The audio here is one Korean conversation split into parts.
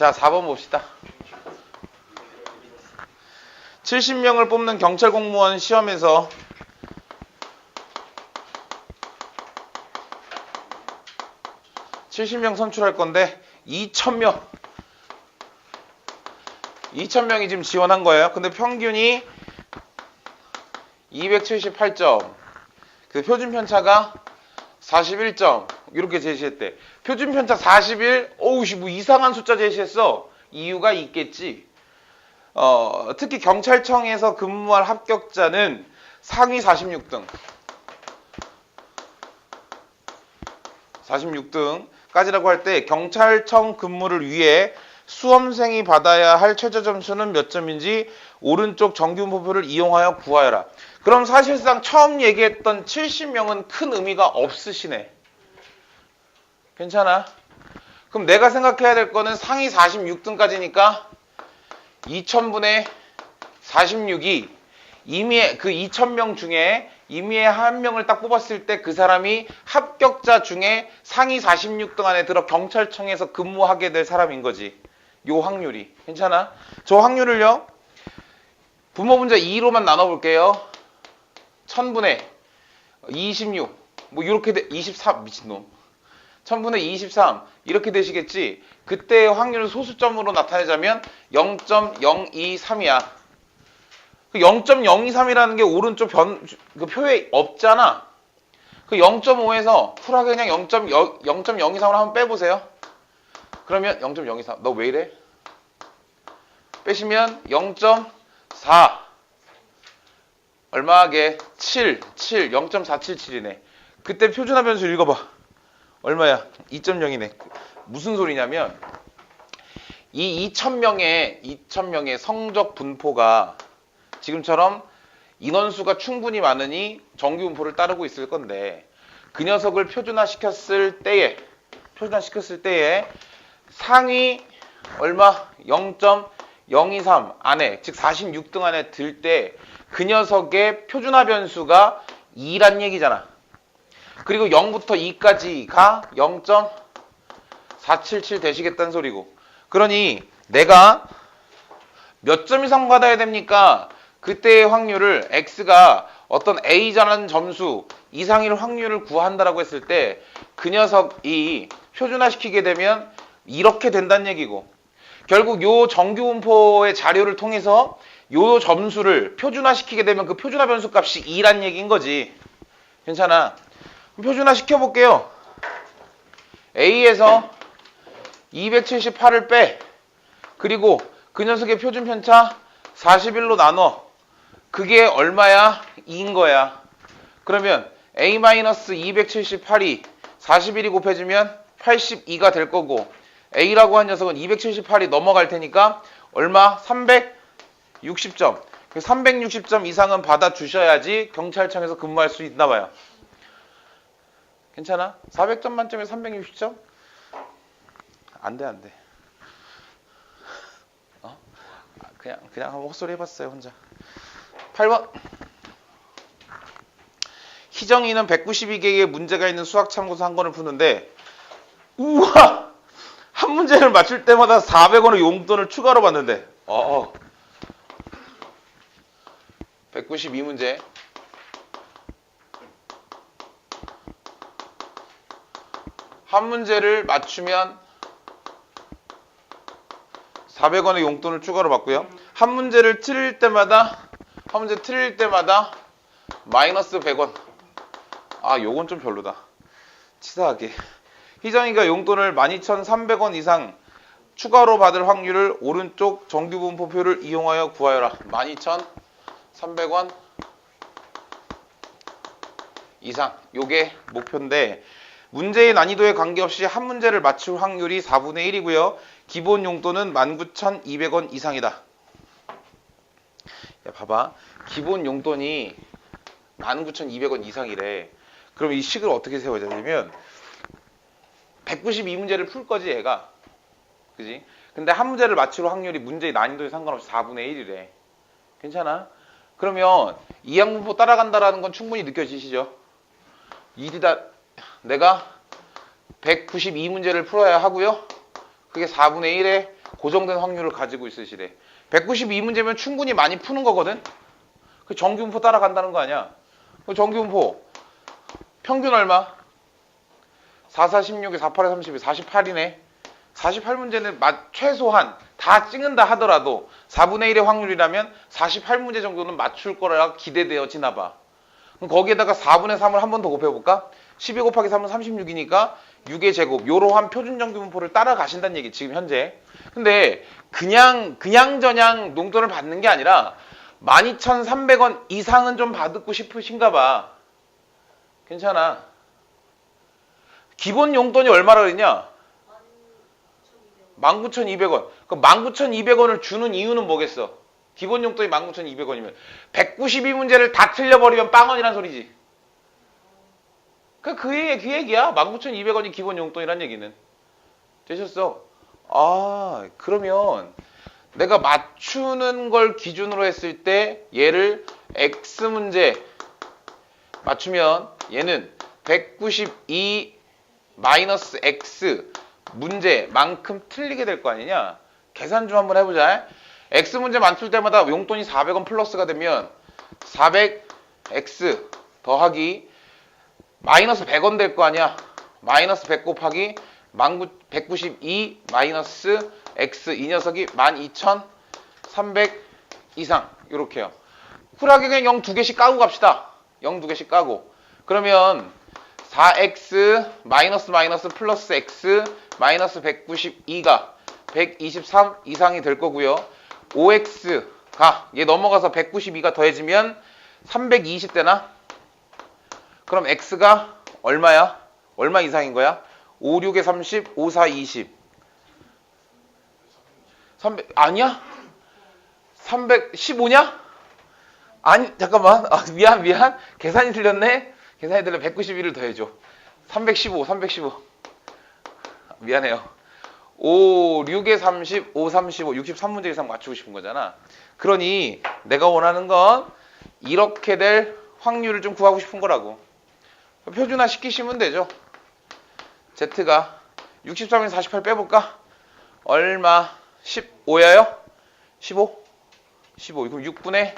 자, 4번 봅시다. 70명을 뽑는 경찰 공무원 시험에서 (70명) 선출할 건데 2,000명이 지금 지원한 거예요. 근데 평균이 278점, 그 표준 편차가 41점 이렇게 제시했대. 표준 편차 41, 오우씨 뭐 이상한 숫자 제시했어. 이유가 있겠지. 특히 경찰청에서 근무할 합격자는 상위 46등까지라고 할 때 경찰청 근무를 위해 수험생이 받아야 할 최저 점수는 몇 점인지 오른쪽 정규분포표를 이용하여 구하여라. 그럼 사실상 처음 얘기했던 70명은 큰 의미가 없으시네. 괜찮아? 그럼 내가 생각해야 될 거는 상위 46등까지니까 2000분의 46이 이미 그 2000명 중에 이미 한 명을 딱 뽑았을 때 그 사람이 합격자 중에 상위 46등 안에 들어 경찰청에서 근무하게 될 사람인 거지. 요 확률이. 괜찮아? 저 확률을요, 분모 분자 2로만 나눠볼게요. 1000분의 26, 뭐 이렇게 23, 미친놈. 1000분의 23 이렇게 되시겠지. 그때의 확률을 소수점으로 나타내자면 0.023이야. 0.023이라는 게 오른쪽 그 표에 없잖아. 그 0.5에서 쿨하게 그냥 0.023으로 한번 빼보세요. 그러면 0.023. 너 왜 이래? 빼시면 0.4. 얼마하게? 0.477이네. 그때 표준화 변수 읽어봐. 얼마야? 2.0이네. 무슨 소리냐면 이 2000명의 성적 분포가 지금처럼 인원수가 충분히 많으니 정규 분포를 따르고 있을 건데, 그 녀석을 표준화시켰을 때에 상위 얼마? 0.023 안에, 즉 46등 안에 들 때 그 녀석의 표준화 변수가 2란 얘기잖아. 그리고 0부터 2까지가 0.477 되시겠다는 소리고. 그러니 내가 몇 점 이상 받아야 됩니까? 그때의 확률을 x가 어떤 a라는 점수 이상일 확률을 구한다라고 했을 때 그 녀석이 표준화시키게 되면 이렇게 된다는 얘기고, 결국 요 정규분포의 자료를 통해서 요 점수를 표준화시키게 되면 그 표준화 변수 값이 2란 얘기인 거지. 괜찮아? 표준화 시켜볼게요. A에서 278을 빼. 그리고 그 녀석의 표준 편차 41로 나눠. 그게 얼마야? 2인 거야. 그러면 A-278이 41이 곱해지면 82가 될 거고, A라고 한 녀석은 278이 넘어갈 테니까 얼마? 360점. 360점 이상은 받아주셔야지 경찰청에서 근무할 수 있나 봐요. 괜찮아? 400점 만점에 360점? 안 돼. 그냥 한번 헛소리 해봤어요, 혼자. 8번. 희정이는 192개의 문제가 있는 수학 참고서 한 권을 푸는데, 우와! 한 문제를 맞출 때마다 400원의 용돈을 추가로 받는데, 192문제. 한 문제를 맞추면 400원의 용돈을 추가로 받고요. 한 문제 틀릴 때마다 마이너스 100원. 요건 좀 별로다. 치사하게. 희정이가 용돈을 12,300원 이상 추가로 받을 확률을 오른쪽 정규분포표를 이용하여 구하여라. 12,300원 이상. 요게 목표인데, 문제의 난이도에 관계없이 한 문제를 맞출 확률이 4분의 1이고요. 기본 용돈은 19,200원 이상이다. 야, 봐봐. 기본 용돈이 19,200원 이상이래. 그럼 이 식을 어떻게 세워야 되냐면 192문제를 풀 거지, 얘가. 그지? 근데 한 문제를 맞출 확률이 문제의 난이도에 상관없이 4분의 1이래. 괜찮아? 그러면 이항분포 따라간다라는 건 충분히 느껴지시죠? 내가 192문제를 풀어야 하고요. 그게 4분의 1에 고정된 확률을 가지고 있으시래. 192문제면 충분히 많이 푸는 거거든. 그 정규분포 따라간다는 거 아니야. 그 정규분포 평균 얼마? 4, 4, 16에 4, 8에 32, 48이네. 48문제는 최소한 다 찍는다 하더라도 4분의 1의 확률이라면 48문제 정도는 맞출 거라 기대되어지나 봐. 그럼 거기에다가 4분의 3을 한 번 더 곱해볼까? 12 곱하기 3은 36이니까 6의 제곱, 요러한 표준 정규분포를 따라가신다는 얘기, 지금 현재. 근데 그냥저냥 용돈을 받는 게 아니라 12,300원 이상은 좀 받고 싶으신가 봐. 괜찮아. 기본 용돈이 얼마라 그랬냐? 19,200원. 그럼 19,200원을 주는 이유는 뭐겠어? 기본 용돈이 19,200원이면 192문제를 다 틀려버리면 빵원이란 소리지. 그 얘기야. 19,200원이 기본 용돈이란 얘기는. 되셨어? 아, 그러면 내가 맞추는 걸 기준으로 했을 때 얘를 X문제 맞추면 얘는 192 마이너스 X 문제만큼 틀리게 될 거 아니냐? 계산 좀 한번 해보자. X문제 맞출 때마다 용돈이 400원 플러스가 되면 400X 더하기 마이너스 100원 될 거 아니야? 마이너스 100 곱하기 192 마이너스 X 이 녀석이 12,300 이상 이렇게요. 쿨하게 그냥 0 2개씩 까고 갑시다. 0 2개씩 까고. 그러면 4X 마이너스 마이너스 플러스 X 마이너스 192가 123 이상이 될 거고요. 5X가 얘 넘어가서 192가 더해지면 320 되나? 그럼 X가 얼마야? 얼마 이상인 거야? 5, 6에 30, 5, 4, 20. 300, 아니야? 315냐? 아니, 잠깐만. 아, 미안. 계산이 틀렸네? 계산이 틀려. 191을 더해줘. 315. 미안해요. 5, 6에 30, 5, 35, 63문제 이상 맞추고 싶은 거잖아. 그러니 내가 원하는 건 이렇게 될 확률을 좀 구하고 싶은 거라고. 표준화 시키시면 되죠. Z가 63에서 48 빼볼까? 얼마? 15야요? 15? 15. 그럼 6분의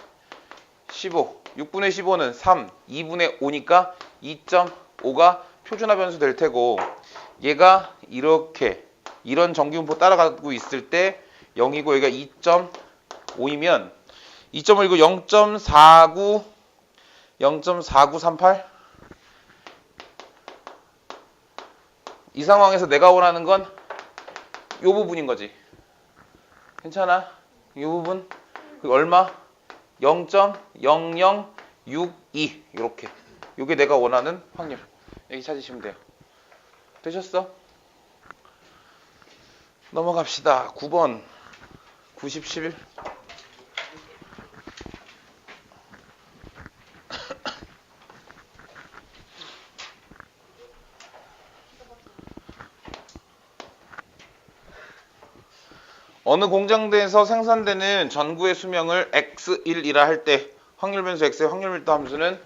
15. 6분의 15는 3. 2분의 5니까 2.5가 표준화 변수 될 테고 얘가 이렇게 이런 정규분포 따라가고 있을 때 0이고 얘가 2.5이면 2.5 이거 0.4938 이 상황에서 내가 원하는 건 이 부분인 거지. 괜찮아? 이 부분 얼마? 0.0062 이렇게. 이게 내가 원하는 확률. 여기 찾으시면 돼요. 되셨어? 넘어갑시다. 9번 90, 11 어느 공장대에서 생산되는 전구의 수명을 X1이라 할 때 확률 변수 X의 확률 밀도 함수는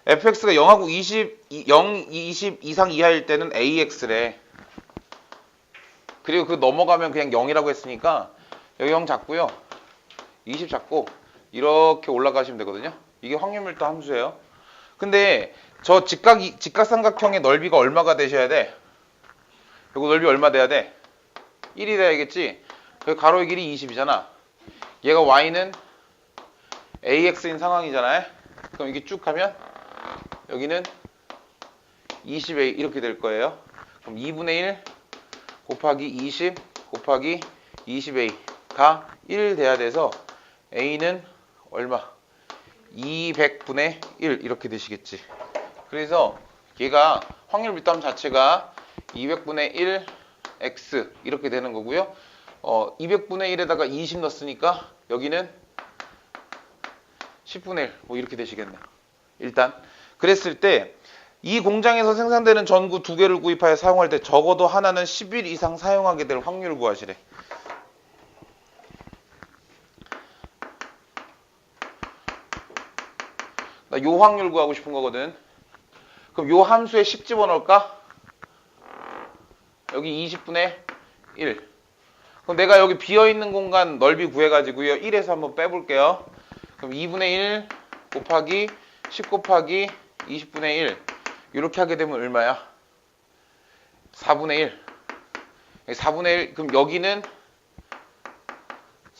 fx가 0하고 20 이상 이하일 때는 AX래. 그리고 그 넘어가면 그냥 0이라고 했으니까 여기 0 잡고요. 20 잡고 이렇게 올라가시면 되거든요. 이게 확률 밀도 함수예요. 근데 저 직각삼각형의 넓이가 얼마가 되셔야 돼? 이거 넓이 얼마 돼야 돼? 1이 돼야겠지? 그 가로의 길이 20이잖아. 얘가 y는 AX인 상황이잖아요. 그럼 이게 쭉 가면 여기는 20A 이렇게 될 거예요. 그럼 2분의 1 곱하기 20 곱하기 20A가 1 돼야 돼서 A는 얼마? 200분의 1 이렇게 되시겠지. 그래서 얘가 확률 밀도함 자체가 200분의 1 X 이렇게 되는 거고요. 200분의 1에다가 20 넣었으니까 여기는 10분의 1 뭐 이렇게 되시겠네요. 일단 그랬을 때 이 공장에서 생산되는 전구 2개를 구입하여 사용할 때 적어도 하나는 10일 이상 사용하게 될 확률을 구하시래. 나 요 확률 구하고 싶은 거거든. 그럼 요 함수에 10 집어넣을까? 여기 20분의 1. 그럼 내가 여기 비어있는 공간 넓이 구해가지고요. 1에서 한번 빼볼게요. 그럼 2분의 1 곱하기 10 곱하기 20분의 1 이렇게 하게 되면 얼마야? 4분의 1. 4분의 1. 그럼 여기는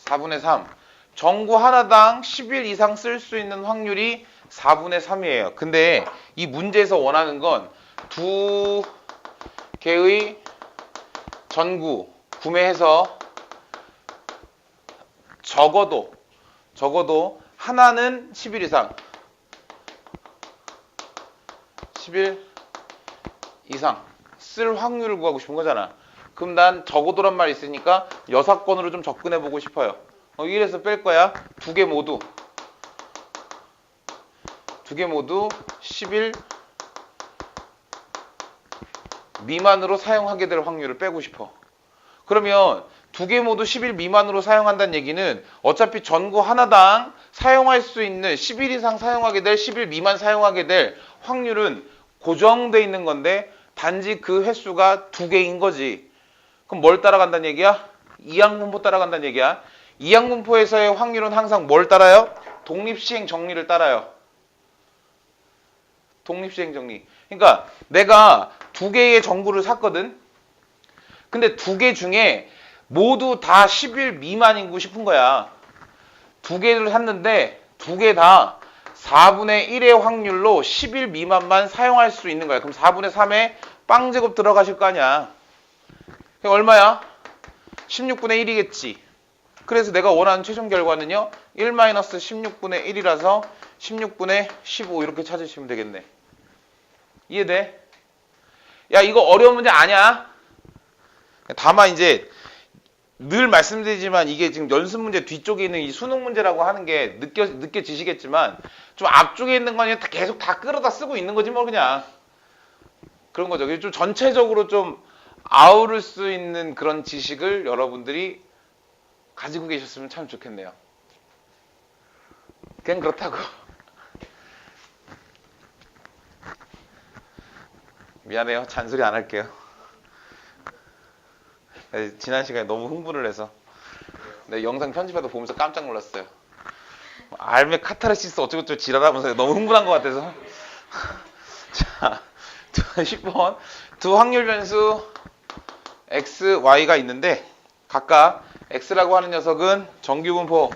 4분의 3. 전구 하나당 10일 이상 쓸 수 있는 확률이 4분의 3이에요. 근데 이 문제에서 원하는 건 두 개의 전구 구매해서 적어도 하나는 10일 이상 10일 이상 쓸 확률을 구하고 싶은 거잖아. 그럼 난 적어도란 말이 있으니까 여사건으로 좀 접근해 보고 싶어요. 1에서 뺄 거야. 두 개 모두 10일 미만으로 사용하게 될 확률을 빼고 싶어. 그러면 두 개 모두 10일 미만으로 사용한다는 얘기는 어차피 전구 하나당 사용할 수 있는 10일 이상 사용하게 될 10일 미만 사용하게 될 확률은 고정돼 있는 건데 단지 그 횟수가 두 개인 거지. 그럼 뭘 따라간다는 얘기야? 이항분포 따라간다는 얘기야. 이항분포에서의 확률은 항상 뭘 따라요? 독립시행 정리를 따라요. 독립시행 정리. 그러니까 내가 두 개의 전구를 샀거든. 근데 두 개 중에 모두 다 10일 미만이고 싶은 거야. 두 개를 샀는데 두 개 다 4분의 1의 확률로 10일 미만만 사용할 수 있는 거야. 그럼 4분의 3에 빵제곱 들어가실 거 아니야. 그게 얼마야? 16분의 1이겠지. 그래서 내가 원하는 최종 결과는요. 1-16분의 1이라서 16분의 15 이렇게 찾으시면 되겠네. 이해돼? 야, 이거 어려운 문제 아니야. 다만 이제 늘 말씀드리지만 이게 지금 연습 문제 뒤쪽에 있는 이 수능 문제라고 하는 게 느껴지시겠지만 좀 앞쪽에 있는 건 계속 다 끌어다 쓰고 있는 거지 뭐 그냥. 그런 거죠. 좀 전체적으로 좀 아우를 수 있는 그런 지식을 여러분들이 가지고 계셨으면 참 좋겠네요. 그냥 그렇다고. 미안해요. 잔소리 안 할게요. 지난 시간에 너무 흥분을 해서 내 영상 편집하다 보면서 깜짝 놀랐어요. 알메 카타르시스 어쩌고저쩌고 지랄하면서 너무 흥분한 것 같아서. 자, 10번 두 확률 변수 x, y가 있는데 각각 x라고 하는 녀석은 정규분포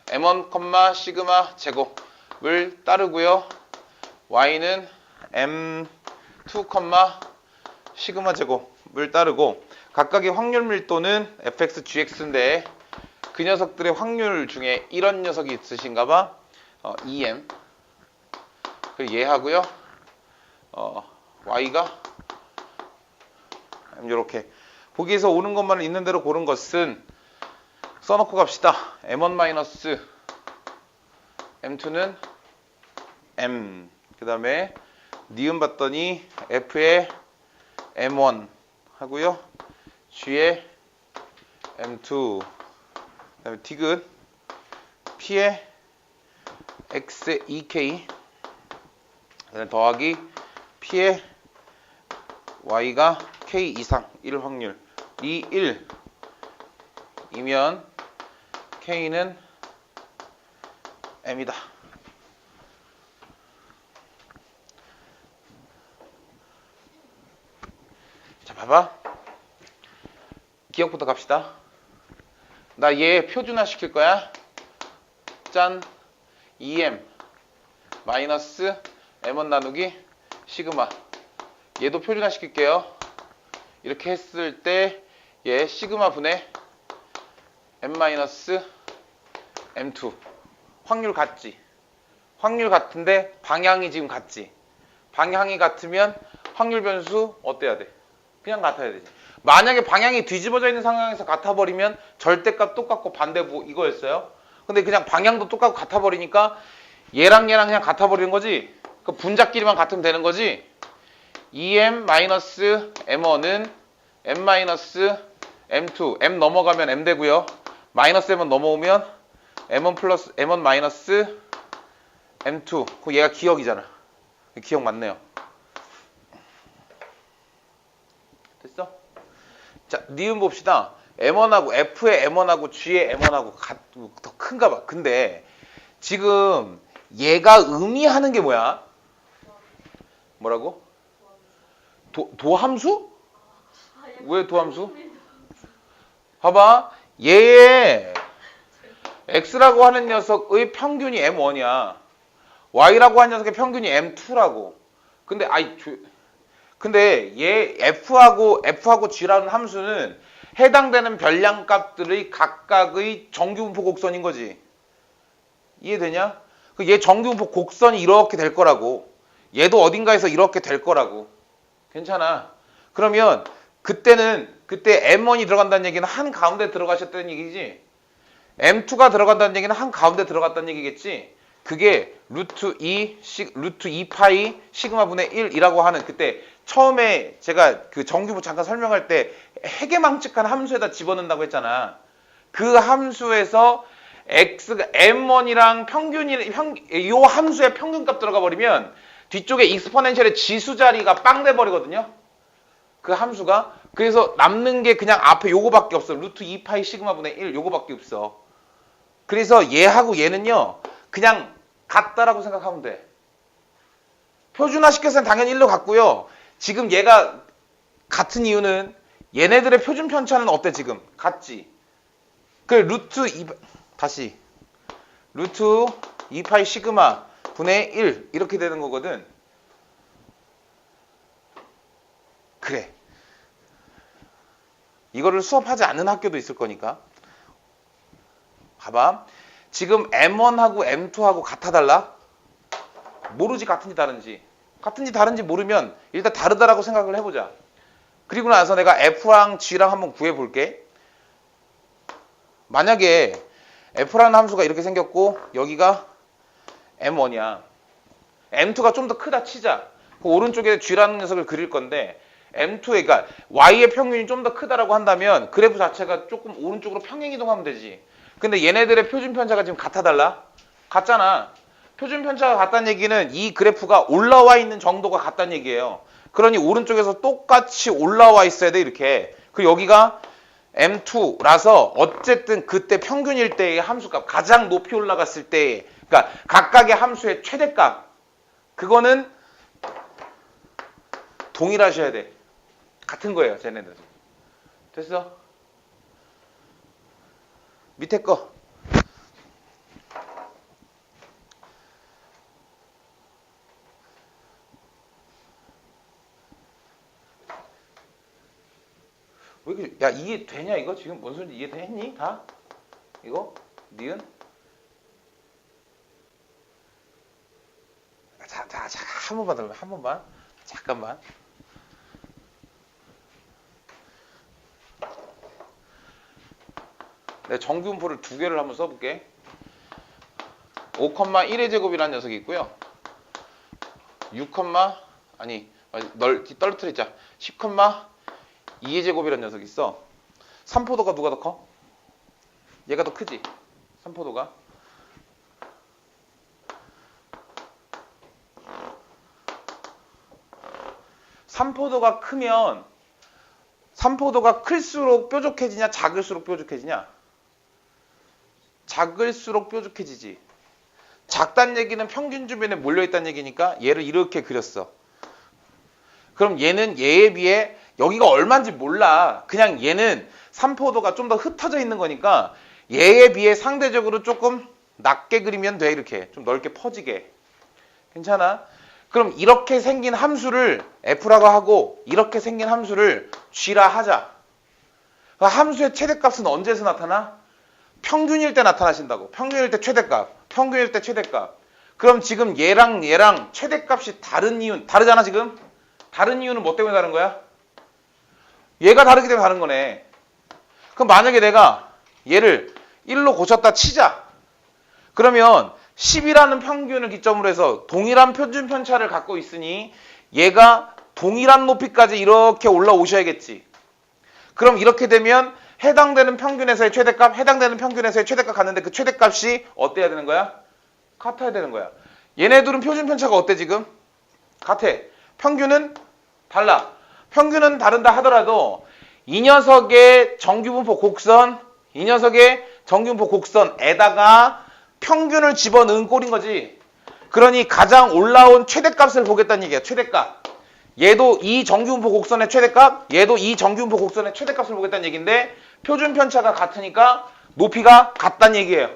m1, 시그마 제곱을 따르고요. y는 m2, 시그마 제곱을 따르고 각각의 확률 밀도는 fx, gx인데 그 녀석들의 확률 중에 이런 녀석이 있으신가 봐. em 그리고 얘하고요. y가 이렇게 보기에서 오는 것만 있는 대로 고른 것은 써놓고 갑시다. m1 m2는 m 그 다음에 니은 봤더니 f의 m1 하고요. g의 m2 그 다음에 디귿 p의 x 2k 그 다음에 더하기 p의 y가 k 이상 1 확률이 1이면 k는 m이다. 자, 봐봐. 기억부터 갑시다. 나 얘 표준화 시킬 거야. 짠. 2m 마이너스 m1 나누기 시그마. 얘도 표준화 시킬게요. 이렇게 했을 때 얘 시그마 분의 m-m2 확률 같지? 확률 같은데 방향이 지금 같지? 방향이 같으면 확률 변수 어때야 돼? 그냥 같아야 되지. 만약에 방향이 뒤집어져 있는 상황에서 같아버리면 절대값 똑같고 반대부 이거였어요. 근데 그냥 방향도 똑같고 같아버리니까 얘랑 그냥 같아버리는 거지. 그 분자끼리만 같으면 되는 거지. 2m-m1은 m-m2 m 넘어가면 m 되고요. 마이너스 m은 넘어오면 m1 플러스 m1 마이너스 m2. 그 얘가 기억이잖아. 기억 맞네요. 됐어? 자, 니은 봅시다. M1하고 F의 M1하고 G의 M1하고 더 큰가 봐. 근데 지금 얘가 의미하는 게 뭐야? 뭐라고? 도함수? 왜 도함수? 봐봐. 얘의 X라고 하는 녀석의 평균이 M1이야. Y라고 하는 녀석의 평균이 M2라고. 근데 얘 F하고 G라는 함수는 해당되는 변량값들의 각각의 정규분포 곡선인 거지. 이해되냐? 얘 정규분포 곡선이 이렇게 될 거라고. 얘도 어딘가에서 이렇게 될 거라고. 괜찮아. 그러면 그때 M1이 들어간다는 얘기는 한 가운데 들어가셨다는 얘기지. M2가 들어간다는 얘기는 한 가운데 들어갔다는 얘기겠지. 그게 루트 2파이 시그마분의 1이라고 하는 그때 처음에 제가 그 정규분 잠깐 설명할 때 해계망측한 함수에다 집어넣는다고 했잖아. 그 함수에서 X가 M1이랑 요 함수의 평균값 들어가 버리면 뒤쪽에 익스포넨셜의 지수 자리가 빵 돼 버리거든요. 그 함수가. 그래서 남는 게 그냥 앞에 요거밖에 없어. 루트 2파이 시그마분의 1 요거밖에 없어. 그래서 얘하고 얘는요. 그냥 같다라고 생각하면 돼. 표준화 시켜서는 당연히 1로 같고요. 지금 얘가 같은 이유는 얘네들의 표준 편차는 어때 지금? 같지. 루트 2파이 시그마 분의 1 이렇게 되는 거거든. 그래. 이거를 수업하지 않는 학교도 있을 거니까. 봐봐. 지금 M1하고 M2하고 같아 달라? 모르지 같은지 다른지. 같은지 다른지 모르면 일단 다르다라고 생각을 해보자. 그리고 나서 내가 F랑 G랑 한번 구해볼게. 만약에 F라는 함수가 이렇게 생겼고 여기가 M1이야. M2가 좀 더 크다 치자. 그 오른쪽에 G라는 녀석을 그릴 건데 M2에 그러니까 Y의 평균이 좀 더 크다라고 한다면 그래프 자체가 조금 오른쪽으로 평행 이동하면 되지. 근데 얘네들의 표준 편차가 지금 같아 달라? 같잖아. 표준 편차가 같다는 얘기는 이 그래프가 올라와 있는 정도가 같다는 얘기예요. 그러니 오른쪽에서 똑같이 올라와 있어야 돼 이렇게. 그 여기가 M2라서 어쨌든 그때 평균일 때의 함수값 가장 높이 올라갔을 때 그러니까 각각의 함수의 최대값 그거는 동일하셔야 돼. 같은 거예요 쟤네들. 됐어? 밑에 거. 왜 이렇게, 야, 이해 되냐, 이거? 지금 뭔 소리인지 이해했니? 다? 이거? 니은? 자, 한 번만 더, 한 번만. 잠깐만. 내가 정규분포를 두 개를 한번 써볼게. 5,1의 제곱이라는 녀석이 있고요. 6, 아니, 떨어뜨리자. 10,2의 제곱이라는 녀석이 있어. 3포도가 누가 더 커? 얘가 더 크지? 3포도가. 삼포도가 크면 3포도가 클수록 뾰족해지냐 작을수록 뾰족해지냐? 작을수록 뾰족해지지. 작다는 얘기는 평균 주변에 몰려있다는 얘기니까 얘를 이렇게 그렸어. 그럼 얘는 얘에 비해 여기가 얼마인지 몰라. 그냥 얘는 3포도가 좀 더 흩어져 있는 거니까 얘에 비해 상대적으로 조금 낮게 그리면 돼. 이렇게 좀 넓게 퍼지게. 괜찮아? 그럼 이렇게 생긴 함수를 F라고 하고 이렇게 생긴 함수를 G라 하자. 함수의 최대값은 언제서 나타나? 평균일 때 나타나신다고. 평균일 때 최대값. 평균일 때 최대값. 그럼 지금 얘랑 최대값이 다른 이유는 다르잖아 지금? 다른 이유는 뭐 때문에 다른 거야? 얘가 다르기 때문에 다른 거네. 그럼 만약에 내가 얘를 1로 고쳤다 치자. 그러면 10이라는 평균을 기점으로 해서 동일한 표준 편차를 갖고 있으니 얘가 동일한 높이까지 이렇게 올라오셔야겠지. 그럼 이렇게 되면 해당되는 평균에서의 최대값, 해당되는 평균에서의 최대값 갔는데 그 최대값이 어때야 되는 거야? 같아야 되는 거야. 얘네들은 표준 편차가 어때 지금? 같아. 평균은 달라. 평균은 다른다 하더라도 이 녀석의 정규분포 곡선에다가 평균을 집어넣은 꼴인 거지. 그러니 가장 올라온 최대값을 보겠다는 얘기야. 최대값. 얘도 이 정규분포 곡선의 최대값, 얘도 이 정규분포 곡선의 최대값을 보겠다는 얘기인데 표준 편차가 같으니까 높이가 같다는 얘기예요.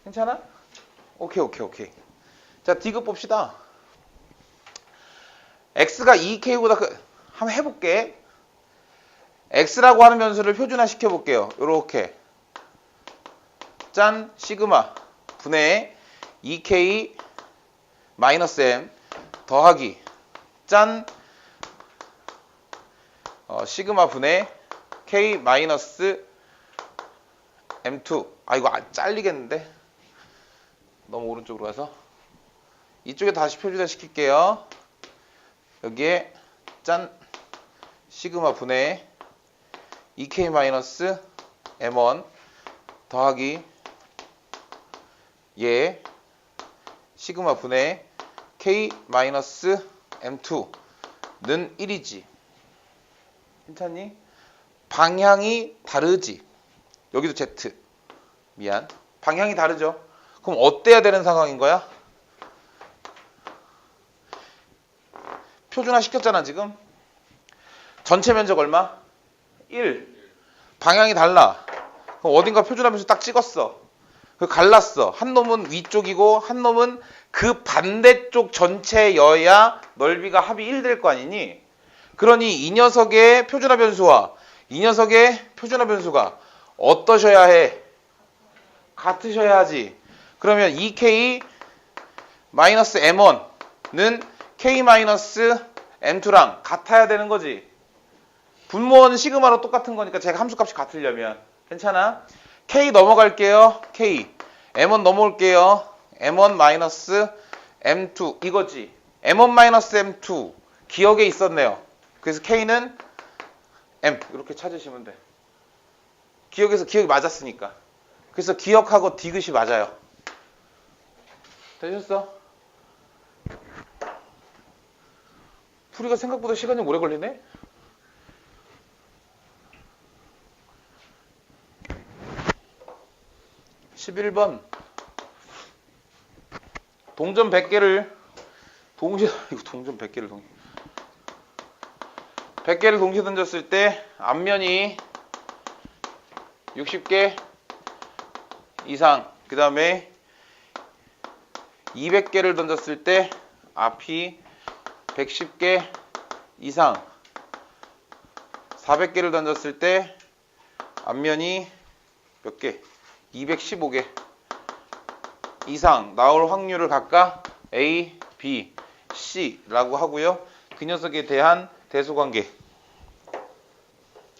괜찮아? 오케이. 자, D급 봅시다. X가 2K보다 한번 해볼게. X라고 하는 변수를 표준화 시켜볼게요. 요렇게. 짠, 시그마 분의 2K 마이너스 M 더하기 짠 시그마 분의 K 마이너스 M2. 아, 이거 잘리겠는데? 너무 오른쪽으로 가서 이쪽에 다시 표준화 시킬게요. 여기에 짠 시그마 분의 2K 마이너스 M1 더하기 얘 시그마 분의 K 마이너스 M2는 1이지. 괜찮니? 방향이 다르지. 여기도 Z. 미안. 방향이 다르죠. 그럼 어때야 되는 상황인 거야? 표준화 시켰잖아 지금. 전체 면적 얼마? 1. 방향이 달라. 그럼 어딘가 표준화 변수 딱 찍었어. 그 갈랐어. 한 놈은 위쪽이고 한 놈은 그 반대쪽 전체여야 넓이가 합이 1 될 거 아니니? 그러니 이 녀석의 표준화 변수와 이 녀석의 표준화 변수가 어떠셔야 해? 같으셔야 하지. 그러면 2K 마이너스 M1는 K 마이너스 M2랑 같아야 되는 거지. 분모는 시그마로 똑같은 거니까 제가 함수값이 같으려면. 괜찮아? K 넘어갈게요. K. M1 넘어올게요. M1 마이너스 M2 이거지. M1 마이너스 M2 기억에 있었네요. 그래서 K는 M 이렇게 찾으시면 돼. 기억이 맞았으니까. 그래서 기억하고 디귿이 맞아요. 되셨어? 풀이가 생각보다 시간이 오래 걸리네? (11번) 동전 100개를 동시에 100개를 동시에 던졌을 때 앞면이 60개 이상, 그 다음에 200개를 던졌을 때 앞이 110개 이상, 400개를 던졌을 때 앞면이 몇 개? 215개 이상 나올 확률을 각각 A, B, C라고 하고요. 그 녀석에 대한 대소관계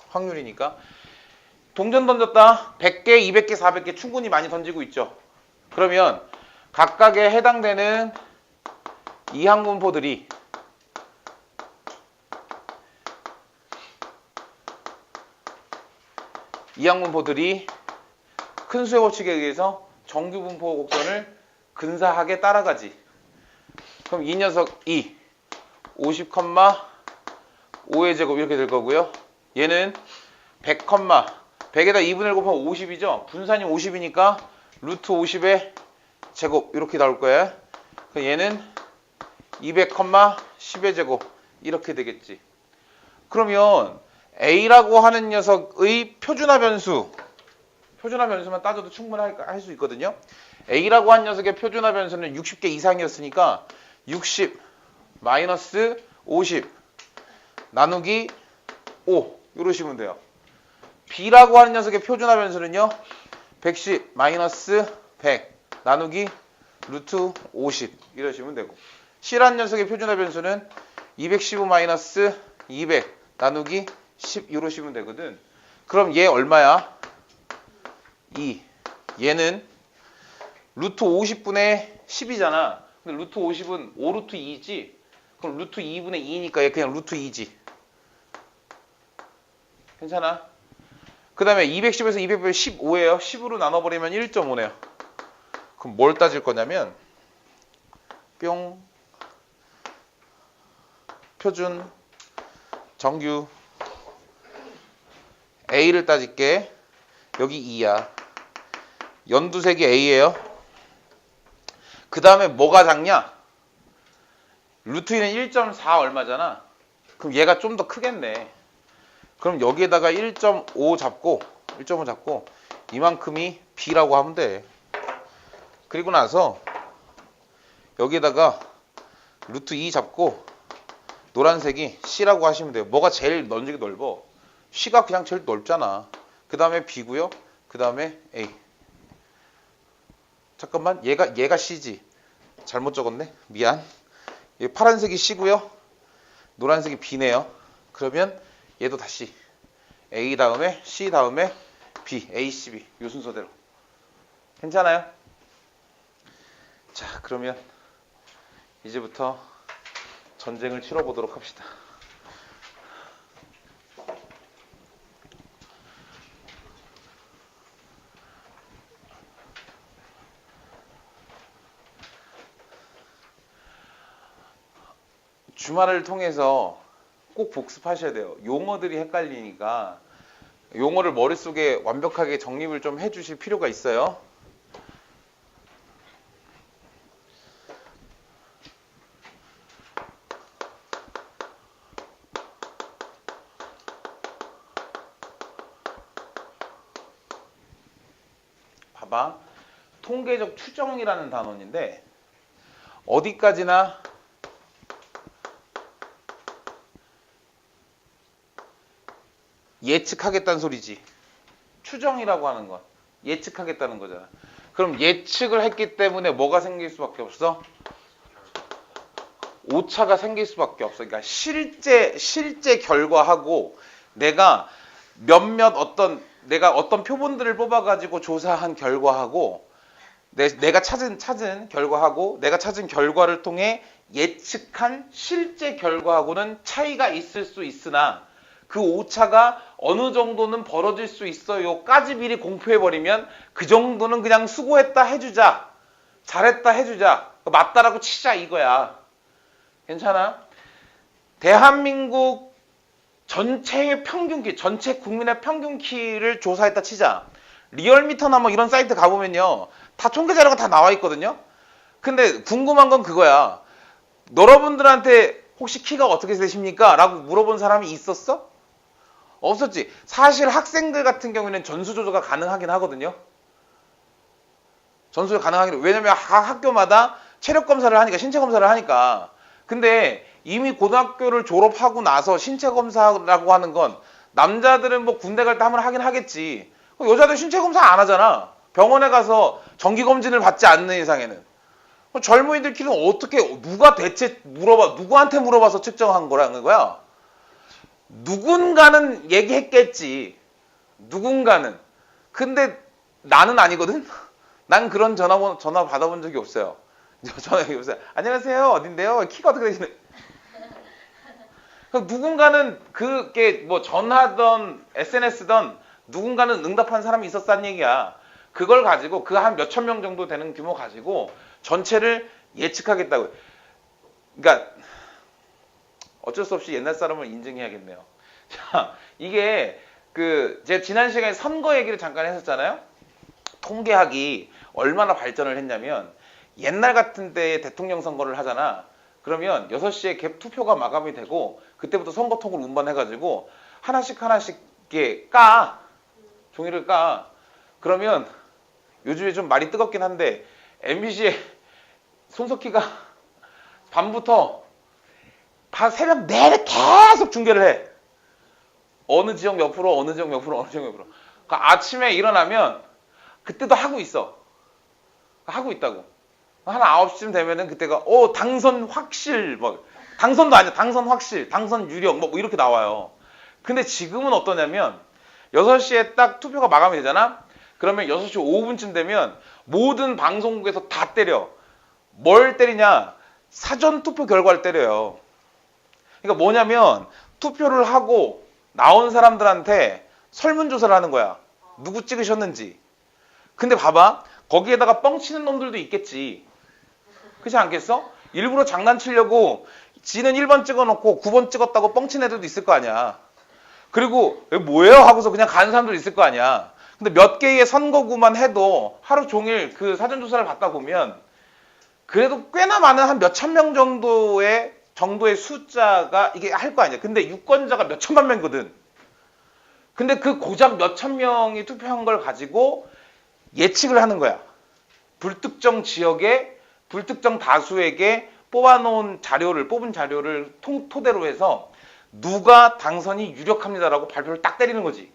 확률이니까. 동전 던졌다. 100개, 200개, 400개 충분히 많이 던지고 있죠. 그러면 각각에 해당되는 이항분포들이 큰 수의 법칙에 의해서 정규분포 곡선을 근사하게 따라가지. 그럼 이 녀석이 50,5의 제곱 이렇게 될 거고요. 얘는 100, 100에다 2분의 1 곱하면 50이죠. 분산이 50이니까 루트 50의 제곱 이렇게 나올 거예요. 얘는 200, 10의 제곱 이렇게 되겠지. 그러면 A라고 하는 녀석의 표준화 변수만 따져도 충분히 할 수 있거든요. A라고 한 녀석의 표준화 변수는 60개 이상이었으니까 60 마이너스 50 나누기 5 이러시면 돼요. B라고 하는 녀석의 표준화 변수는요. 110 마이너스 100 나누기 루트 50 이러시면 되고, C라는 녀석의 표준화 변수는 215 마이너스 200 나누기 10 이러시면 되거든. 그럼 얘 얼마야? 2. 얘는 루트 50분의 10이잖아. 근데 루트 50은 5루트 2지. 그럼 루트 2분의 2니까 얘 그냥 루트 2지. 괜찮아? 그 다음에 210에서 200을 15예요. 10으로 나눠버리면 1.5네요. 그럼 뭘 따질 거냐면 뿅 표준 정규 A를 따질게. 여기 2야. 연두색이 A예요. 그 다음에 뭐가 작냐? 루트 2는 1.4 얼마잖아. 그럼 얘가 좀 더 크겠네. 그럼 여기에다가 1.5 잡고 이만큼이 B라고 하면 돼. 그리고 나서 여기에다가 루트 2 잡고 노란색이 C라고 하시면 돼요. 뭐가 제일 넌지기 넓어? C가 그냥 제일 넓잖아. 그 다음에 B고요. 그 다음에 A. 잠깐만, 얘가 C지. 잘못 적었네. 미안. 파란색이 C고요. 노란색이 B네요. 그러면 얘도 다시 A 다음에 C 다음에 B, A, C, B. 요 순서대로. 괜찮아요? 자, 그러면 이제부터 전쟁을 치러보도록 합시다. 주말을 통해서 꼭 복습하셔야 돼요. 용어들이 헷갈리니까 용어를 머릿속에 완벽하게 정립을 좀 해주실 필요가 있어요. 봐봐. 통계적 추정이라는 단원인데 어디까지나 예측하겠다는 소리지. 추정이라고 하는 건 예측하겠다는 거잖아. 그럼 예측을 했기 때문에 뭐가 생길 수밖에 없어? 오차가 생길 수밖에 없어. 그러니까 실제 결과하고 내가 내가 어떤 표본들을 뽑아가지고 조사한 결과하고 내가 찾은 결과하고 내가 찾은 결과를 통해 예측한 실제 결과하고는 차이가 있을 수 있으나 그 오차가 어느 정도는 벌어질 수 있어요까지 미리 공표해버리면 그 정도는 그냥 수고했다 해주자. 잘했다 해주자. 맞다라고 치자 이거야. 괜찮아? 대한민국 전체의 평균키, 전체 국민의 평균키를 조사했다 치자. 리얼미터나 뭐 이런 사이트 가보면요. 다 통계 자료가 다 나와 있거든요. 근데 궁금한 건 그거야. 여러분들한테 혹시 키가 어떻게 되십니까? 라고 물어본 사람이 있었어? 없었지. 사실 학생들 같은 경우에는 전수 조사가 가능하긴 하거든요. 전수 조사 가능하긴. 왜냐면 학교마다 체력 검사를 하니까, 신체 검사를 하니까. 근데 이미 고등학교를 졸업하고 나서 신체 검사라고 하는 건 남자들은 뭐 군대 갈 때 한번 하긴 하겠지. 여자들 신체 검사 안 하잖아. 병원에 가서 정기 검진을 받지 않는 이상에는. 젊은이들 키는 어떻게 누가 대체 누구한테 물어봐서 측정한 거라는 거야? 누군가는 얘기했겠지. 누군가는. 근데 나는 아니거든. 난 그런 전화 받아본 적이 없어요. 전화 없어요. 안녕하세요. 어딘데요? 키가 어떻게 되시는? 누군가는 그게 뭐 전화든 SNS든 누군가는 응답한 사람이 있었다는 얘기야. 그걸 가지고 그 한 몇천 명 정도 되는 규모 가지고 전체를 예측하겠다고. 그러니까 어쩔 수 없이 옛날 사람을 인증해야겠네요. 자, 이게 제가 지난 시간에 선거 얘기를 잠깐 했었잖아요. 통계학이 얼마나 발전을 했냐면 옛날 같은 때에 대통령 선거를 하잖아. 그러면 6시에 투표가 마감이 되고 그때부터 선거통을 운반해가지고 하나씩 이렇게 종이를 까. 그러면 요즘에 좀 말이 뜨겁긴 한데 MBC에 손석희가 밤부터 새벽 내내 계속 중계를 해. 어느 지역 몇 프로, 어느 지역 몇 프로, 어느 지역 몇 프로. 그러니까 아침에 일어나면 그때도 하고 있어. 하고 있다고. 한 9시쯤 되면은 그때가 당선 확실 당선도 아니야. 당선 확실, 당선 유력 뭐 이렇게 나와요. 근데 지금은 어떠냐면 6시에 딱 투표가 마감이 되잖아. 그러면 6시 5분쯤 되면 모든 방송국에서 다 때려. 뭘 때리냐? 사전 투표 결과를 때려요. 그러니까 뭐냐면 투표를 하고 나온 사람들한테 설문조사를 하는 거야. 누구 찍으셨는지. 근데 봐봐. 거기에다가 뻥치는 놈들도 있겠지. 그렇지 않겠어? 일부러 장난치려고 지는 1번 찍어놓고 9번 찍었다고 뻥친 애들도 있을 거 아니야. 그리고 이거 뭐예요? 하고서 그냥 가는 사람들 있을 거 아니야. 근데 몇 개의 선거구만 해도 하루 종일 그 사전조사를 받다 보면 그래도 꽤나 많은 한 몇천 명 정도의 숫자가 이게 할 거 아니야. 근데 유권자가 몇천만 명이거든. 근데 그 고작 몇천 명이 투표한 걸 가지고 예측을 하는 거야. 불특정 지역에 불특정 다수에게 뽑은 자료를 토대로 해서 누가 당선이 유력합니다라고 발표를 딱 때리는 거지.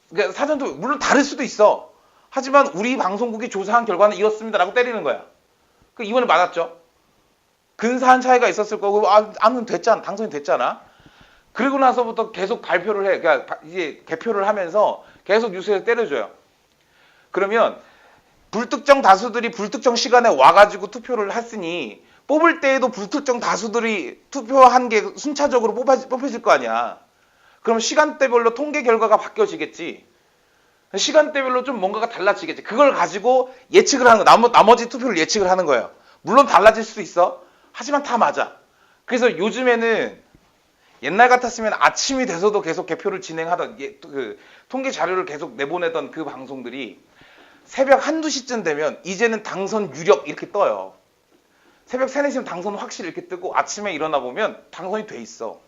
그러니까 사전투표 물론 다를 수도 있어. 하지만 우리 방송국이 조사한 결과는 이렇습니다라고 때리는 거야. 그 이번에 맞았죠. 근사한 차이가 있었을 거고 아무튼 됐잖아. 당선이 됐잖아. 그리고 나서부터 계속 발표를 해. 그러니까 이제 개표를 하면서 계속 뉴스에서 때려줘요. 그러면 불특정 다수들이 불특정 시간에 와가지고 투표를 했으니 뽑을 때에도 불특정 다수들이 투표한 게 순차적으로 뽑혀질 거 아니야. 그럼 시간대별로 통계 결과가 바뀌어지겠지. 시간대별로 좀 뭔가가 달라지겠지. 그걸 가지고 예측을 하는 거야. 나머지 투표를 예측을 하는 거예요. 물론 달라질 수도 있어. 하지만 다 맞아. 그래서 요즘에는 옛날 같았으면 아침이 돼서도 계속 개표를 진행하던 그 통계 자료를 계속 내보내던 그 방송들이 새벽 한두 시쯤 되면 이제는 당선 유력 이렇게 떠요. 새벽 3, 4시면 당선 확실히 이렇게 뜨고 아침에 일어나 보면 당선이 돼 있어.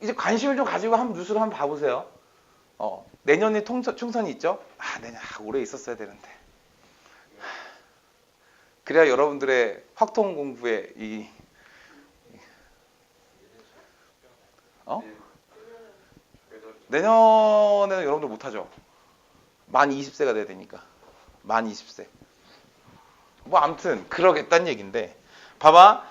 이제 관심을 좀 가지고 한번 뉴스를 한번 봐보세요. 내년에 총선이 있죠? 내년 올해 있었어야 되는데. 그래야 여러분들의 확통 공부에 내년에는 여러분들 못하죠. 만 20세가 돼야 되니까. 만 20세. 뭐 아무튼 그러겠다는 얘기인데 봐봐.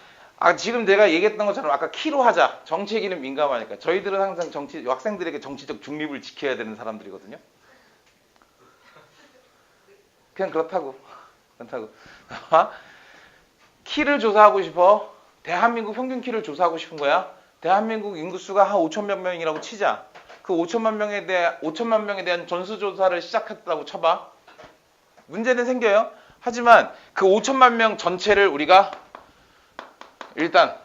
지금 내가 얘기했던 것처럼 아까 키로 하자. 정치 얘기는 민감하니까. 저희들은 항상 학생들에게 정치적 중립을 지켜야 되는 사람들이거든요. 그냥 그렇다고. 키를 조사하고 싶어. 대한민국 평균 키를 조사하고 싶은 거야. 대한민국 인구수가 한 5천만 명이라고 치자. 그 5천만 명에 대한 전수조사를 시작했다고 쳐봐. 문제는 생겨요. 하지만 그 5천만 명 전체를 우리가 일단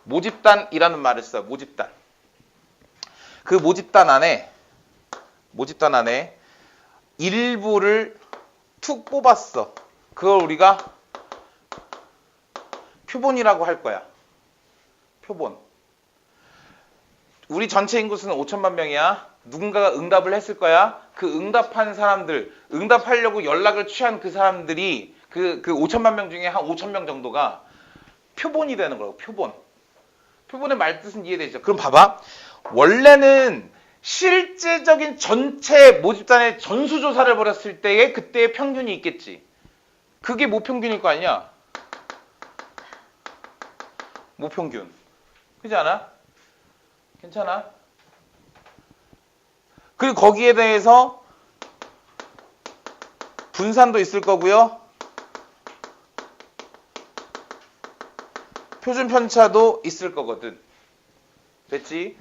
모집단이라는 말을 써요. 모집단. 그 모집단 안에 일부를 툭 뽑았어. 그걸 우리가 표본이라고 할 거야. 표본. 우리 전체 인구수는 5천만 명이야. 누군가가 응답을 했을 거야. 그 응답한 사람들, 응답하려고 연락을 취한 그 사람들이 그 5천만 명 중에 한 5천 명 정도가 표본이 되는 거라고. 표본. 표본의 말뜻은 이해되죠? 그럼 봐봐. 원래는 실제적인 전체 모집단의 전수조사를 벌였을 때에 그때의 평균이 있겠지. 그게 모평균일 거 아니냐? 모평균. 그렇지 않아? 괜찮아? 그리고 거기에 대해서 분산도 있을 거고요. 표준 편차도 있을 거거든. 됐지?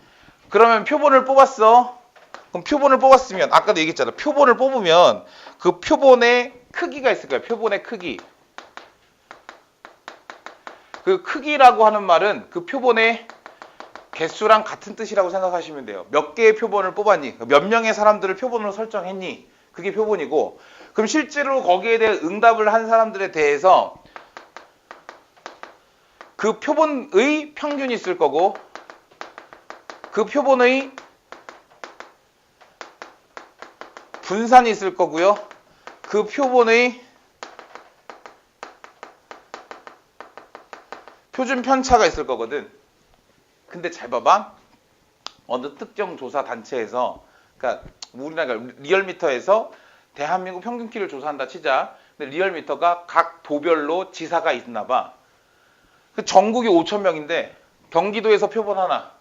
그러면 표본을 뽑았어. 그럼 표본을 뽑았으면 아까도 얘기했잖아. 표본을 뽑으면 그 표본의 크기가 있을 거야. 표본의 크기. 그 크기라고 하는 말은 그 표본의 개수랑 같은 뜻이라고 생각하시면 돼요. 몇 개의 표본을 뽑았니? 몇 명의 사람들을 표본으로 설정했니? 그게 표본이고, 그럼 실제로 거기에 대해 응답을 한 사람들에 대해서 그 표본의 평균이 있을 거고, 그 표본의 분산이 있을 거고요. 그 표본의 표준 편차가 있을 거거든. 근데 잘 봐봐. 어느 특정 조사 단체에서, 그러니까 우리나라 리얼미터에서 대한민국 평균 키를 조사한다 치자. 근데 리얼미터가 각 도별로 지사가 있나 봐. 그 전국이 5천 명인데 경기도에서 표본 하나,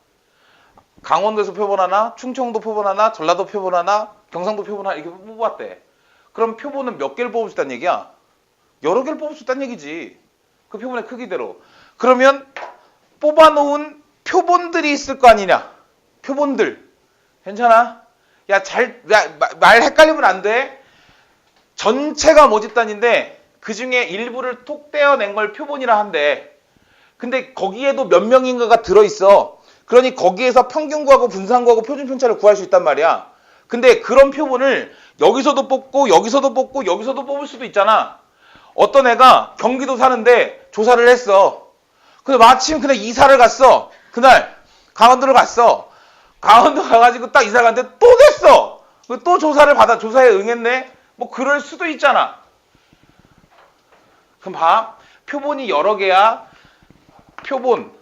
강원도에서 표본 하나, 충청도 표본 하나, 전라도 표본 하나, 경상도 표본 하나 이렇게 뽑았대. 그럼 표본은 몇 개를 뽑을 수 있다는 얘기야? 여러 개를 뽑을 수 있다는 얘기지. 그 표본의 크기대로. 그러면 뽑아놓은 표본들이 있을 거 아니냐? 표본들. 괜찮아? 말 헷갈리면 안 돼. 전체가 모집단인데 그 중에 일부를 톡 떼어낸 걸 표본이라 한대. 근데 거기에도 몇 명인가가 들어있어. 그러니 거기에서 평균 구하고 분산 구하고 표준 편차를 구할 수 있단 말이야. 근데 그런 표본을 여기서도 뽑고 여기서도 뽑고 여기서도 뽑을 수도 있잖아. 어떤 애가 경기도 사는데 조사를 했어. 근데 마침 그날 이사를 갔어. 그날 강원도를 갔어. 강원도 가가지고 딱 이사 갔는데 또 됐어. 또 조사를 받아 조사에 응했네. 뭐 그럴 수도 있잖아. 그럼 봐. 표본이 여러 개야. 표본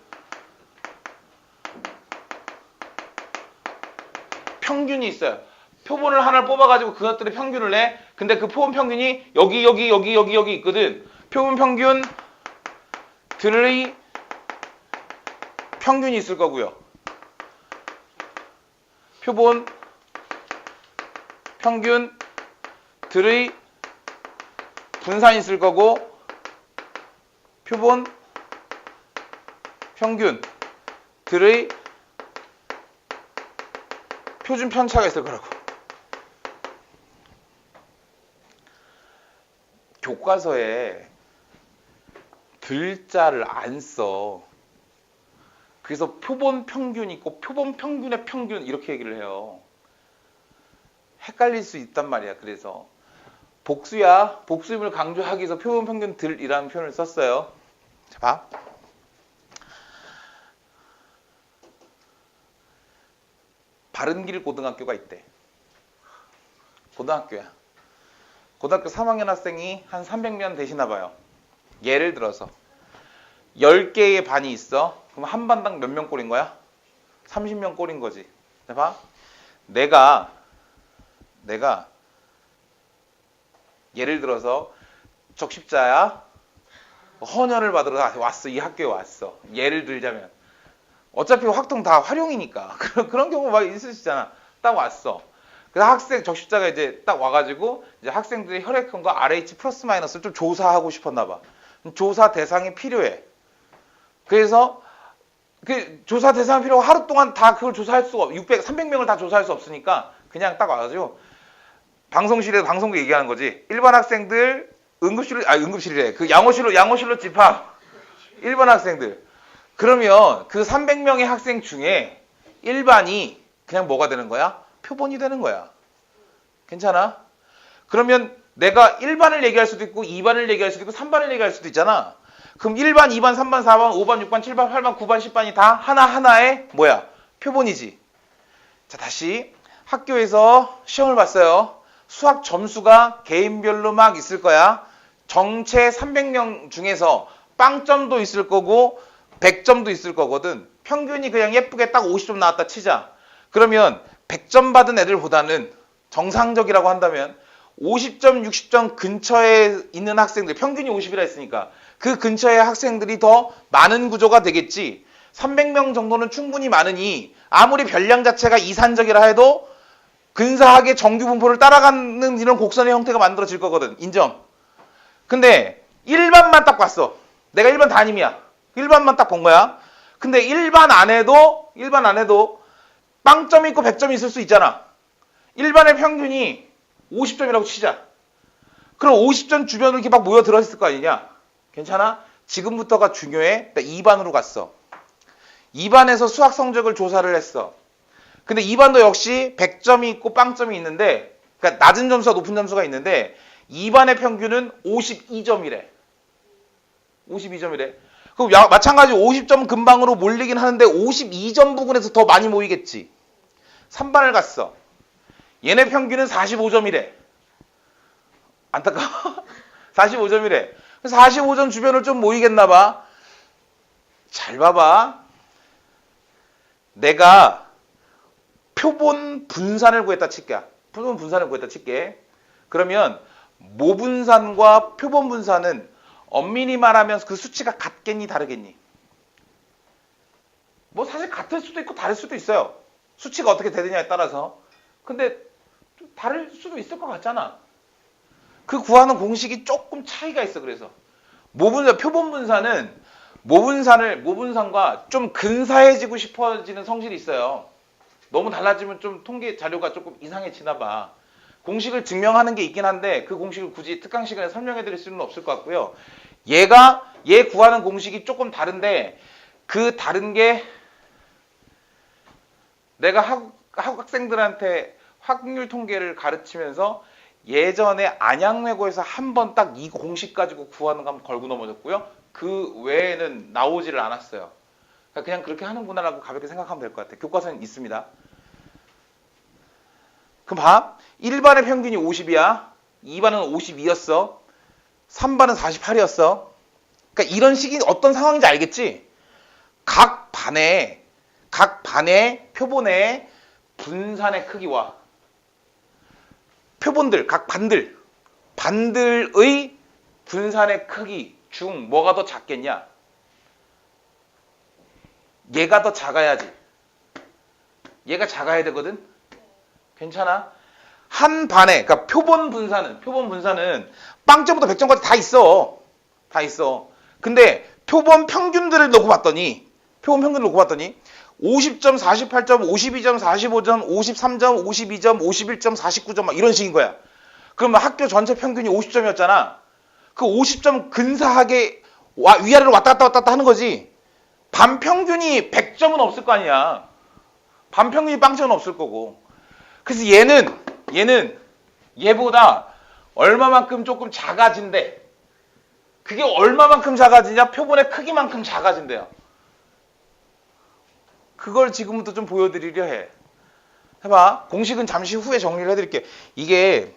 평균이 있어요. 표본을 하나를 뽑아가지고 그것들의 평균을 내. 근데 그 표본 평균이 여기 있거든. 표본 평균들의 평균이 있을 거고요. 표본 평균들의 분산이 있을 거고, 표본 평균들의 표준 편차가 있을 거라고. 교과서에 들자를 안 써. 그래서 표본 평균 있고 표본 평균의 평균 이렇게 얘기를 해요. 헷갈릴 수 있단 말이야. 그래서 복수야. 복수임을 강조하기 위해서 표본 평균들이라는 표현을 썼어요. 자, 봐. 바른길 고등학교가 있대. 고등학교야. 고등학교 3학년 학생이 한 300명 되시나 봐요. 예를 들어서 10개의 반이 있어. 그럼 한 반당 몇 명 꼴인 거야? 30명 꼴인 거지. 자, 봐. 내가 예를 들어서 적십자야. 헌혈을 받으러 왔어. 이 학교에 왔어. 예를 들자면. 어차피 확통 다 활용이니까. 그런 경우 막 있을 수 있잖아. 딱 왔어. 그래서 학생, 적십자가 이제 딱 와가지고, 이제 학생들의 혈액형과 RH 플러스 마이너스를 좀 조사하고 싶었나 봐. 조사 대상이 필요해. 그래서, 그 조사 대상이 필요하고 하루 동안 다 그걸 조사할 수가, 300명을 다 조사할 수 없으니까, 그냥 딱 와가지고, 방송실에서 방송국 얘기하는 거지. 일반 학생들, 응급실이래. 그 양호실로 집합. 일반 학생들. 그러면 그 300명의 학생 중에 일반이 그냥 뭐가 되는 거야? 표본이 되는 거야. 괜찮아? 그러면 내가 1반을 얘기할 수도 있고 2반을 얘기할 수도 있고 3반을 얘기할 수도 있잖아. 그럼 1반, 2반, 3반, 4반, 5반, 6반, 7반, 8반, 9반, 10반이 다 하나하나의 뭐야? 표본이지. 자, 다시 학교에서 시험을 봤어요. 수학 점수가 개인별로 막 있을 거야. 정체 300명 중에서 빵점도 있을 거고 100점도 있을 거거든. 평균이 그냥 예쁘게 딱 50점 나왔다 치자. 그러면 100점 받은 애들보다는 정상적이라고 한다면 50점, 60점 근처에 있는 학생들, 평균이 50이라 했으니까 그 근처의 학생들이 더 많은 구조가 되겠지. 300명 정도는 충분히 많으니 아무리 별량 자체가 이산적이라 해도 근사하게 정규 분포를 따라가는 이런 곡선의 형태가 만들어질 거거든. 인정. 근데 1반만 딱 봤어. 내가 1반 담임이야. 1반만 딱 본 거야. 근데 1반 안에도 빵점이 있고 100점이 있을 수 있잖아. 1반의 평균이 50점이라고 치자. 그럼 50점 주변으로 이렇게 막 모여 들어있을 거 아니냐. 괜찮아? 지금부터가 중요해. 나 2반으로 갔어. 2반에서 수학 성적을 조사를 했어. 근데 2반도 역시 100점이 있고 빵점이 있는데, 그러니까 낮은 점수와 높은 점수가 있는데 2반의 평균은 52점이래. 52점이래. 그럼 마찬가지로 50점 근방으로 몰리긴 하는데 52점 부근에서 더 많이 모이겠지. 3반을 갔어. 얘네 평균은 45점이래. 안타까워. 45점이래. 45점 주변을 좀 모이겠나 봐. 잘 봐봐. 내가 표본 분산을 구했다 칠게. 표본 분산을 구했다 칠게. 그러면 모분산과 표본 분산은 엄밀히 말하면 그 수치가 같겠니 다르겠니? 뭐 사실 같을 수도 있고 다를 수도 있어요. 수치가 어떻게 되느냐에 따라서. 근데 좀 다를 수도 있을 것 같잖아. 그 구하는 공식이 조금 차이가 있어. 그래서 모분산, 표본 분산은 모분산과 좀 근사해지고 싶어지는 성질이 있어요. 너무 달라지면 좀 통계 자료가 조금 이상해지나 봐. 공식을 증명하는 게 있긴 한데 그 공식을 굳이 특강 시간에 설명해 드릴 수는 없을 것 같고요. 얘가 얘 구하는 공식이 조금 다른데 그 다른 게 내가 학생들한테 확률 통계를 가르치면서 예전에 안양외고에서 한 번 딱 이 공식 가지고 구하는 거 한번 걸고 넘어졌고요. 그 외에는 나오지를 않았어요. 그냥 그렇게 하는구나라고 가볍게 생각하면 될 것 같아요. 교과서는 있습니다. 그럼 봐. 1반의 평균이 50이야. 2반은 52였어. 3반은 48이었어. 그러니까 이런 식이 어떤 상황인지 알겠지? 각 반의 표본의 분산의 크기와 표본들, 각 반들의 분산의 크기 중 뭐가 더 작겠냐? 얘가 더 작아야지. 얘가 작아야 되거든? 괜찮아? 한 반에, 그러니까 표본 분산은 빵점부터 100점까지 다 있어. 근데 표본 평균들을 놓고 봤더니 50점, 48점, 52점, 45점, 53점, 52점, 51점, 49점 막 이런 식인 거야. 그러면 학교 전체 평균이 50점이었잖아. 그 50점 근사하게 위아래로 왔다 갔다 하는 거지. 반 평균이 100점은 없을 거 아니야. 반 평균이 빵점은 없을 거고. 그래서 얘는 얘보다 얼마만큼 조금 작아진대. 그게 얼마만큼 작아지냐? 표본의 크기만큼 작아진대요. 그걸 지금부터 좀 보여드리려 해. 해봐. 공식은 잠시 후에 정리를 해드릴게. 이게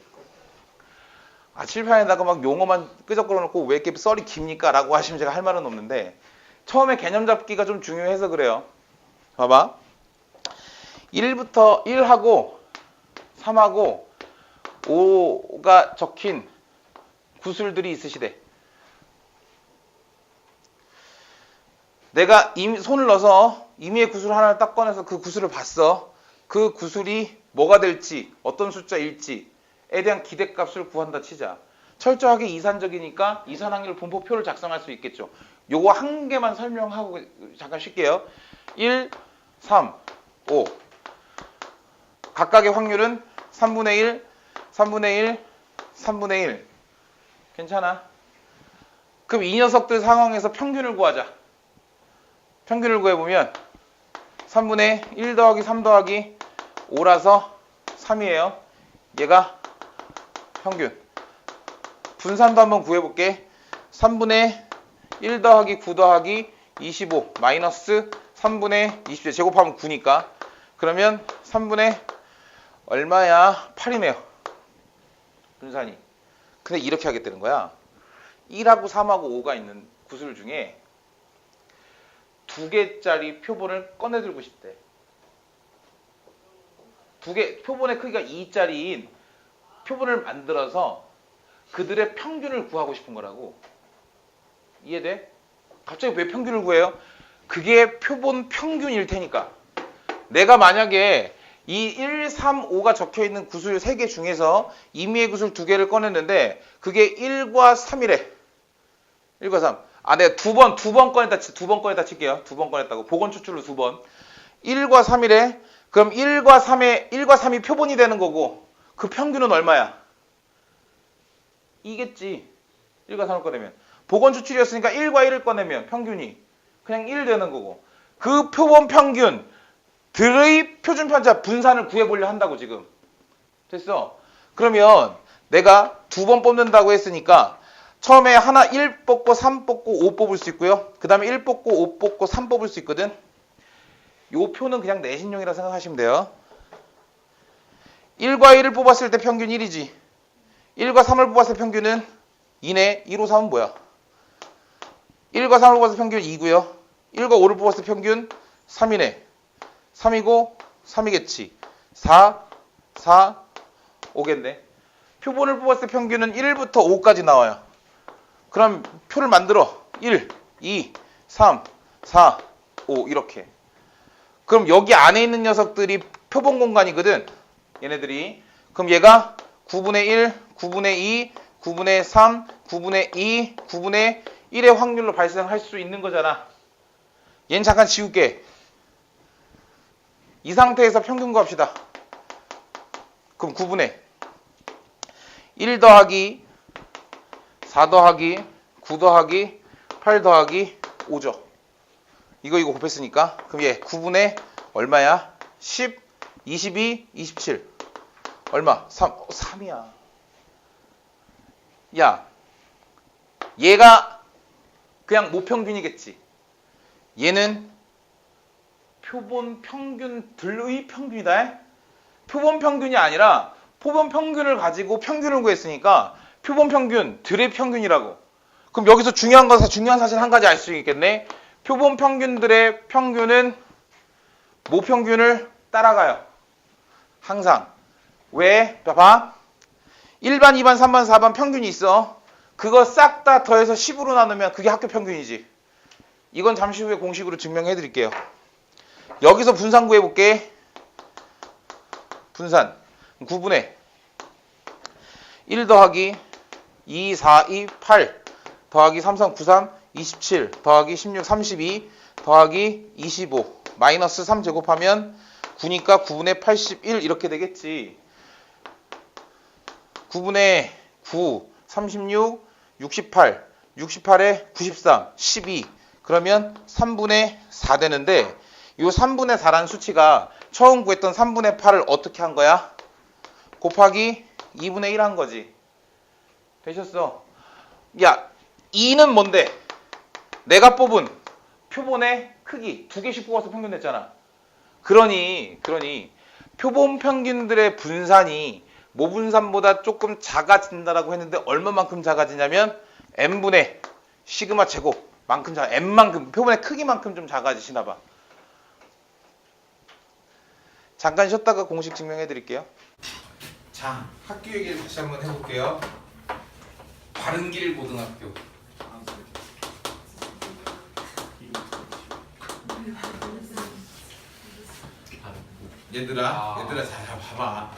칠판에다가 막 용어만 끄적거려 놓고 왜 이렇게 썰이 깁니까? 라고 하시면 제가 할 말은 없는데 처음에 개념 잡기가 좀 중요해서 그래요. 봐봐. 1하고 3하고 5가 적힌 구술들이 있으시대. 내가 손을 넣어서 임의의 구술 하나를 딱 꺼내서 그 구술을 봤어. 그 구술이 뭐가 될지, 어떤 숫자일지에 대한 기대값을 구한다 치자. 철저하게 이산적이니까 이산확률 분포표를 작성할 수 있겠죠. 요거 한 개만 설명하고 잠깐 쉴게요. 1, 3, 5. 각각의 확률은 3분의 1, 3분의 1, 3분의 1. 괜찮아? 그럼 이 녀석들 상황에서 평균을 구하자. 평균을 구해보면 3분의 1 더하기 3 더하기 5라서 3이에요. 얘가 평균. 분산도 한번 구해볼게. 3분의 1 더하기 9 더하기 25 마이너스 3분의 20 제곱하면 9니까 그러면 3분의 얼마야? 8이네요. 분산이. 근데 이렇게 하겠다는 거야. 1하고 3하고 5가 있는 구술 중에 2개짜리 표본을 꺼내들고 싶대. 표본의 크기가 2짜리인 표본을 만들어서 그들의 평균을 구하고 싶은 거라고. 이해돼? 갑자기 왜 평균을 구해요? 그게 표본 평균일 테니까. 내가 만약에 이 1, 3, 5가 적혀있는 구술 3개 중에서 임의의 구술 2개를 꺼냈는데 그게 1과 3이래. 1과 3. 내가 두 번 꺼냈다 칠게요. 2번 꺼냈다고. 보건 추출로 2번. 1과 3이래. 그럼 1과 3이 표본이 되는 거고 그 평균은 얼마야? 2겠지. 1과 3을 꺼내면. 보건 추출이었으니까 1과 1을 꺼내면 평균이 그냥 1 되는 거고 그 표본 평균들의 표준 편차 분산을 구해보려 한다고 지금. 됐어? 그러면 내가 2번 뽑는다고 했으니까 처음에 하나 1 뽑고 3 뽑고 5 뽑을 수 있고요. 그 다음에 1 뽑고 5 뽑고 3 뽑을 수 있거든. 요 표는 그냥 내신용이라 생각하시면 돼요. 1과 1을 뽑았을 때 평균 1이지. 1과 3을 뽑았을 때 평균은 2네. 1, 5, 3은 뭐야? 1과 3을 뽑았을 때 평균 2고요. 1과 5를 뽑았을 때 평균 3이네. 3이고 3이겠지. 4, 4, 5겠네. 표본을 뽑았을 때 평균은 1부터 5까지 나와요. 그럼 표를 만들어. 1, 2, 3, 4, 5 이렇게. 그럼 여기 안에 있는 녀석들이 표본 공간이거든. 얘네들이. 그럼 얘가 9분의 1, 9분의 2, 9분의 3, 9분의 2, 9분의 1의 확률로 발생할 수 있는 거잖아. 얘는 잠깐 지울게. 이 상태에서 평균 구합시다. 그럼 9분의 1 더하기 4 더하기 9 더하기 8 더하기 5죠. 이거 곱했으니까 그럼 얘 9분의 얼마야? 10, 22, 27 얼마? 3이야. 야, 얘가 그냥 모평균이겠지. 얘는 표본 평균들의 평균이다. 표본 평균이 아니라 표본 평균을 가지고 평균을 구했으니까 표본 평균들의 평균이라고. 그럼 여기서 중요한 사실 한 가지 알 수 있겠네. 표본 평균들의 평균은 모평균을 따라가요. 항상. 왜? 봐봐. 1반, 2반, 3반, 4반 평균이 있어. 그거 싹 다 더해서 10으로 나누면 그게 학교 평균이지. 이건 잠시 후에 공식으로 증명해 드릴게요. 여기서 분산 구해볼게. 분산. 9분의 1 더하기 2, 4, 2, 8 더하기 3, 3, 9, 3, 27 더하기 16, 32 더하기 25 마이너스 3 제곱하면 9니까 9분의 81 이렇게 되겠지. 9분의 9, 36, 68, 68에 93, 12 그러면 3분의 4 되는데 이 3분의 4라는 수치가 처음 구했던 3분의 8을 어떻게 한 거야? 곱하기 2분의 1 한 거지. 되셨어? 야, 2는 뭔데? 내가 뽑은 표본의 크기 2개씩 뽑아서 평균 냈잖아. 그러니 표본 평균들의 분산이 모분산보다 조금 작아진다라고 했는데 얼마만큼 작아지냐면 n분의 시그마 제곱만큼 n만큼 표본의 크기만큼 좀 작아지시나 봐. 잠깐 쉬었다가 공식 증명해 드릴게요. 자, 학교 얘기를 다시 한번 해볼게요. 바른길 고등학교. 얘들아 자 봐봐.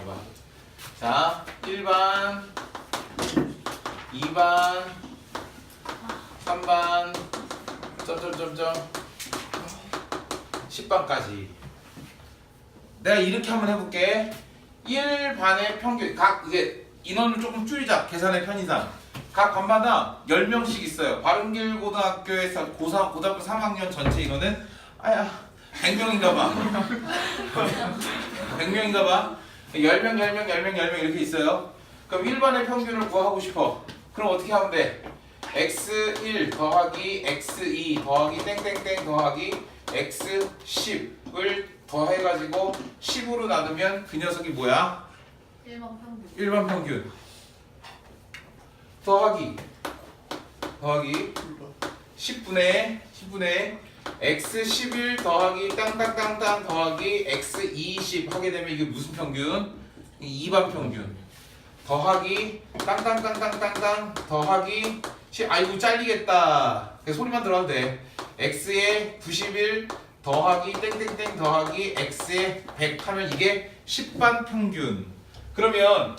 자, 1반, 2반, 3반, 점점점점 10반까지. 내가 이렇게 한번 해볼게. 1반의 평균, 이게 인원을 조금 줄이자. 계산의 편의상. 각 반마다 10명씩 있어요. 바른길 고등학교에서 고등학교 3학년 전체 인원은 100명인가봐. 100명인가봐. 10명 이렇게 있어요. 그럼 1반의 평균을 구하고 싶어. 그럼 어떻게 하면 돼? x1 더하기 x2 더하기 땡땡땡 더하기 x10을 더해가지고 10으로 나누면 그 녀석이 뭐야? 1번 평균. 1반 평균. 더하기 10분의 x11 더하기 땅땅땅땅 더하기 x20 하게 되면 이게 무슨 평균? 2반 평균. 더하기 땅땅땅땅땅땅 더하기 아이고 잘리겠다. 소리만 들어도 돼. x에 91 더하기 땡땡땡 더하기 x에 100 하면 이게 10반 평균. 그러면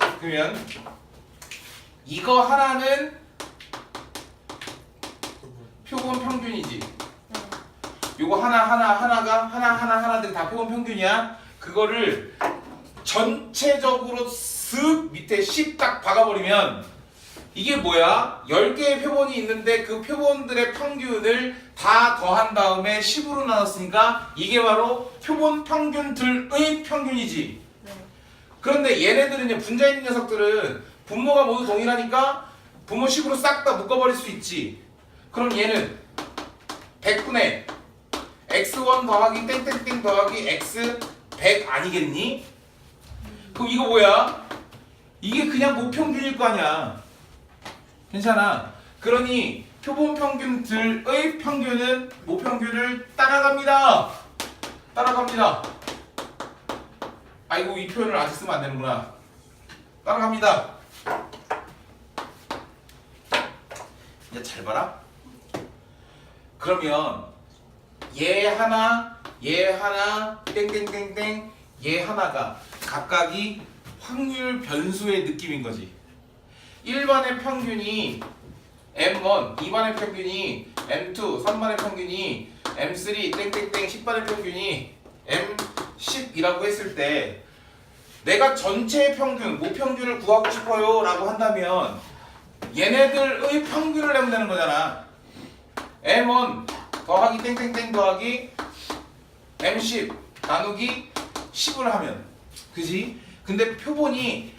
이거 하나는 표본 평균이지. 네. 요거 하나들이 다 표본 평균이야. 그거를 전체적으로 쓱 밑에 10 딱 박아버리면 이게 뭐야? 10개의 표본이 있는데 그 표본들의 평균을 다 더한 다음에 10으로 나눴으니까 이게 바로 표본 평균들의 평균이지. 네. 그런데 얘네들은 분자 있는 녀석들은 분모가 모두 동일하니까 분모식으로 싹 다 묶어버릴 수 있지. 그럼 얘는 100분의 x1 더하기 땡땡땡 더하기 x100 아니겠니? 그럼 이거 뭐야? 이게 그냥 모평균일 거 아니야. 괜찮아. 그러니 표본 평균들의 평균은 모평균을 따라갑니다. 아이고 이 표현을 아직 쓰면 안 되는구나. 따라갑니다. 이제 잘 봐라. 그러면 얘 하나, 땡땡땡땡, 얘 하나가 각각이 확률 변수의 느낌인 거지. 1반의 평균이 M1, 2반의 평균이 M2, 3반의 평균이 M3, 땡땡땡, 10반의 평균이 M10이라고 했을 때 내가 전체의 평균, 모평균을 구하고 싶어요 라고 한다면 얘네들의 평균을 내면 되는 거잖아. M1 더하기 땡땡땡 더하기 M10 나누기 10을 하면 그지? 근데 표본이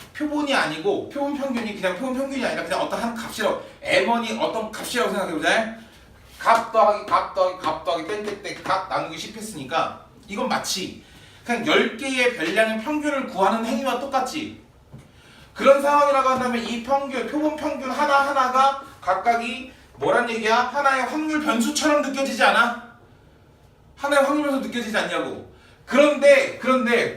아니고 표본 평균이 그냥 표본 평균이 아니라 그냥 어떤 한 값이라고 M1이 어떤 값이라고 생각해보자. 값 더하기 땡땡땡 값 나누기 10 했으니까 이건 마치 그냥 10개의 별량의 평균을 구하는 행위와 똑같지. 그런 상황이라고 한다면 이 평균, 표본 평균 하나하나가 각각이 뭐란 얘기야? 하나의 확률 변수처럼 느껴지지 않아? 하나의 확률 변수 느껴지지 않냐고. 그런데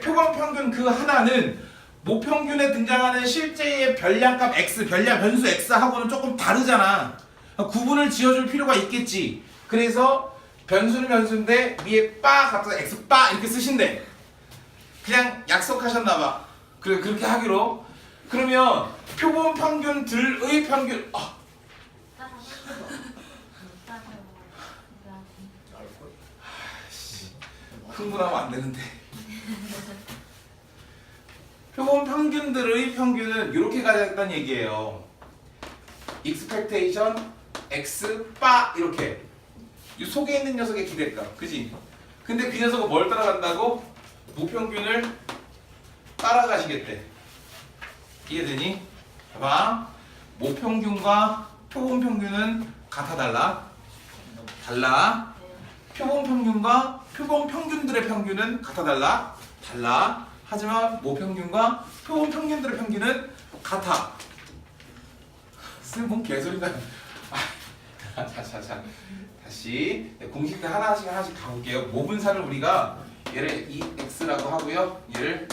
표본 평균 그 하나는 모평균에 등장하는 실제의 별량값 x, 별량 변수 x하고는 조금 다르잖아. 구분을 지어줄 필요가 있겠지. 그래서 변수는 변수인데 위에 빠 갖다 x 빠 이렇게 쓰신대. 그냥 약속하셨나봐. 그래 그렇게 하기로. 그러면 표본 평균들의 평균 흥분하면 안 되는데. 표본 평균들의 평균은 이렇게 가야겠다는 얘기예요. expectation x 빠 이렇게. 이 속에 있는 녀석의 기대값, 그지? 근데 그 녀석은 뭘 따라간다고? 모평균을 따라가시겠대. 이해되니? 봐봐. 모평균과 표본 평균은 같아 달라. 표본 평균과 표본 평균들의 평균은 같아 달라. 하지만 모평균과 표본 평균들의 평균은 같아. 쓸모없는 개소리다. 자. 다시 공식들 하나씩 가볼게요. 모분사를 우리가 얘를 EX라고 하고요. 얘를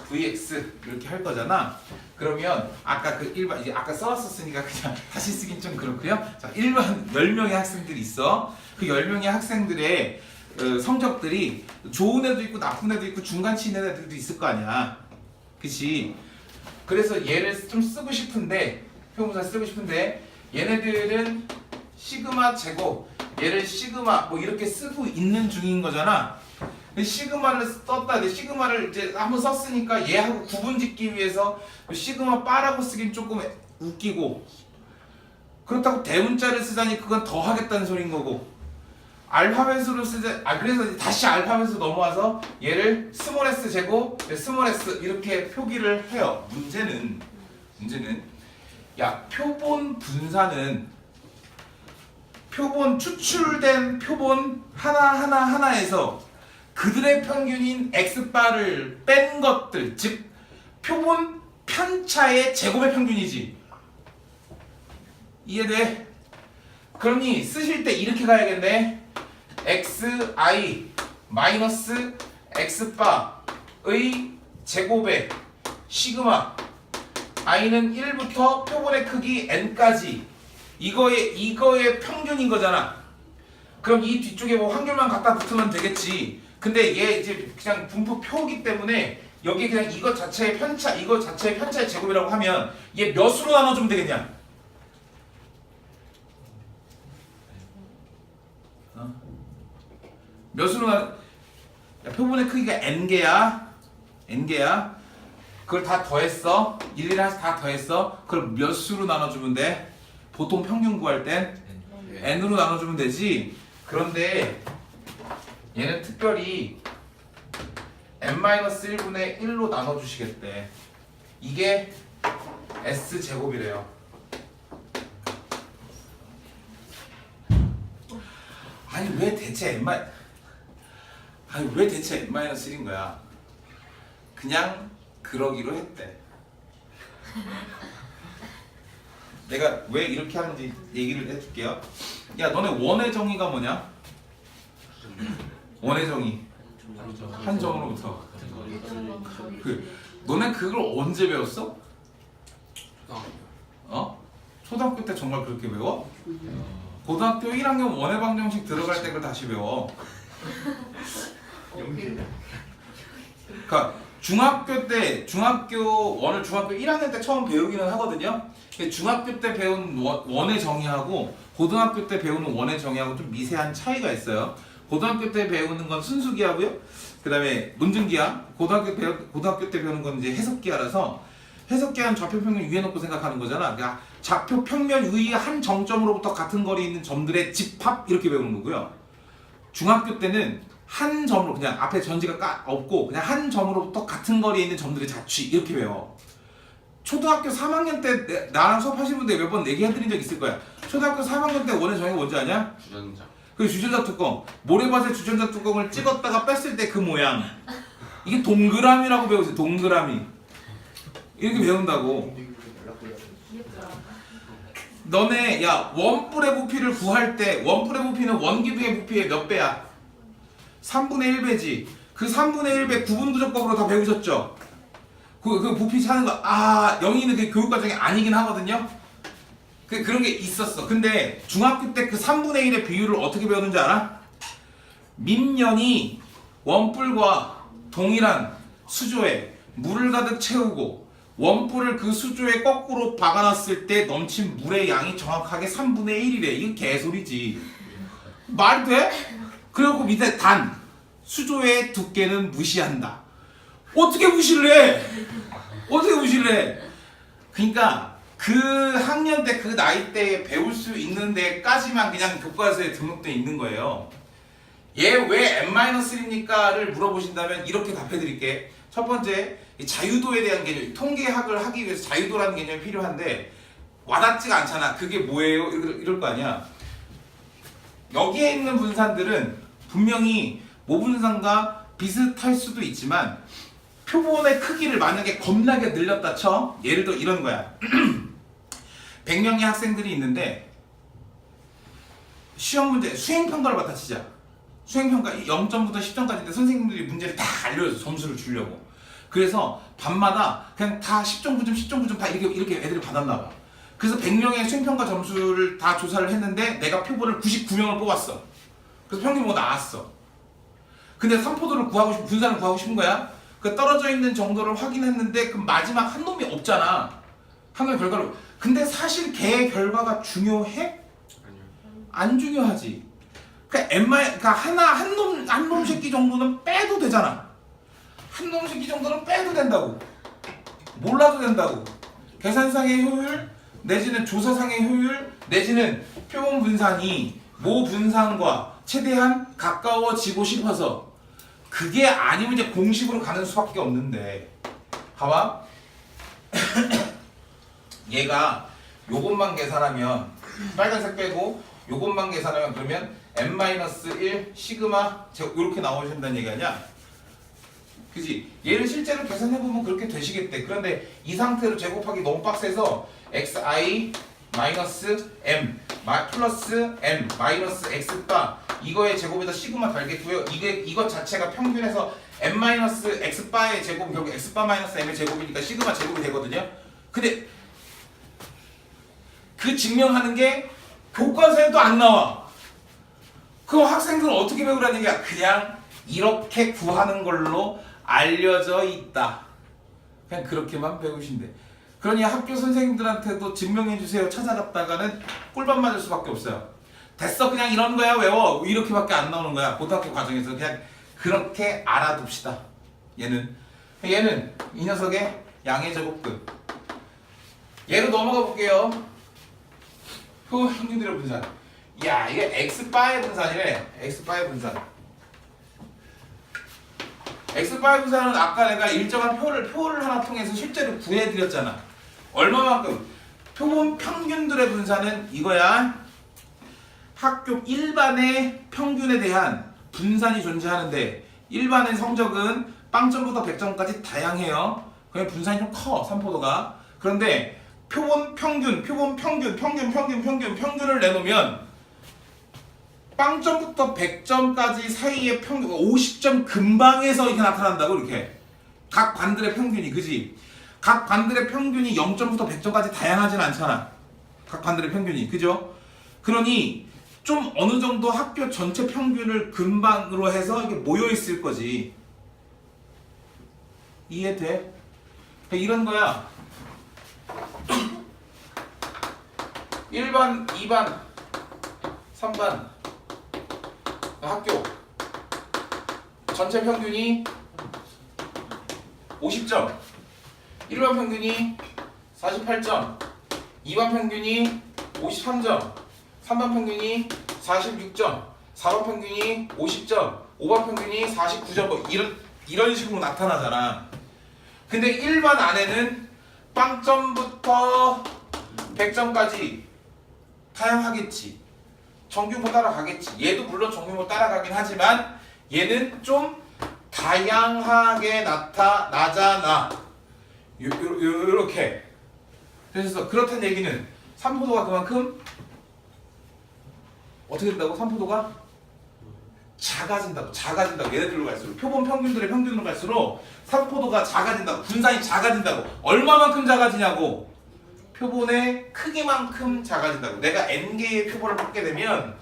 VX 이렇게 할 거잖아. 그러면 아까 그 일반 이제 아까 써왔었으니까 그냥 다시 쓰긴 좀 그렇고요. 자, 일반 10명의 학생들이 있어. 그 10명의 학생들의 성적들이 좋은 애도 있고 나쁜 애도 있고 중간치 있는 애들도 있을 거 아니야. 그치? 그래서 얘를 좀 쓰고 싶은데 표본사 쓰고 싶은데 얘네들은 시그마 제곱 얘를 시그마 뭐 이렇게 쓰고 있는 중인 거잖아. 시그마를 썼다. 시그마를 이제 한번 썼으니까 얘하고 구분짓기 위해서 시그마 바라고 쓰긴 조금 웃기고, 그렇다고 대문자를 쓰자니 그건 더 하겠다는 소린 거고, 알파벳으로 쓰자. 그래서 다시 알파벳으로 넘어와서 얘를 스몰 s 제곱 스몰 s 이렇게 표기를 해요. 문제는 야, 표본 분사는 표본 추출된 표본 하나에서 그들의 평균인 x바를 뺀 것들, 즉 표본 편차의 제곱의 평균이지. 이해돼? 그러니 쓰실 때 이렇게 가야겠네. xi 마이너스 x바의 제곱의 시그마 i는 1부터 표본의 크기 n까지 이거의 평균인 거잖아. 그럼 이 뒤쪽에 뭐 확률만 갖다 붙으면 되겠지. 근데 얘 이제 그냥 분포 표기 때문에 여기 그냥 이거 자체의 편차의 제곱이라고 하면 얘 몇으로 나눠주면 되겠냐? 몇으로 표본의 크기가 n개야. 그걸 다 더했어. 일일이 다 더했어. 그걸 몇 수로 나눠주면 돼? 보통 평균 구할 땐 n으로 나눠주면 되지. 그런데 얘는 특별히 n-1분의 1로 나눠주시겠대. 이게 s제곱이래요. 아니 왜 대체 n-1인 거야? 그냥 그러기로 했대. 내가 왜 이렇게 하는지 얘기를 해줄게요. 야, 너네 원의 정의가 뭐냐? 원의 정의 한 점으로부터. 너네 그걸 언제 배웠어? 초등학교 때 정말 그렇게 배워? 고등학교 1학년 원의 방정식 들어갈 때 그걸 다시 배워. 그러니까 중학교 원을 중학교 1학년 때 처음 배우기는 하거든요. 중학교 때 배운 원의 정의하고 고등학교 때 배우는 원의 정의하고 좀 미세한 차이가 있어요. 고등학교 때 배우는 건 순수기하고요. 그 다음에 논증기하. 고등학교 때 배우는 건 이제 해석기하라서 해석계한 좌표 평면 위에 놓고 생각하는 거잖아. 그러니까 좌표 평면 위의 한 정점으로부터 같은 거리에 있는 점들의 집합 이렇게 배우는 거고요. 중학교 때는 한 점으로 그냥 앞에 전지가 없고 그냥 한 점으로부터 같은 거리에 있는 점들의 자취 이렇게 배워. 초등학교 3학년 때 나랑 수업하신 분들 몇 번 얘기해드린 적 있을 거야. 초등학교 3학년 때 원의 정의가 뭔지 아냐? 주전자. 그 주전자 뚜껑. 모래밭에 주전자 뚜껑을 찍었다가 뺐을 때 그 모양. 이게 동그라미라고 배우세요. 동그라미. 이렇게 배운다고. 너네 야 원뿔의 부피를 구할 때 원뿔의 부피는 원기둥의 부피의 몇 배야? 3분의 1배지. 그 3분의 1배 구분부족법으로 다 배우셨죠? 그 부피 찾는 거, 영희는 그 교육과정이 아니긴 하거든요? 그런 게 있었어. 근데 중학교 때 그 3분의 1의 비율을 어떻게 배우는지 알아? 밑면이 원뿔과 동일한 수조에 물을 가득 채우고 원뿔을 그 수조에 거꾸로 박아놨을 때 넘친 물의 양이 정확하게 3분의 1이래. 이거 개소리지. 말이 돼? 그리고 밑에 단, 수조의 두께는 무시한다. 어떻게 무시를 해? 어떻게 무시를 해? 그러니까 그 학년 때 그 나이 때에 배울 수 있는 데까지만 그냥 교과서에 등록돼 있는 거예요. 얘 왜 n-1입니까?를 물어보신다면 이렇게 답해 드릴게. 첫 번째, 자유도에 대한 개념, 통계학을 하기 위해서 자유도라는 개념이 필요한데 와닿지가 않잖아. 그게 뭐예요? 이럴 거 아니야. 여기에 있는 분산들은 분명히 모분산과 비슷할 수도 있지만 표본의 크기를 만약에 겁나게 늘렸다 쳐. 예를 들어 이런 거야. 100명의 학생들이 있는데 시험 문제 수행평가를 받아 치자. 수행평가 0점부터 10점까지인데 선생님들이 문제를 다 알려줘서 점수를 주려고. 그래서 밤마다 그냥 다 10점 9점 10점 9점 다 이렇게 애들이 받았나 봐. 그래서 100명의 수행평가 점수를 다 조사를 했는데 내가 표본을 99명을 뽑았어. 그래서 평균 보고 나왔어. 근데 삼포도를 구하고 싶은, 분산을 구하고 싶은 거야. 그 떨어져 있는 정도를 확인했는데 그 마지막 한 놈이 없잖아. 한 놈의 결과로. 근데 사실 걔의 결과가 중요해? 아니요. 안 중요하지. 그러니까 한 놈 새끼 정도는 빼도 되잖아. 한 놈 새끼 정도는 빼도 된다고. 몰라도 된다고. 계산상의 효율 내지는 조사상의 효율 내지는 표본 분산이 모 분산과 최대한 가까워지고 싶어서 그게 아니면 이제 공식으로 가는 수밖에 없는데 봐봐. 얘가 요것만 계산하면 빨간색 빼고 요것만 계산하면 그러면 n-1 시그마 이렇게 나오신다는 얘기 아니야? 그지? 얘를 실제로 계산해보면 그렇게 되시겠대. 그런데 이 상태로 제곱하기 너무 빡세서 xi m 플러스 m 마이너스 x바 이거의 제곱에다 시그마 달겠고요. 이것 자체가 평균에서 n-x바의 제곱은 결국 x바 마이너스 m의 제곱이니까 시그마 제곱이 되거든요. 근데 그 증명하는 게 교과서에도 안 나와. 그럼 학생들은 어떻게 배우라는 얘기야? 그냥 이렇게 구하는 걸로 알려져 있다. 그냥 그렇게만 배우신대. 그러니 학교 선생님들한테도 증명해주세요 찾아갔다가는 꿀밤 맞을 수밖에 없어요. 됐어 그냥 이런 거야 외워 이렇게밖에 안 나오는 거야. 고등학교 과정에서 그냥 그렇게 알아둡시다. 얘는 이 녀석의 양의 제곱근. 얘로 넘어가 볼게요. 평균들의 분산. 야 이게 x바의 분산이래. x바의 분산. x바의 분산은 아까 내가 일정한 표를 하나 통해서 실제로 구해드렸잖아. 얼마만큼? 표본 평균들의 분산은 이거야. 학교 일반의 평균에 대한 분산이 존재하는데 일반의 성적은 빵점부터 100점까지 다양해요. 그냥 분산이 좀 커 삼포도가. 그런데 표본 평균을 내놓으면 빵점부터 100점까지 사이의 평균 50점 근방에서 이렇게 나타난다고. 이렇게 각 반들의 평균이. 그지? 각 반들의 평균이 0점부터 100점까지 다양하진 않잖아. 각 반들의 평균이. 그죠? 그러니 좀 어느 정도 학교 전체 평균을 근방으로 해서 이게 모여 있을 거지. 이해돼? 이런 거야. 1반, 2반, 3반 학교 전체 평균이 50점. 1번 평균이 48점, 2번 평균이 53점, 3번 평균이 46점, 4번 평균이 50점, 5번 평균이 49점, 뭐 이런 식으로 나타나잖아. 근데 1번 안에는 빵점부터 100점까지 다양하겠지. 정규모 따라가겠지. 얘도 물론 정규모 따라가긴 하지만 얘는 좀 다양하게 나타나잖아. 요렇게. 그래서 그렇다는 얘기는 삼포도가 그만큼 어떻게 된다고? 삼포도가 작아진다고. 얘네들로 갈수록 표본 평균들의 평균으로 갈수록 삼포도가 작아진다고. 분산이 작아진다고. 얼마만큼 작아지냐고. 표본의 크기만큼 작아진다고. 내가 n개의 표본을 뽑게 되면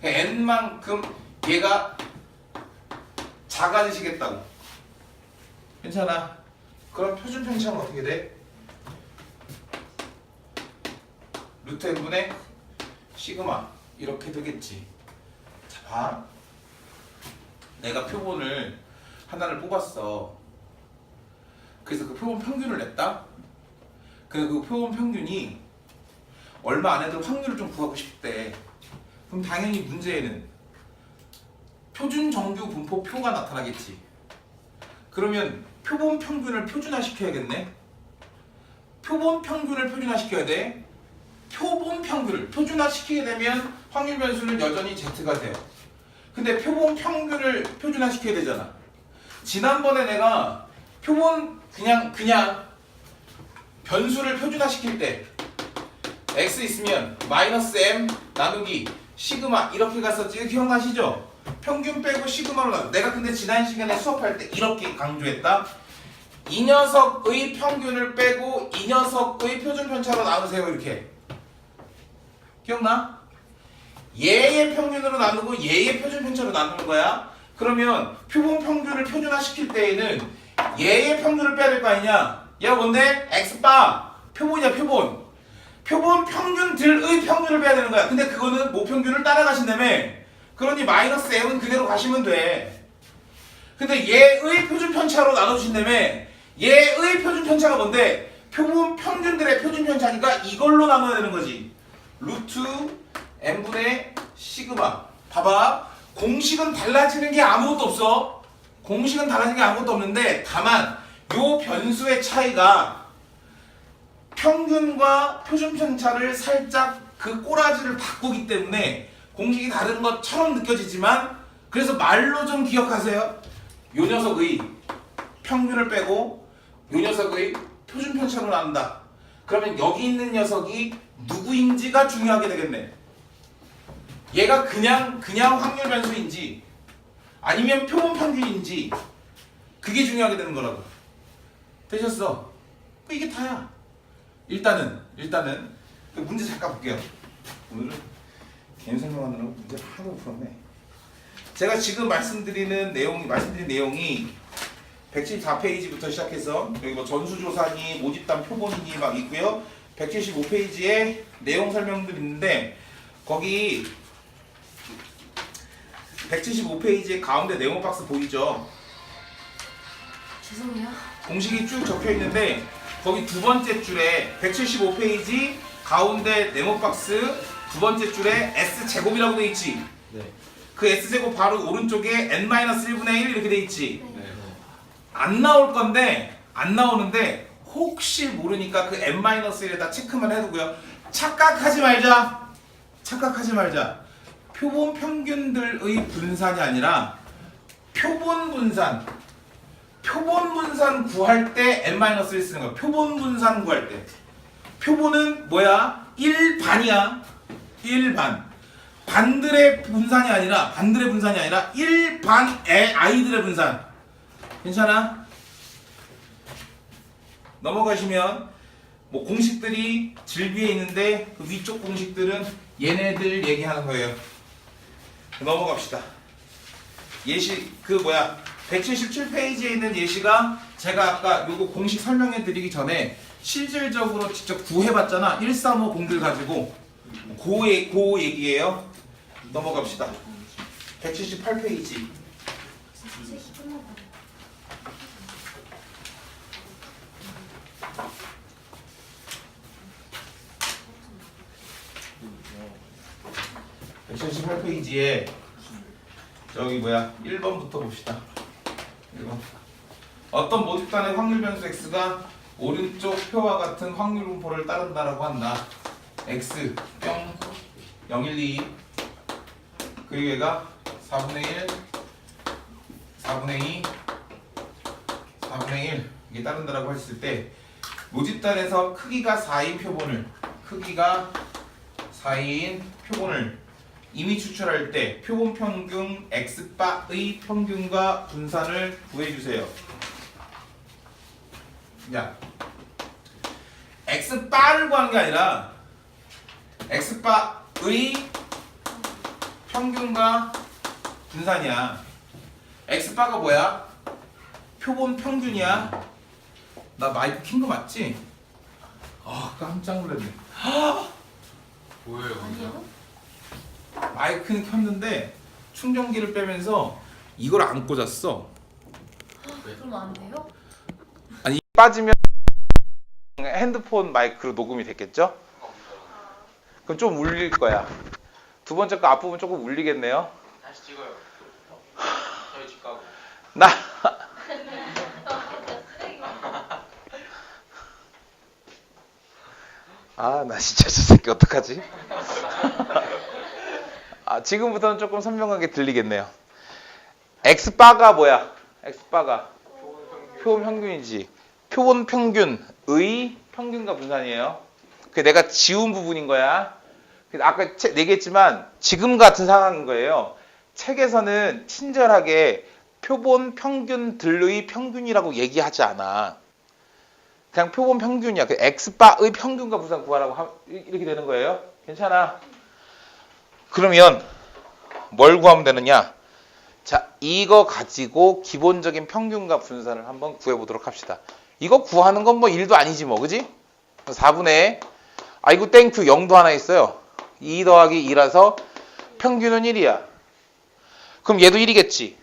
n만큼 얘가 작아지시겠다고. 괜찮아. 그럼 표준 편차는 어떻게 돼? 루트 n분의 시그마 이렇게 되겠지. 자, 봐. 내가 표본을 하나를 뽑았어. 그래서 그 표본 평균을 냈다. 그 표본 평균이 얼마 안에 들 확률을 좀 구하고 싶대. 그럼 당연히 문제에는 표준 정규 분포 표가 나타나겠지. 그러면 표본 평균을 표준화시켜야겠네. 표본 평균을 표준화시켜야 돼. 표본 평균을 표준화시키게 되면 확률 변수는 여전히 Z가 돼요. 근데 표본 평균을 표준화시켜야 되잖아. 지난번에 내가 표본 그냥 변수를 표준화시킬 때 x 있으면 마이너스 m 나누기 시그마 이렇게 갔었지. 기억나시죠? 평균 빼고 시그마로 나눠. 내가 근데 지난 시간에 수업할 때 이렇게 강조했다. 이 녀석의 평균을 빼고 이 녀석의 표준 편차로 나누세요. 이렇게. 기억나? 얘의 평균으로 나누고 얘의 표준 편차로 나누는 거야. 그러면 표본 평균을 표준화시킬 때에는 얘의 평균을 빼야 될 거 아니냐? 얘가 뭔데? x바 표본이야. 표본 평균들의 평균을 빼야 되는 거야. 근데 그거는 모평균을 따라가신다며. 그러니 마이너스 m은 그대로 가시면 돼. 근데 얘의 표준 편차로 나눠주신다며. 얘의 표준 편차가 뭔데? 표본 평균들의 표준 편차니까 이걸로 나눠야 되는 거지. 루트 n분의 시그마. 봐봐. 공식은 달라지는 게 아무것도 없어. 공식은 달라지는 게 아무것도 없는데 다만 요 변수의 차이가 평균과 표준 편차를 살짝 그 꼬라지를 바꾸기 때문에 공식이 다른 것처럼 느껴지지만, 그래서 말로 좀 기억하세요. 요 녀석의 평균을 빼고 요 녀석의 표준 편차로 나눈다. 그러면 여기 있는 녀석이 누구인지가 중요하게 되겠네. 얘가 그냥 확률 변수인지 아니면 표본 평균인지 그게 중요하게 되는 거라고. 되셨어? 이게 다야. 일단은 그 문제 잠깐 볼게요. 오늘은 개인 설명하느라고 문제 하나도 못 풀었네. 제가 지금 말씀드린 내용이 174페이지부터 시작해서 여기 뭐 전수조사니 모집단 표본이니 막 있고요. 175페이지에 내용 설명들 있는데 거기 175페이지에 가운데 네모 박스 보이죠? 죄송해요. 공식이 쭉 적혀 있는데 거기 두 번째 줄에 175페이지 가운데 네모 박스 두 번째 줄에 S 제곱이라고 돼 있지. 네. 그 S 제곱 바로 오른쪽에 n-1분의 1 이렇게 돼 있지. 네. 안 나올 건데 안 나오는데 혹시 모르니까 그 n-1에다 체크만 해두고요. 착각하지 말자. 표본 평균들의 분산이 아니라 표본 분산 구할 때 n-1을 쓰는 거야. 표본 분산 구할 때. 표본은 뭐야? 1반이야. 1반. 반들의 분산이 아니라 일반의 아이들의 분산. 괜찮아? 넘어가시면 뭐 공식들이 질비에 있는데 그 위쪽 공식들은 얘네들 얘기하는 거예요. 넘어갑시다. 예시 177페이지에 있는 예시가 제가 아까 요거 공식 설명해 드리기 전에 실질적으로 직접 구해봤잖아. 1350들 가지고 그 얘기예요. 넘어갑시다. 178페이지. 118페이지에 저기 뭐야 1번부터 봅시다. 1번. 어떤 모집단의 확률 변수 x가 오른쪽 표와 같은 확률 분포를 따른다라고 한다. x 뿅 0, 1, 2 그리고 얘가 4분의 1 4분의 2 4분의 1 이게 따른다라고 했을 때 모집단에서 크기가 4인 표본을 이미 추출할 때 표본 평균 x바의 평균과 분산을 구해주세요. 야, x바를 구하는 게 아니라 x바의 평균과 분산이야. x바가 뭐야? 표본 평균이야. 나 마이크 킨 거 맞지? 아 깜짝 놀랐네. 뭐예요? 아니요. 마이크는 켰는데 충전기를 빼면서 이걸 안 꽂았어. 그럼 안 돼요? 빠지면 핸드폰 마이크로 녹음이 됐겠죠? 그럼 좀 울릴 거야. 두 번째 거 앞부분 조금 울리겠네요. 다시 찍어요. 저희 집 가고. 나 아, 나 진짜 저 새끼 어떡하지? 아, 지금부터는 조금 선명하게 들리겠네요. x바가 뭐야? x바가 표본 평균이지. 표본 평균의 평균과 분산이에요. 그게 내가 지운 부분인 거야. 아까 얘기했지만 지금 같은 상황인 거예요. 책에서는 친절하게 표본 평균들의 평균이라고 얘기하지 않아. 그냥 표본 평균이야. 그 x바의 평균과 분산 구하라고 이렇게 되는 거예요. 괜찮아. 그러면 뭘 구하면 되느냐? 자, 이거 가지고 기본적인 평균과 분산을 한번 구해보도록 합시다. 이거 구하는 건 뭐 1도 아니지 뭐, 그지? 4분의 아이고 땡큐 0도 하나 있어요. 2 더하기 2라서 평균은 1이야. 그럼 얘도 1이겠지.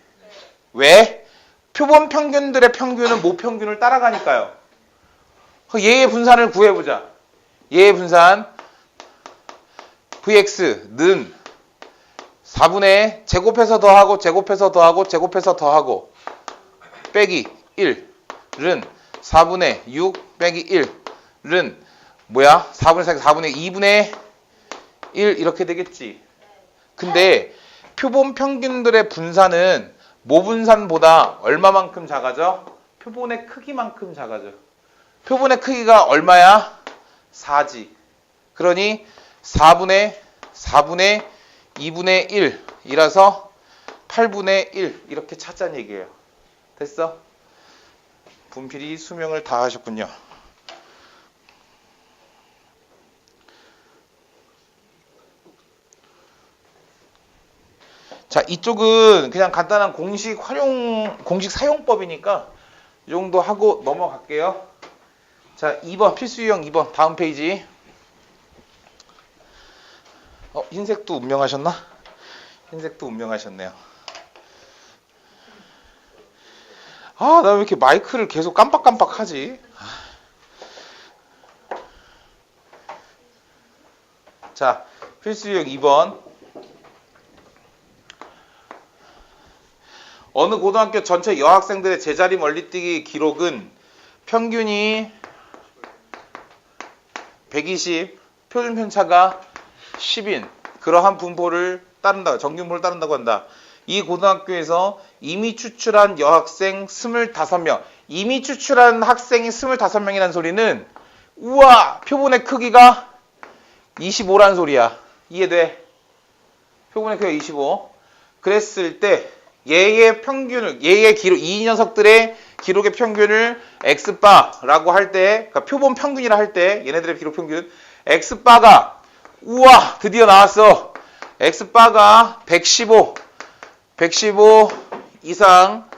왜? 표본 평균들의 평균은 모평균을 따라가니까요. 얘의 분산을 구해보자. 얘의 분산 vx는 4분의 제곱해서 더하고 제곱해서 더하고 제곱해서 더하고 빼기 1은 4분의 6 빼기 1은 뭐야? 4분의 4, 4분의 2분의 1 이렇게 되겠지. 근데 표본 평균들의 분산은 모분산보다 얼마만큼 작아져? 표본의 크기만큼 작아져. 표본의 크기가 얼마야? 4지. 그러니 4분의 2분의 1이라서 8분의 1 이렇게 찾자는 얘기예요. 됐어? 분필이 수명을 다 하셨군요. 자, 이쪽은 그냥 간단한 공식 사용법이니까 이 정도 하고 넘어갈게요. 자, 2번 필수 유형 2번 다음 페이지. 흰색도 운명하셨나? 흰색도 운명하셨네요. 아, 나 왜 이렇게 마이크를 계속 깜빡깜빡 하지? 자, 필수 유형 2번. 어느 고등학교 전체 여학생들의 제자리 멀리뛰기 기록은 평균이 120, 표준 편차가 10인 그러한 분포를 따른다. 정규분포를 따른다고 한다. 이 고등학교에서 이미 추출한 여학생 25명. 이미 추출한 학생이 25명이라는 소리는 우와! 표본의 크기가 25라는 소리야. 이해돼? 표본의 크기가 25. 그랬을 때 얘의 평균을, 얘의 기록, 이 녀석들의 기록의 평균을 x바라고 할 때, 그러니까 표본 평균이라 할 때, 얘네들의 기록 평균, x바가, 우와! 드디어 나왔어. x바가 115 이상,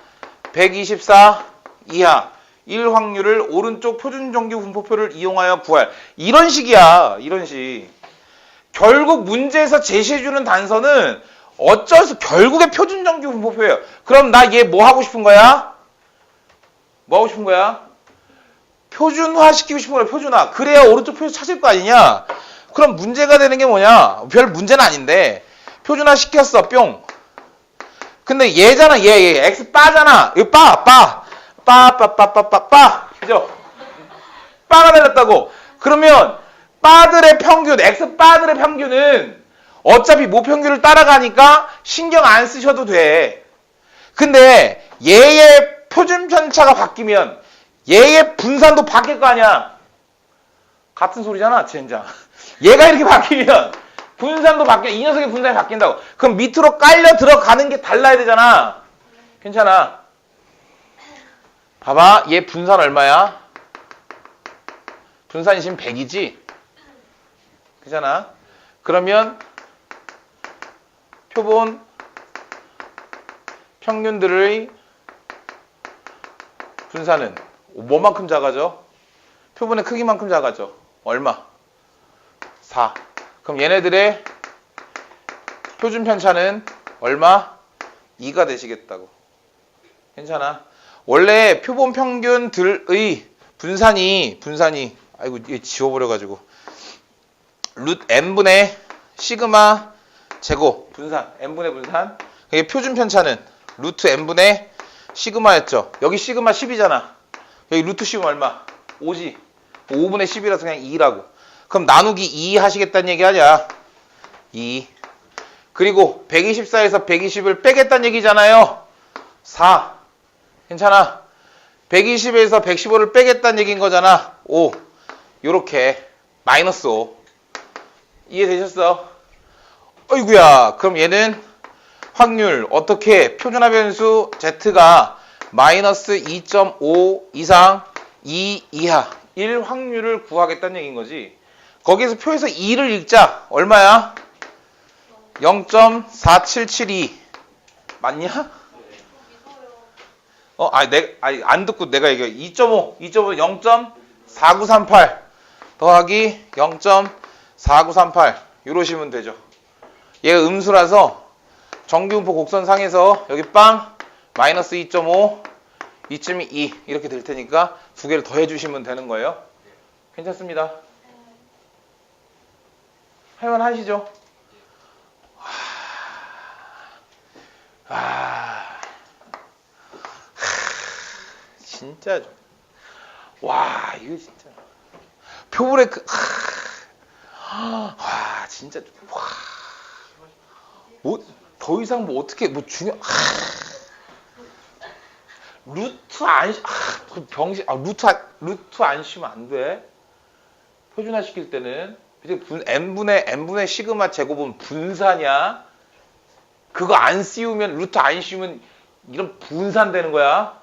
124 이하, 1 확률을 오른쪽 표준정규 분포표를 이용하여 구할. 이런 식이야. 이런 식. 결국 문제에서 제시해주는 단서는 어쩔 수 결국에 표준정규 분포표예요. 그럼 나 얘 뭐 하고 싶은 거야? 뭐 하고 싶은 거야? 표준화 시키고 싶은 거야. 표준화. 그래야 오른쪽 표준 찾을 거 아니냐? 그럼 문제가 되는 게 뭐냐? 별 문제는 아닌데 표준화 시켰어. 뿅. 근데 얘잖아. 얘. x 바잖아. 이거 빠. 그죠? 빠가 달렸다고. 그러면 바들의 평균, x 바들의 평균은 어차피 모평균을 따라가니까 신경 안 쓰셔도 돼. 근데 얘의 표준 편차가 바뀌면 얘의 분산도 바뀔 거 아니야. 같은 소리잖아, 젠장. 얘가 이렇게 바뀌면 분산도 바뀌어. 이 녀석의 분산이 바뀐다고. 그럼 밑으로 깔려 들어가는 게 달라야 되잖아. 괜찮아. 봐봐. 얘 분산 얼마야? 분산이 지금 100이지? 괜찮아. 그러면 표본 평균들의 분산은 뭐만큼 작아져? 표본의 크기만큼 작아져. 얼마? 4. 그럼 얘네들의 표준 편차는 얼마? 2가 되시겠다고. 괜찮아. 원래 표본 평균들의 분산이 아이고 이게 지워버려가지고 룻 n분의 시그마 제곱 분산 n분의 분산 이게 표준 편차는 루트 n분의 시그마였죠. 여기 시그마 10이잖아. 여기 루트 10은 얼마? 5지. 5분의 10이라서 그냥 2라고. 그럼 나누기 2 하시겠다는 얘기 아니야. 2. 그리고 124에서 120을 빼겠다는 얘기잖아요. 4. 괜찮아. 120에서 115를 빼겠다는 얘기인 거잖아. 5. 요렇게 마이너스 5. 이해되셨어? 어이구야. 그럼 얘는 확률 어떻게 표준화 변수 Z가 마이너스 2.5 이상 2 이하 1 확률을 구하겠다는 얘기인 거지. 거기서 표에서 2를 읽자. 얼마야? 0.4772 맞냐? 안 듣고 내가 얘기해. 2.5 0.4938 더하기 0.4938 이러시면 되죠. 얘가 음수라서 정규분포 곡선상에서 여기 빵 마이너스 2.5 2.2 이렇게 될 테니까 두 개를 더해 주시면 되는 거예요. 괜찮습니다. 할만하시죠? 진짜 와 이거 진짜 표본의 와 진짜 뭐 더 이상 뭐 어떻게 뭐 루트 안 그 병신 루트 안 씌우면 안 돼. 표준화 시킬 때는 이제 n분의 시그마 제곱은 분산이야. 그거 안 씌우면 루트 안 씌우면 이런 분산되는 거야.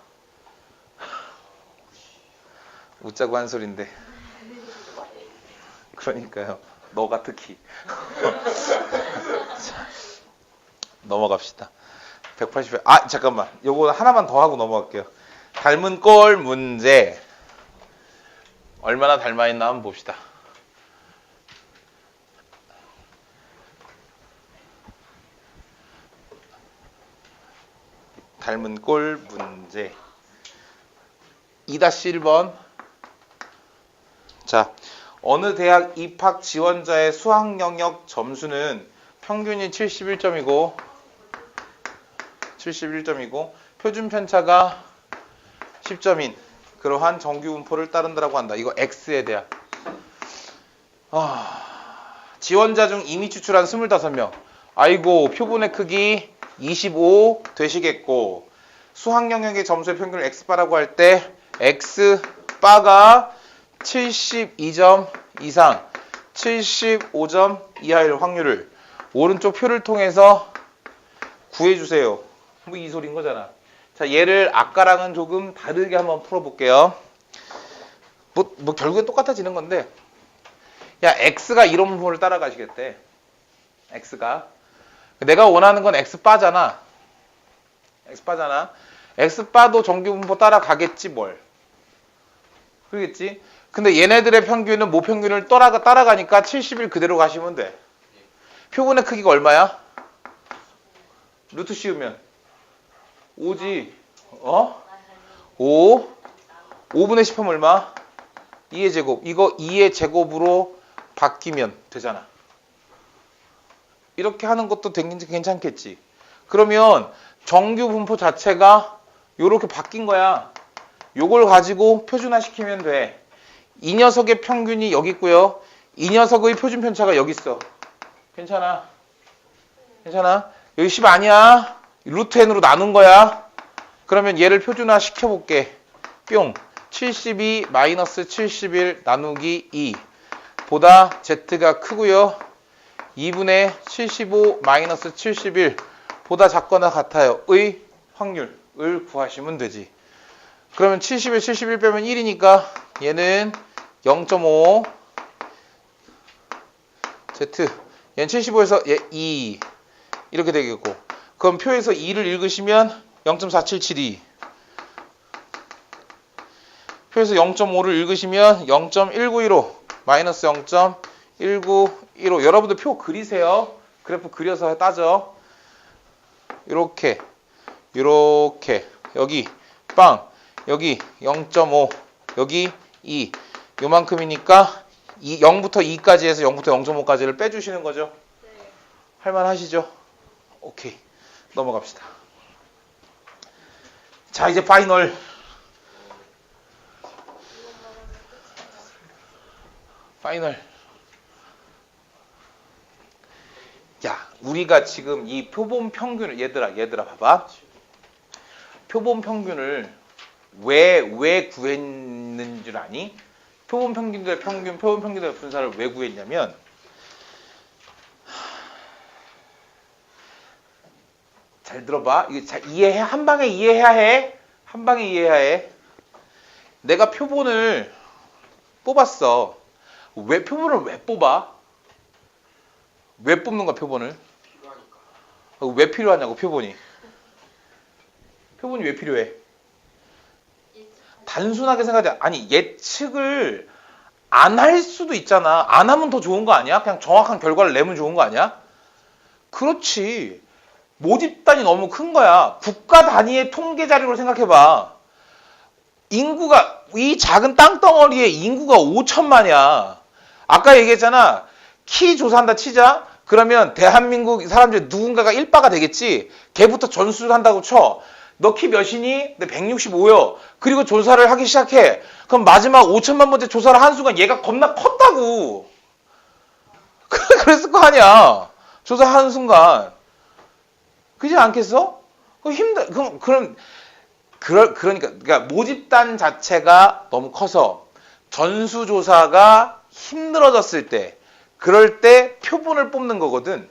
웃자고 한 소린데. 그러니까요. 너가 특히. 자, 넘어갑시다. 180회. 잠깐만. 요거 하나만 더 하고 넘어갈게요. 닮은 꼴 문제. 얼마나 닮아 있나 한번 봅시다. 닮은 꼴 문제. 2-1번. 자, 어느 대학 입학 지원자의 수학 영역 점수는 평균이 71점이고 표준 편차가 10점인 그러한 정규 분포를 따른다라고 한다. 이거 X에 대한. 지원자 중 이미 추출한 25명. 아이고, 표본의 크기 25 되시겠고 수학 영역의 점수의 평균을 X바라고 할 때 X바가 72점 이상 75점 이하일 확률을 오른쪽 표를 통해서 구해주세요. 뭐 이 소리인 거잖아. 자, 얘를 아까랑은 조금 다르게 한번 풀어볼게요. 뭐 결국엔 똑같아지는 건데, 야, X가 이런 분포를 따라가시겠대. X가. 내가 원하는 건 X바잖아. X바도 정규 분포 따라가겠지 뭘. 그러겠지? 근데 얘네들의 평균은 모평균을 따라가니까 70일 그대로 가시면 돼. 표본의 크기가 얼마야? 루트 씌우면 5지. 5. 5분의 10하면 얼마? 2의 제곱. 이거 2의 제곱으로 바뀌면 되잖아. 이렇게 하는 것도 괜찮겠지. 그러면 정규 분포 자체가 이렇게 바뀐 거야. 요걸 가지고 표준화 시키면 돼. 이 녀석의 평균이 여기 있고요. 이 녀석의 표준 편차가 여기 있어. 괜찮아? 괜찮아? 여기 10 아니야. 루트 n으로 나눈 거야. 그러면 얘를 표준화 시켜볼게. 뿅. 72 마이너스 71 나누기 2 보다 z가 크고요. 2분의 75 마이너스 71 보다 작거나 같아요. 의 확률을 구하시면 되지. 그러면 71, 71 빼면 1이니까 얘는 0.5 z 얘는 75에서 얘 2 이렇게 되겠고 그럼 표에서 2를 읽으시면 0.4772 표에서 0.5를 읽으시면 0.1915 마이너스 0.1915 여러분들 표 그리세요. 그래프 그려서 따져. 이렇게 여기 빵 여기 0.5 여기 2 요만큼이니까 0부터 2까지 해서 0부터 0.5까지를 빼주시는 거죠. 네. 할만하시죠? 오케이 넘어갑시다. 자 이제 파이널. 야 우리가 지금 이 표본 평균을 얘들아 봐봐. 표본 평균을 왜 구했는 줄 아니? 표본 평균들의 분사를 왜 구했냐면 잘 들어봐. 이거 잘 이해해. 한 방에 이해해야 해. 내가 표본을 뽑았어. 표본을 왜 뽑아? 왜 뽑는 거야 표본을? 필요하니까. 왜 필요하냐고 표본이. 표본이 왜 필요해? 단순하게 생각하자. 아니 예측을 안 할 수도 있잖아. 안 하면 더 좋은 거 아니야? 그냥 정확한 결과를 내면 좋은 거 아니야? 그렇지. 모집단이 너무 큰 거야. 국가 단위의 통계 자료로 생각해봐. 인구가 이 작은 땅덩어리에 인구가 5천만이야. 아까 얘기했잖아. 키 조사한다 치자. 그러면 대한민국 사람들 누군가가 1바가 되겠지. 걔부터 전수를 한다고 쳐. 너 키 몇이니? 내 165요. 그리고 조사를 하기 시작해. 그럼 마지막 5천만 번째 조사를 한 순간 얘가 겁나 컸다고. 그랬을 거 아니야. 조사하는 순간. 그렇지 않겠어? 그러니까 모집단 자체가 너무 커서 전수조사가 힘들어졌을 때, 그럴 때 표본을 뽑는 거거든.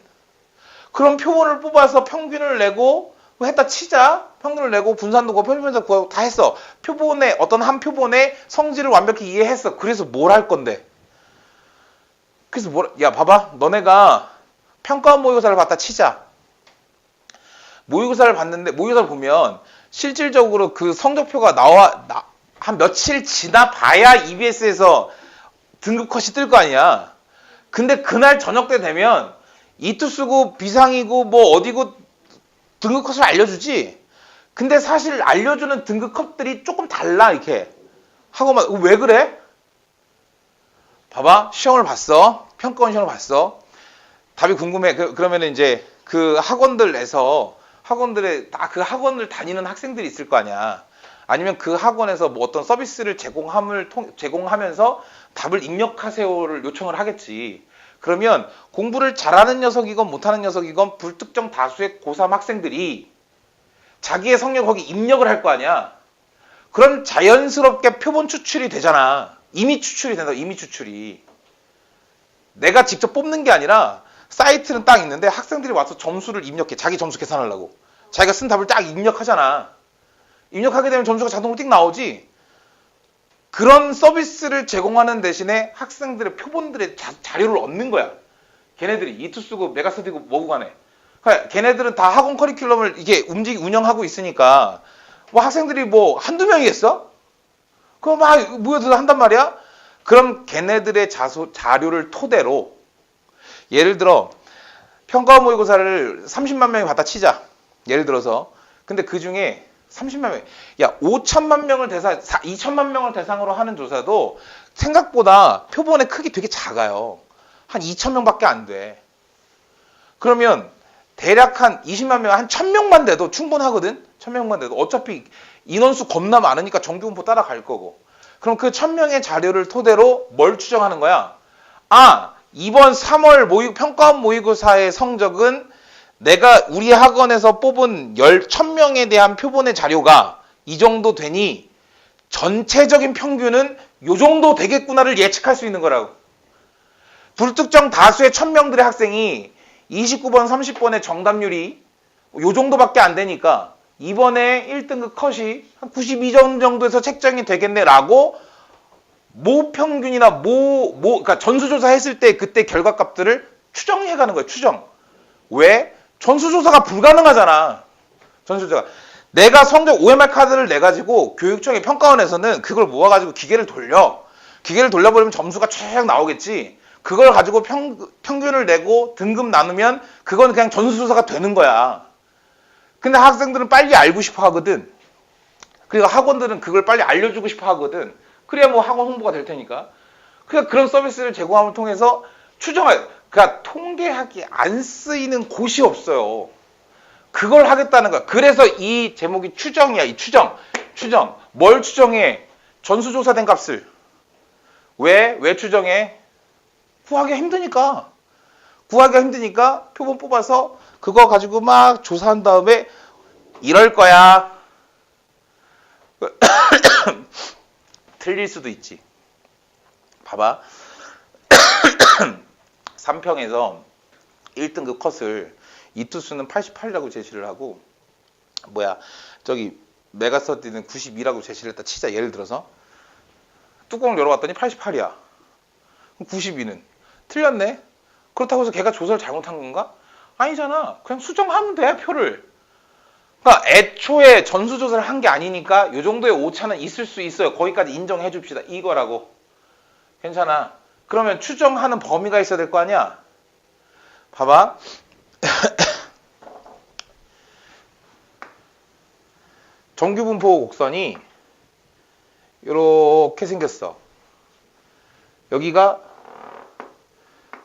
그럼 표본을 뽑아서 평균을 내고 했다 치자. 평균을 내고 분산도 구하고 표준편차 구하고 다 했어. 표본의 어떤 한 표본의 성질을 완벽히 이해했어. 그래서 뭘 할 건데? 그래서 야 봐봐. 너네가 평가 모의고사를 봤다 치자. 모의고사를 봤는데 모의고사를 보면 실질적으로 그 성적표가 한 며칠 지나 봐야 EBS에서 등급 컷이 뜰 거 아니야. 근데 그날 저녁 때 되면 이투수고 비상이고 뭐 어디고 등급 컷을 알려주지. 근데 사실 알려주는 등급 컷들이 조금 달라 이렇게 하고만. 왜 그래? 봐봐. 시험을 봤어. 평가원 시험을 봤어. 답이 궁금해. 그러면 이제 그 학원들에서 학원들에 다 그 학원을 다니는 학생들이 있을 거 아니야. 아니면 그 학원에서 뭐 어떤 서비스를 제공하면서 답을 입력하세요를 요청을 하겠지. 그러면 공부를 잘하는 녀석이건 못하는 녀석이건 불특정 다수의 고3 학생들이 자기의 성적 거기 입력을 할 거 아니야. 그럼 자연스럽게 표본 추출이 되잖아. 이미 추출이 된다. 이미 추출이. 내가 직접 뽑는 게 아니라 사이트는 딱 있는데 학생들이 와서 점수를 입력해. 자기 점수 계산하려고. 자기가 쓴 답을 딱 입력하잖아. 입력하게 되면 점수가 자동으로 띡 나오지. 그런 서비스를 제공하는 대신에 학생들의 표본들의 자료를 얻는 거야. 걔네들이 이투쓰고 메가스터디고 뭐고 간에. 그러니까 걔네들은 다 학원 커리큘럼을 이게 운영하고 있으니까 뭐 학생들이 뭐 한두 명이겠어? 그거 막 모여서 한단 말이야? 그럼 걔네들의 자료를 토대로 예를 들어 평가 모의고사를 30만 명이 봤다 치자. 예를 들어서. 근데 그 중에 30만 명. 야, 5천만 명을 2천만 명을 대상으로 하는 조사도 생각보다 표본의 크기 되게 작아요. 한 2천 명밖에 안 돼. 그러면 대략 한 20만 명, 한 1000명만 돼도 충분하거든? 1000명만 돼도. 어차피 인원수 겁나 많으니까 정규분포 따라갈 거고. 그럼 그 1000명의 자료를 토대로 뭘 추정하는 거야? 아, 이번 3월 평가원 모의고사의 성적은 내가 우리 학원에서 뽑은 1000명에 대한 표본의 자료가 이 정도 되니 전체적인 평균은 요 정도 되겠구나를 예측할 수 있는 거라고. 불특정 다수의 1000명들의 학생이 29번, 30번의 정답률이 요 정도밖에 안 되니까 이번에 1등급 컷이 한 92점 정도에서 책정이 되겠네라고 모평균이나 그러니까 전수조사 했을 때 그때 결과값들을 추정해 가는 거예요. 추정. 왜? 전수조사가 불가능하잖아. 전수조사가. 내가 성적 OMR 카드를 내가지고 교육청의 평가원에서는 그걸 모아가지고 기계를 돌려. 기계를 돌려버리면 점수가 쫙 나오겠지. 그걸 가지고 평균을 내고 등급 나누면 그건 그냥 전수조사가 되는 거야. 근데 학생들은 빨리 알고 싶어 하거든. 그리고 학원들은 그걸 빨리 알려주고 싶어 하거든. 그래야 뭐 학원 홍보가 될 테니까. 그러니까 그런 서비스를 제공함을 통해서 그러니까 통계학이 안 쓰이는 곳이 없어요. 그걸 하겠다는 거야. 그래서 이 제목이 추정이야. 이 추정. 뭘 추정해? 전수조사된 값을. 왜 추정해? 구하기가 힘드니까. 표본 뽑아서 그거 가지고 막 조사한 다음에 이럴 거야. 틀릴 수도 있지. 봐봐. 3평에서 1등급 컷을 이 투수는 88이라고 제시를 하고 메가스터디는 92라고 제시를 했다 치자. 예를 들어서 뚜껑을 열어봤더니 88이야. 그럼 92는 틀렸네. 그렇다고 해서 걔가 조사를 잘못한 건가? 아니잖아. 그냥 수정하면 돼, 표를. 그러니까 애초에 전수조사를 한 게 아니니까 이 정도의 오차는 있을 수 있어요. 거기까지 인정해 줍시다. 이거라고. 괜찮아. 그러면 추정하는 범위가 있어야 될 거 아니야? 봐봐. 정규분포 곡선이 이렇게 생겼어. 여기가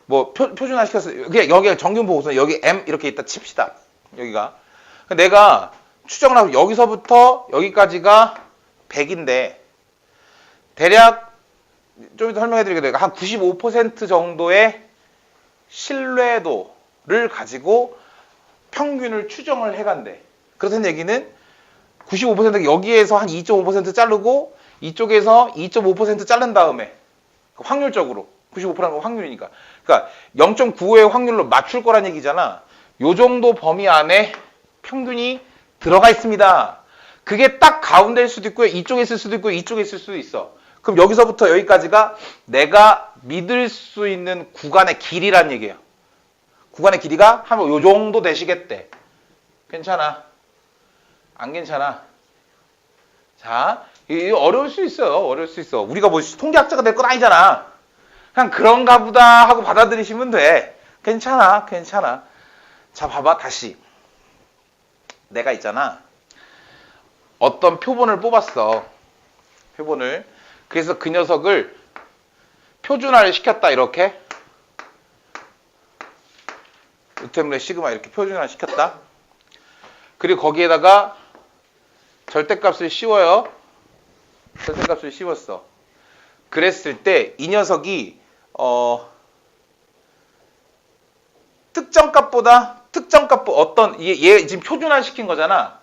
표준화 시켰어요. 여기가 정규분포 곡선, 여기 M 이렇게 있다 칩시다. 여기가. 내가 추정을 하고 여기서부터 여기까지가 100인데 대략 좀 이따 설명해 드리게 한 95% 정도의 신뢰도를 가지고 평균을 추정을 해간대. 그렇다는 얘기는 95%가 여기에서 한 2.5% 자르고 이쪽에서 2.5% 자른 다음에 확률적으로 95%는 확률이니까. 그러니까 0.95의 확률로 맞출 거란 얘기잖아. 요 정도 범위 안에 평균이 들어가 있습니다. 그게 딱 가운데일 수도 있고요. 이쪽에 있을 수도 있고 이쪽에 있을 수도 있어. 그럼 여기서부터 여기까지가 내가 믿을 수 있는 구간의 길이란 얘기예요. 구간의 길이가 한 요 정도 되시겠대. 괜찮아? 안 괜찮아? 자, 이거 어려울 수 있어요. 어려울 수 있어. 우리가 뭐 통계학자가 될 건 아니잖아. 그냥 그런가 보다 하고 받아들이시면 돼. 괜찮아. 자, 봐봐. 다시. 내가 있잖아. 어떤 표본을 뽑았어. 표본을. 그래서 그 녀석을 표준화를 시켰다. 이렇게. 때문에 시그마 이렇게 표준화 시켰다. 그리고 거기에다가 절대값을 씌워요. 절대값을 씌웠어. 그랬을 때 이 녀석이 특정 값보다 얘 지금 표준화 시킨 거잖아.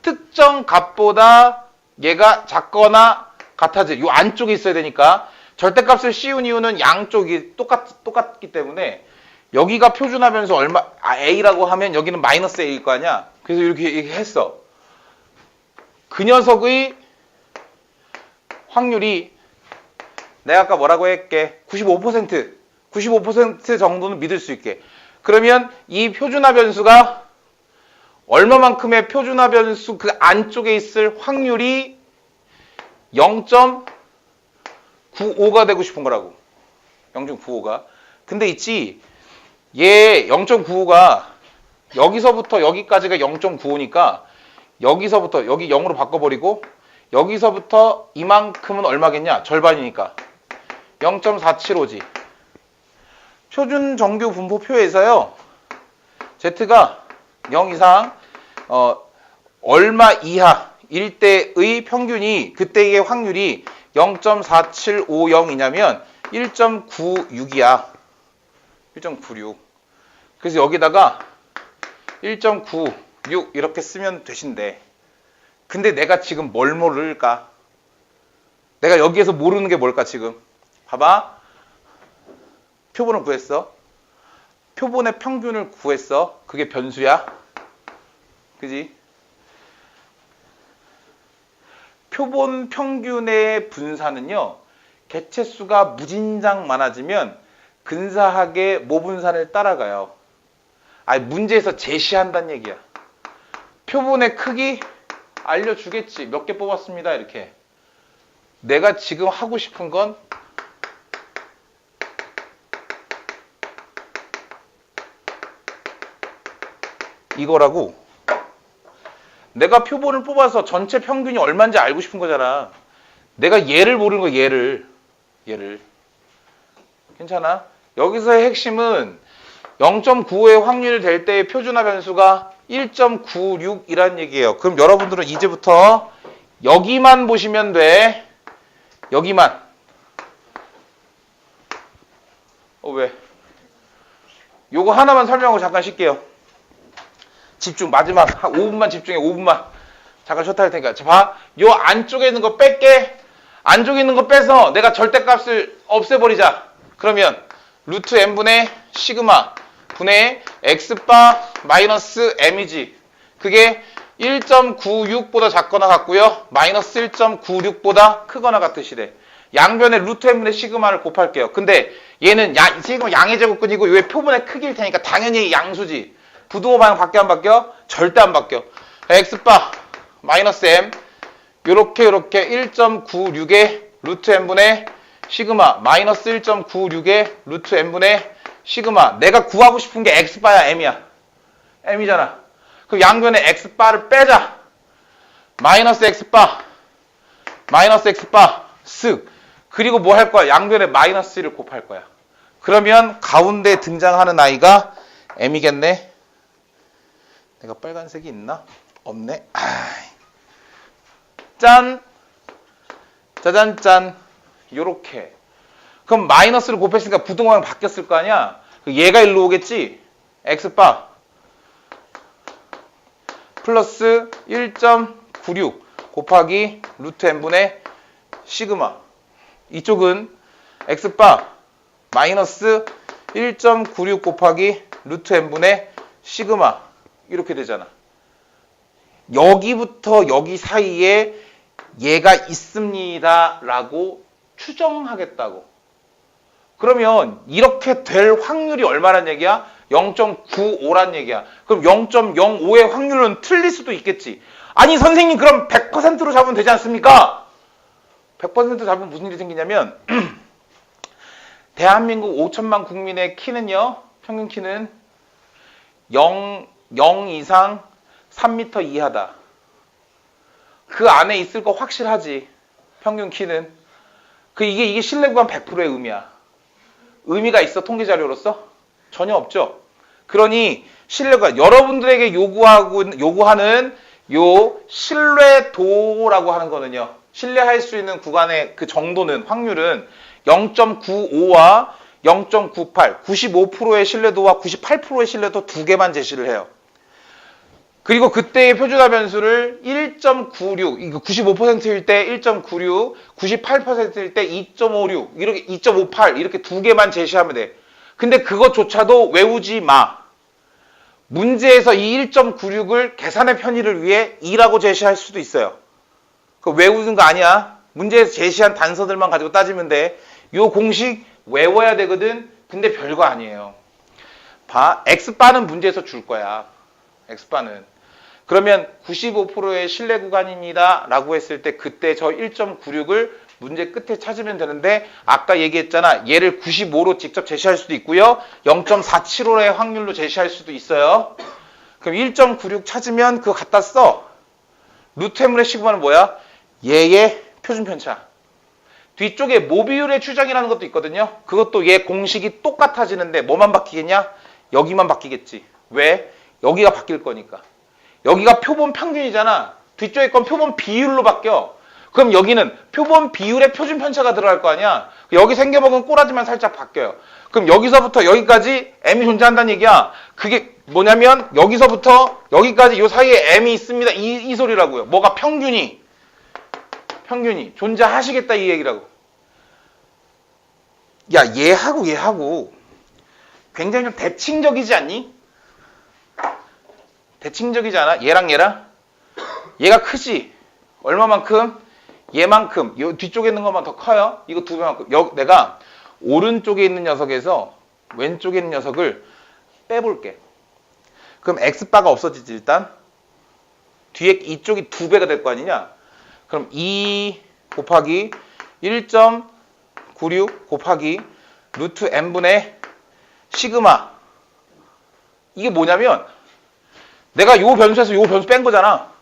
특정 값보다 얘가 작거나 같아져. 요 안쪽에 있어야 되니까 절대값을 씌운 이유는 양쪽이 똑같기 때문에 여기가 표준화 변수 A라고 하면 여기는 마이너스 A일 거 아니야. 그래서 이렇게 했어. 그 녀석의 확률이 내가 아까 뭐라고 했게 95% 정도는 믿을 수 있게. 그러면 이 표준화 변수가 얼마만큼의 표준화 변수 그 안쪽에 있을 확률이 0.95가 되고 싶은 거라고. 0.95가. 근데 있지. 얘 0.95가 여기서부터 여기까지가 0.95니까 여기서부터 여기 0으로 바꿔버리고 여기서부터 이만큼은 얼마겠냐? 절반이니까 0.475지. 표준 정규 분포표에서요. Z가 0 이상 얼마 이하일 때의 평균이 그때의 확률이 0.4750이냐면 1.96이야. 1.96. 그래서 여기다가 1.96 이렇게 쓰면 되신대. 근데 내가 지금 뭘 모를까? 내가 여기에서 모르는 게 뭘까 지금? 봐봐. 표본을 구했어. 표본의 평균을 구했어. 그게 변수야. 그지? 표본 평균의 분산은요. 개체수가 무진장 많아지면 근사하게 모분산을 따라가요. 아니 문제에서 제시한다는 얘기야. 표본의 크기 알려주겠지. 몇 개 뽑았습니다. 이렇게. 내가 지금 하고 싶은 건 이거라고. 내가 표본을 뽑아서 전체 평균이 얼마인지 알고 싶은 거잖아. 내가 얘를 모르는 거야. 얘를. 괜찮아? 여기서의 핵심은 0.95의 확률이 될 때의 표준화 변수가 1.96이라는 얘기예요. 그럼 여러분들은 이제부터 여기만 보시면 돼. 여기만. 왜? 요거 하나만 설명하고 잠깐 쉴게요. 집중. 마지막 한 5분만 집중해. 5분만. 잠깐 쉬었다 할 테니까. 자, 봐. 요 안쪽에 있는 거 뺄게. 안쪽에 있는 거 빼서 내가 절대값을 없애버리자. 그러면 루트 n분의 시그마 분의 x바 마이너스 m이지. 그게 1.96보다 작거나 같고요. 마이너스 1.96보다 크거나 같으시래. 양변에 루트 n분의 시그마를 곱할게요. 근데 얘는 시그마 양의 제곱근이고 왜 표본의 크기일 테니까 당연히 양수지. 부등호 방향 바뀌어 안 바뀌어? 절대 안 바뀌어. x바 마이너스 m 요렇게 1.96의 루트 n분의 시그마 마이너스 1.96의 루트 n분의 시그마. 내가 구하고 싶은 게 x바야 m이야. m이잖아. 그럼 양변에 x바를 빼자. 마이너스 x바 쓱. 그리고 뭐 할 거야? 양변에 마이너스 1을 곱할 거야. 그러면 가운데 등장하는 아이가 m이겠네. 내가 빨간색이 있나? 없네. 짠. 짜잔짠. 요렇게. 그럼 마이너스를 곱했으니까 부등호랑 바뀌었을 거 아니야? 얘가 일로 오겠지? x바 플러스 1.96 곱하기 루트 n분의 시그마. 이쪽은 x바 마이너스 1.96 곱하기 루트 n분의 시그마. 이렇게 되잖아. 여기부터 여기 사이에 얘가 있습니다 라고 추정하겠다고. 그러면 이렇게 될 확률이 얼마란 얘기야? 0.95란 얘기야. 그럼 0.05의 확률은 틀릴 수도 있겠지. 아니 선생님 그럼 100%로 잡으면 되지 않습니까? 100% 잡으면 무슨 일이 생기냐면 대한민국 5천만 국민의 키는요. 평균 키는 0 이상 3m 이하다. 그 안에 있을 거 확실하지. 평균 키는. 이게 신뢰 구간 100%의 의미야. 의미가 있어 통계 자료로서? 전혀 없죠. 그러니 신뢰가 여러분들에게 요구하는 요 신뢰도라고 하는 거는요. 신뢰할 수 있는 구간의 그 정도는 확률은 0.95와 0.98, 95%의 신뢰도와 98%의 신뢰도 두 개만 제시를 해요. 그리고 그때의 표준화 변수를 1.96, 이거 95%일 때 1.96, 98%일 때 2.56, 이렇게 2.58 이렇게 두 개만 제시하면 돼. 근데 그것조차도 외우지 마. 문제에서 이 1.96을 계산의 편의를 위해 2라고 제시할 수도 있어요. 그거 외우는 거 아니야. 문제에서 제시한 단서들만 가지고 따지면 돼. 요 공식 외워야 되거든. 근데 별거 아니에요. 봐. x바는 문제에서 줄 거야. x바는. 그러면 95%의 신뢰 구간입니다 라고 했을 때 그때 저 1.96을 문제 끝에 찾으면 되는데 아까 얘기했잖아. 얘를 95로 직접 제시할 수도 있고요. 0.475의 확률로 제시할 수도 있어요. 그럼 1.96 찾으면 그거 갖다 써. 루트 n분의 시그마는 뭐야? 얘의 표준 편차. 뒤쪽에 모비율의 추정이라는 것도 있거든요. 그것도 얘 공식이 똑같아지는데 뭐만 바뀌겠냐? 여기만 바뀌겠지. 왜? 여기가 바뀔 거니까. 여기가 표본 평균이잖아. 뒤쪽에 건 표본 비율로 바뀌어. 그럼 여기는 표본 비율의 표준 편차가 들어갈 거 아니야. 여기 생겨먹은 꼬라지만 살짝 바뀌어요. 그럼 여기서부터 여기까지 m이 존재한다는 얘기야. 그게 뭐냐면 여기서부터 여기까지 요 사이에 m이 있습니다. 이 소리라고요. 뭐가 평균이 존재하시겠다 이 얘기라고. 야, 얘하고 굉장히 좀 대칭적이지 않니? 대칭적이지 않아? 얘랑 얘가 크지? 얼마만큼? 얘만큼. 요 뒤쪽에 있는 것만 더 커요. 이거 두 배만큼. 내가 오른쪽에 있는 녀석에서 왼쪽에 있는 녀석을 빼볼게. 그럼 x바가 없어지지 일단. 뒤에 이쪽이 두 배가 될 거 아니냐? 그럼 2 곱하기 1.96 곱하기 루트 n분의 시그마. 이게 뭐냐면 내가 요 변수에서 요 변수 뺀 거잖아.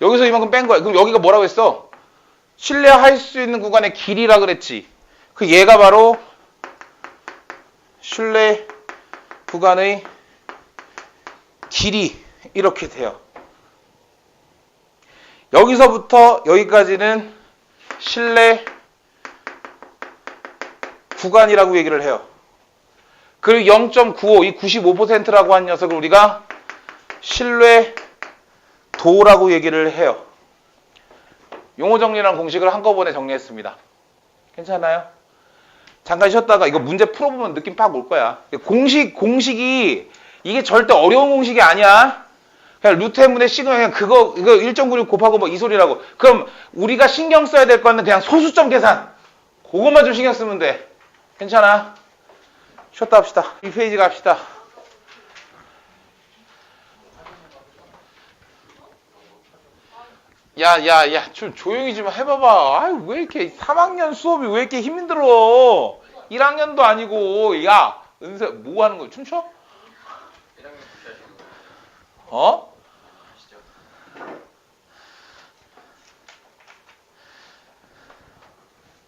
여기서 이만큼 뺀 거야. 그럼 여기가 뭐라고 했어? 신뢰할 수 있는 구간의 길이라 그랬지. 그 얘가 바로 신뢰 구간의 길이 이렇게 돼요. 여기서부터 여기까지는 신뢰 구간이라고 얘기를 해요. 그리고 0.95, 이 95%라고 한 녀석을 우리가 신뢰도라고 얘기를 해요. 용어 정리랑 공식을 한꺼번에 정리했습니다. 괜찮아요? 잠깐 쉬었다가 이거 문제 풀어보면 느낌 팍 올 거야. 공식이 이게 절대 어려운 공식이 아니야. 그냥 루트 n분의 시그마 그냥 이거 1.96 곱하고 뭐 이 소리라고. 그럼 우리가 신경 써야 될 거는 그냥 소수점 계산. 그것만 좀 신경 쓰면 돼. 괜찮아? 쉬었다 합시다. 이 페이지 갑시다. 야, 좀 조용히 좀 해봐봐. 아유, 왜 이렇게 3학년 수업이 왜 이렇게 힘들어? 1학년도 아니고, 야, 은서, 뭐 하는 거야? 춤춰? 1학년 그렇게 하시는 거예요? 어? 아시죠?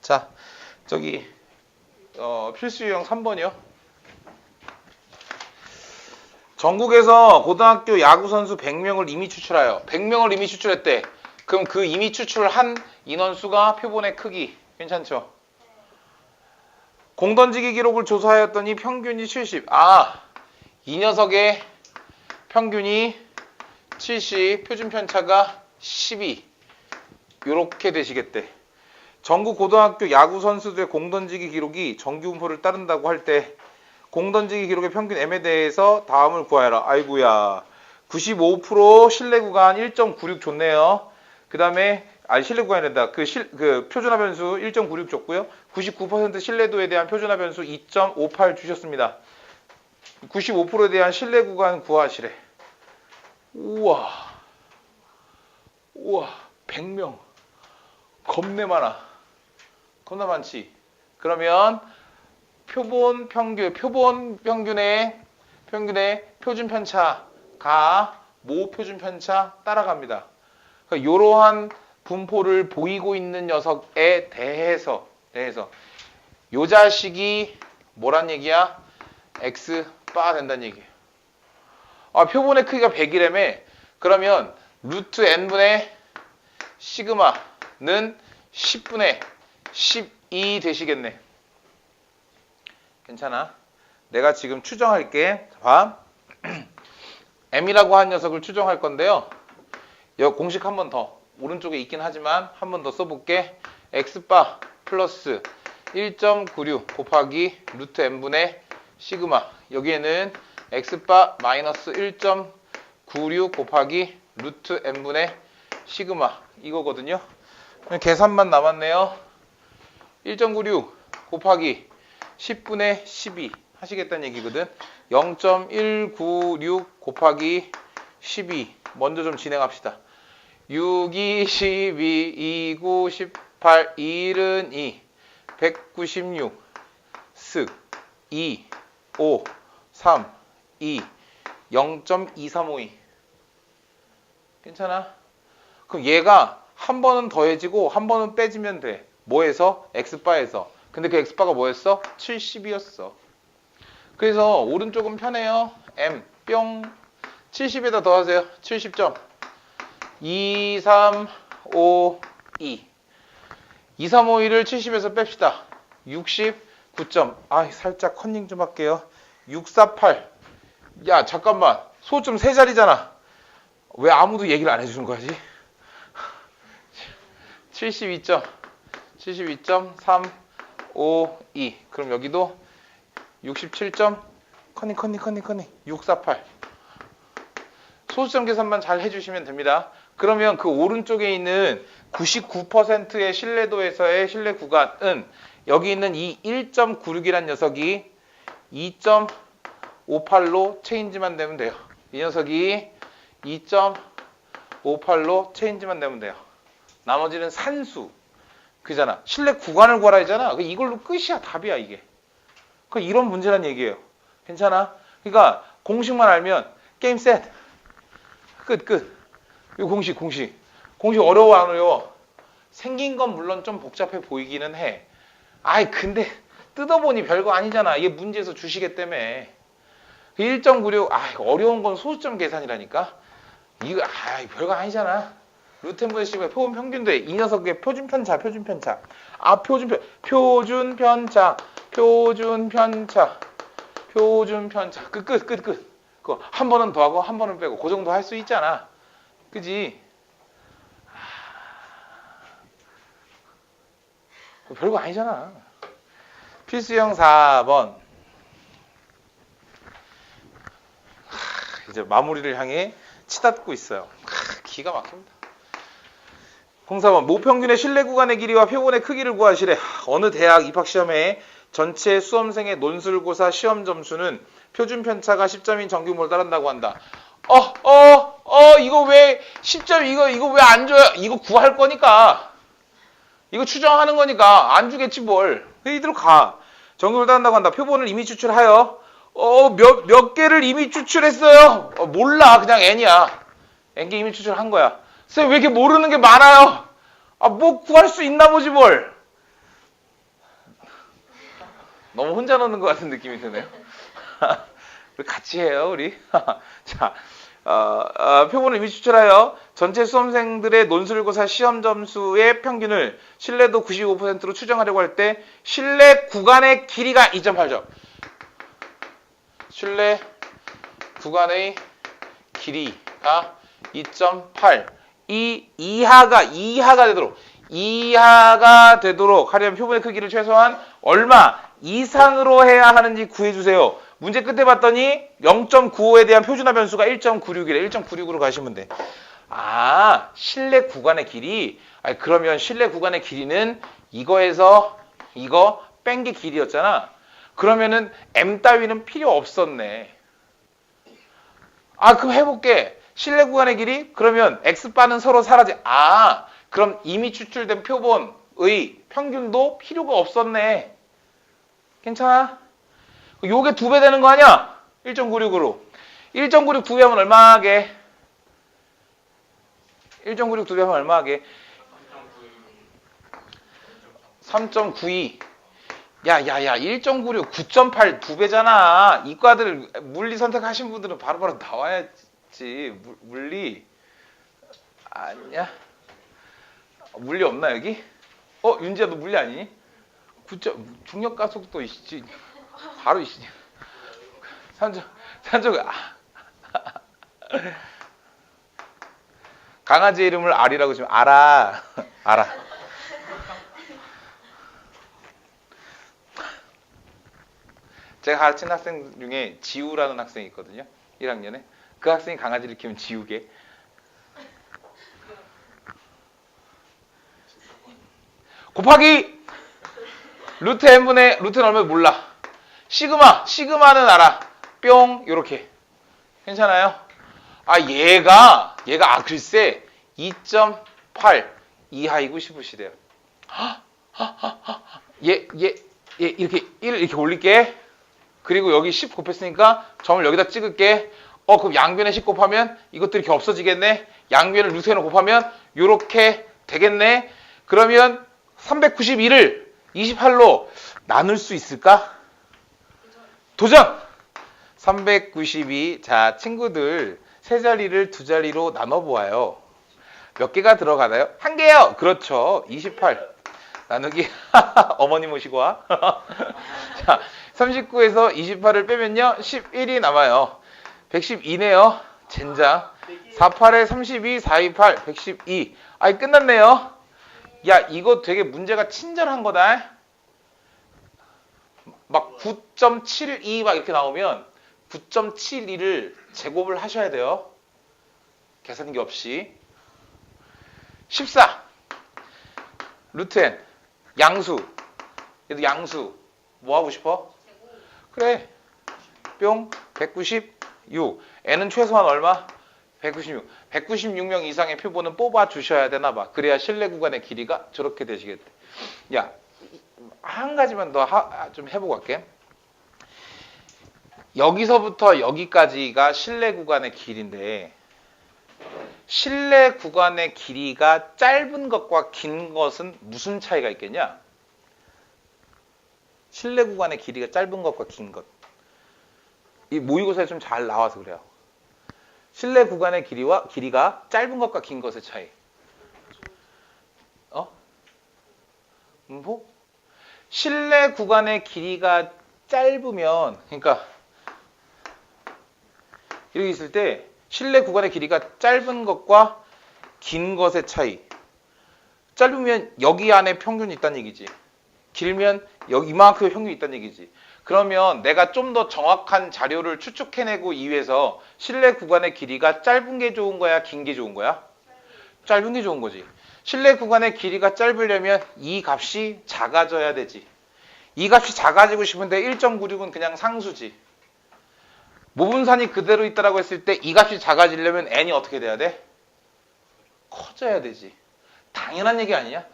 자, 저기, 필수 유형 3번이요. 전국에서 고등학교 야구선수 100명을 이미 추출하여 100명을 이미 추출했대. 그럼 그 이미 추출한 인원수가 표본의 크기. 괜찮죠? 공던지기 기록을 조사하였더니 평균이 70. 이 녀석의 평균이 70, 표준 편차가 12. 요렇게 되시겠대. 전국 고등학교 야구 선수들의 공던지기 기록이 정규 분포를 따른다고 할 때 공던지기 기록의 평균 m에 대해서 다음을 구하여라. 아이고야. 95% 신뢰 구간 1.96 줬네요. 그 다음에 신뢰 구간이란다. 그 표준화 변수 1.96 줬고요. 99% 신뢰도에 대한 표준화 변수 2.58 주셨습니다. 95%에 대한 신뢰 구간 구하시래. 우와. 100명. 겁내 많아. 겁나 많지. 그러면 표본 평균의 표준 편차가 모 표준 편차 따라갑니다. 그러니까 이러한 분포를 보이고 있는 녀석에 대해서 요 자식이 뭐란 얘기야? X바 된다는 얘기예요. 표본의 크기가 100이라며. 그러면 루트 n분의 시그마는 10분의 12 되시겠네. 괜찮아? 내가 지금 추정할게. 봐. m이라고 한 녀석을 추정할 건데요. 여기 공식 한 번 더. 오른쪽에 있긴 하지만 한 번 더 써볼게. x바 플러스 1.96 곱하기 루트 n분의 시그마. 여기에는 x바 마이너스 1.96 곱하기 루트 n분의 시그마. 이거거든요. 계산만 남았네요. 1.96 곱하기 10분의 12 하시겠다는 얘기거든. 0.196 곱하기 12 먼저 좀 진행합시다. 6, 2, 12, 2, 9, 18, 1은 2, 196, 쓱, 2, 5, 3, 2, 0.2352. 괜찮아? 그럼 얘가 한 번은 더해지고 한 번은 빼지면 돼. 뭐에서? x바에서. 근데 그 x바가 뭐였어? 70이었어. 그래서 오른쪽은 편해요. m 뿅 70에다 더하세요. 70점 2, 3, 5, 2 2, 3, 5, 2를 70에서 뺍시다. 69점. 아, 살짝 컨닝 좀 할게요. 648. 야, 잠깐만. 소점 세 자리잖아. 왜 아무도 얘기를 안 해주는 거지? 72점. 72.3, 5, 2. 그럼 여기도 67점. 컨닝. 648. 소수점 계산만 잘 해주시면 됩니다. 그러면 그 오른쪽에 있는 99%의 신뢰도에서의 신뢰 구간은 여기 있는 이 1.96이란 녀석이 2.58로 체인지만 되면 돼요. 이 녀석이 2.58로 체인지만 되면 돼요. 나머지는 산수. 그잖아. 신뢰 구간을 구하라 했잖아. 이걸로 끝이야. 답이야 이게. 이런 문제란 얘기예요. 괜찮아? 그러니까 공식만 알면 게임 셋. 끝. 이 공식 어려워 안 어려워? 생긴 건 물론 좀 복잡해 보이기는 해. 아이 근데 뜯어보니 별거 아니잖아. 이게 문제에서 주시기 때문에 1.96 어려운 건 소수점 계산이라니까. 이거 별거 아니잖아. 루텐 식의 표본 평균대 이 녀석의 표준편차. 표준편차. 끝. 그거 한 번은 더하고 한 번은 빼고 그 정도 할 수 있잖아. 그지? 별거 아니잖아. 필수형 4번. 이제 마무리를 향해 치닫고 있어요. 기가 막힙니다. 04번. 모평균의 신뢰 구간의 길이와 표본의 크기를 구하시래. 어느 대학 입학시험에 전체 수험생의 논술고사 시험 점수는 표준 편차가 10점인 정규모를 따른다고 한다. 이거 왜 10점 이거 왜 안 줘요? 이거 구할 거니까. 이거 추정하는 거니까 안 주겠지 뭘. 이대로 가. 정규모를 따른다고 한다. 표본을 이미 추출하여 몇 개를 이미 추출했어요. 몰라. 그냥 n이야. n개 이미 추출한 거야. 쌤 왜 이렇게 모르는 게 많아요? 뭐 구할 수 있나 보지 뭘. 너무 혼자 노는 것 같은 느낌이 드네요. 우리 같이 해요, 우리. 자, 표본을 이미 추출하여 전체 수험생들의 논술고사 시험 점수의 평균을 신뢰도 95%로 추정하려고 할 때 신뢰 구간의 길이가 2.8점. 신뢰 구간의 길이가 2.8. 이 이하가 되도록 하려면 표본의 크기를 최소한 얼마 이상으로 해야 하는지 구해주세요. 문제 끝에 봤더니 0.95에 대한 표준화 변수가 1.96이래. 1.96으로 가시면 돼. 신뢰 구간의 길이. 그러면 신뢰 구간의 길이는 이거에서 이거 뺀 게 길이였잖아. 그러면은 m 따위는 필요 없었네. 그럼 해볼게. 신뢰 구간의 길이? 그러면 x바는 서로 사라져. 그럼 이미 추출된 표본의 평균도 필요가 없었네. 괜찮아? 요게 2배 되는 거 아니야? 1.96으로. 1.96 2배 하면 얼마 하게? 1.96 2배 하면 얼마 하게? 3.92. 야, 1.96, 9.8 2배잖아. 이과들 물리 선택하신 분들은 바로바로 나와야지. 물리. 아니야? 물리 없나 여기? 윤지야 너 물리 아니니? 중력 가속도 있지. 바로 있지. 산적. 강아지 이름을 알이라고 지금 알아. 제가 가르친 학생 중에 지우라는 학생이 있거든요. 1학년에. 그 학생이 강아지를 키우면 지우개. 곱하기 루트 n분의 루트는 얼마 몰라. 시그마는 알아. 뿅 요렇게. 괜찮아요? 얘가 글쎄 2.8 이하이고 싶으시대요. 얘 이렇게 1을 이렇게 올릴게. 그리고 여기 10 곱했으니까 점을 여기다 찍을게. 그럼 양변에 10 곱하면 이것들이 이렇게 없어지겠네. 양변을 루트 n을 곱하면 요렇게 되겠네. 그러면 391을 28로 나눌 수 있을까? 도전! 392. 자, 친구들 세 자리를 두 자리로 나눠 보아요. 몇 개가 들어가나요? 한 개요. 그렇죠. 28 나누기 어머니 모시고 와. 자, 39에서 28을 빼면요 11이 남아요. 112네요. 젠장. 48에 32, 428, 112. 아이, 끝났네요. 야, 이거 되게 문제가 친절한 거다. 막 9.72 막 이렇게 나오면 9.72를 제곱을 하셔야 돼요. 계산기 없이. 14. 루트 n. 양수. 얘도 양수. 뭐 하고 싶어? 그래. 뿅. 196. n은 최소한 얼마? 196. 196명 이상의 표본은 뽑아 주셔야 되나 봐. 그래야 실내 구간의 길이가 저렇게 되시겠대. 야, 한 가지만 더 좀 해보고 갈게. 여기서부터 여기까지가 실내 구간의 길인데 실내 구간의 길이가 짧은 것과 긴 것은 무슨 차이가 있겠냐? 실내 구간의 길이가 짧은 것과 긴 것. 이 모의고사에 좀 잘 나와서 그래요. 실내 구간의 길이가 짧은 것과 긴 것의 차이. 뭐? 실내 구간의 길이가 짧으면, 그러니까 이렇게 있을 때 실내 구간의 길이가 짧은 것과 긴 것의 차이. 짧으면 여기 안에 평균이 있다는 얘기지. 길면 여기 이만큼 평균이 있다는 얘기지. 그러면 내가 좀 더 정확한 자료를 추측해내고 이위해서 실내 구간의 길이가 짧은 게 좋은 거야, 긴 게 좋은 거야? 짧은 게 좋은 거지. 실내 구간의 길이가 짧으려면 이 값이 작아져야 되지. 이 값이 작아지고 싶은데 1.96은 그냥 상수지. 모분산이 그대로 있다라고 했을 때 이 값이 작아지려면 n이 어떻게 돼야 돼? 커져야 되지. 당연한 얘기 아니냐?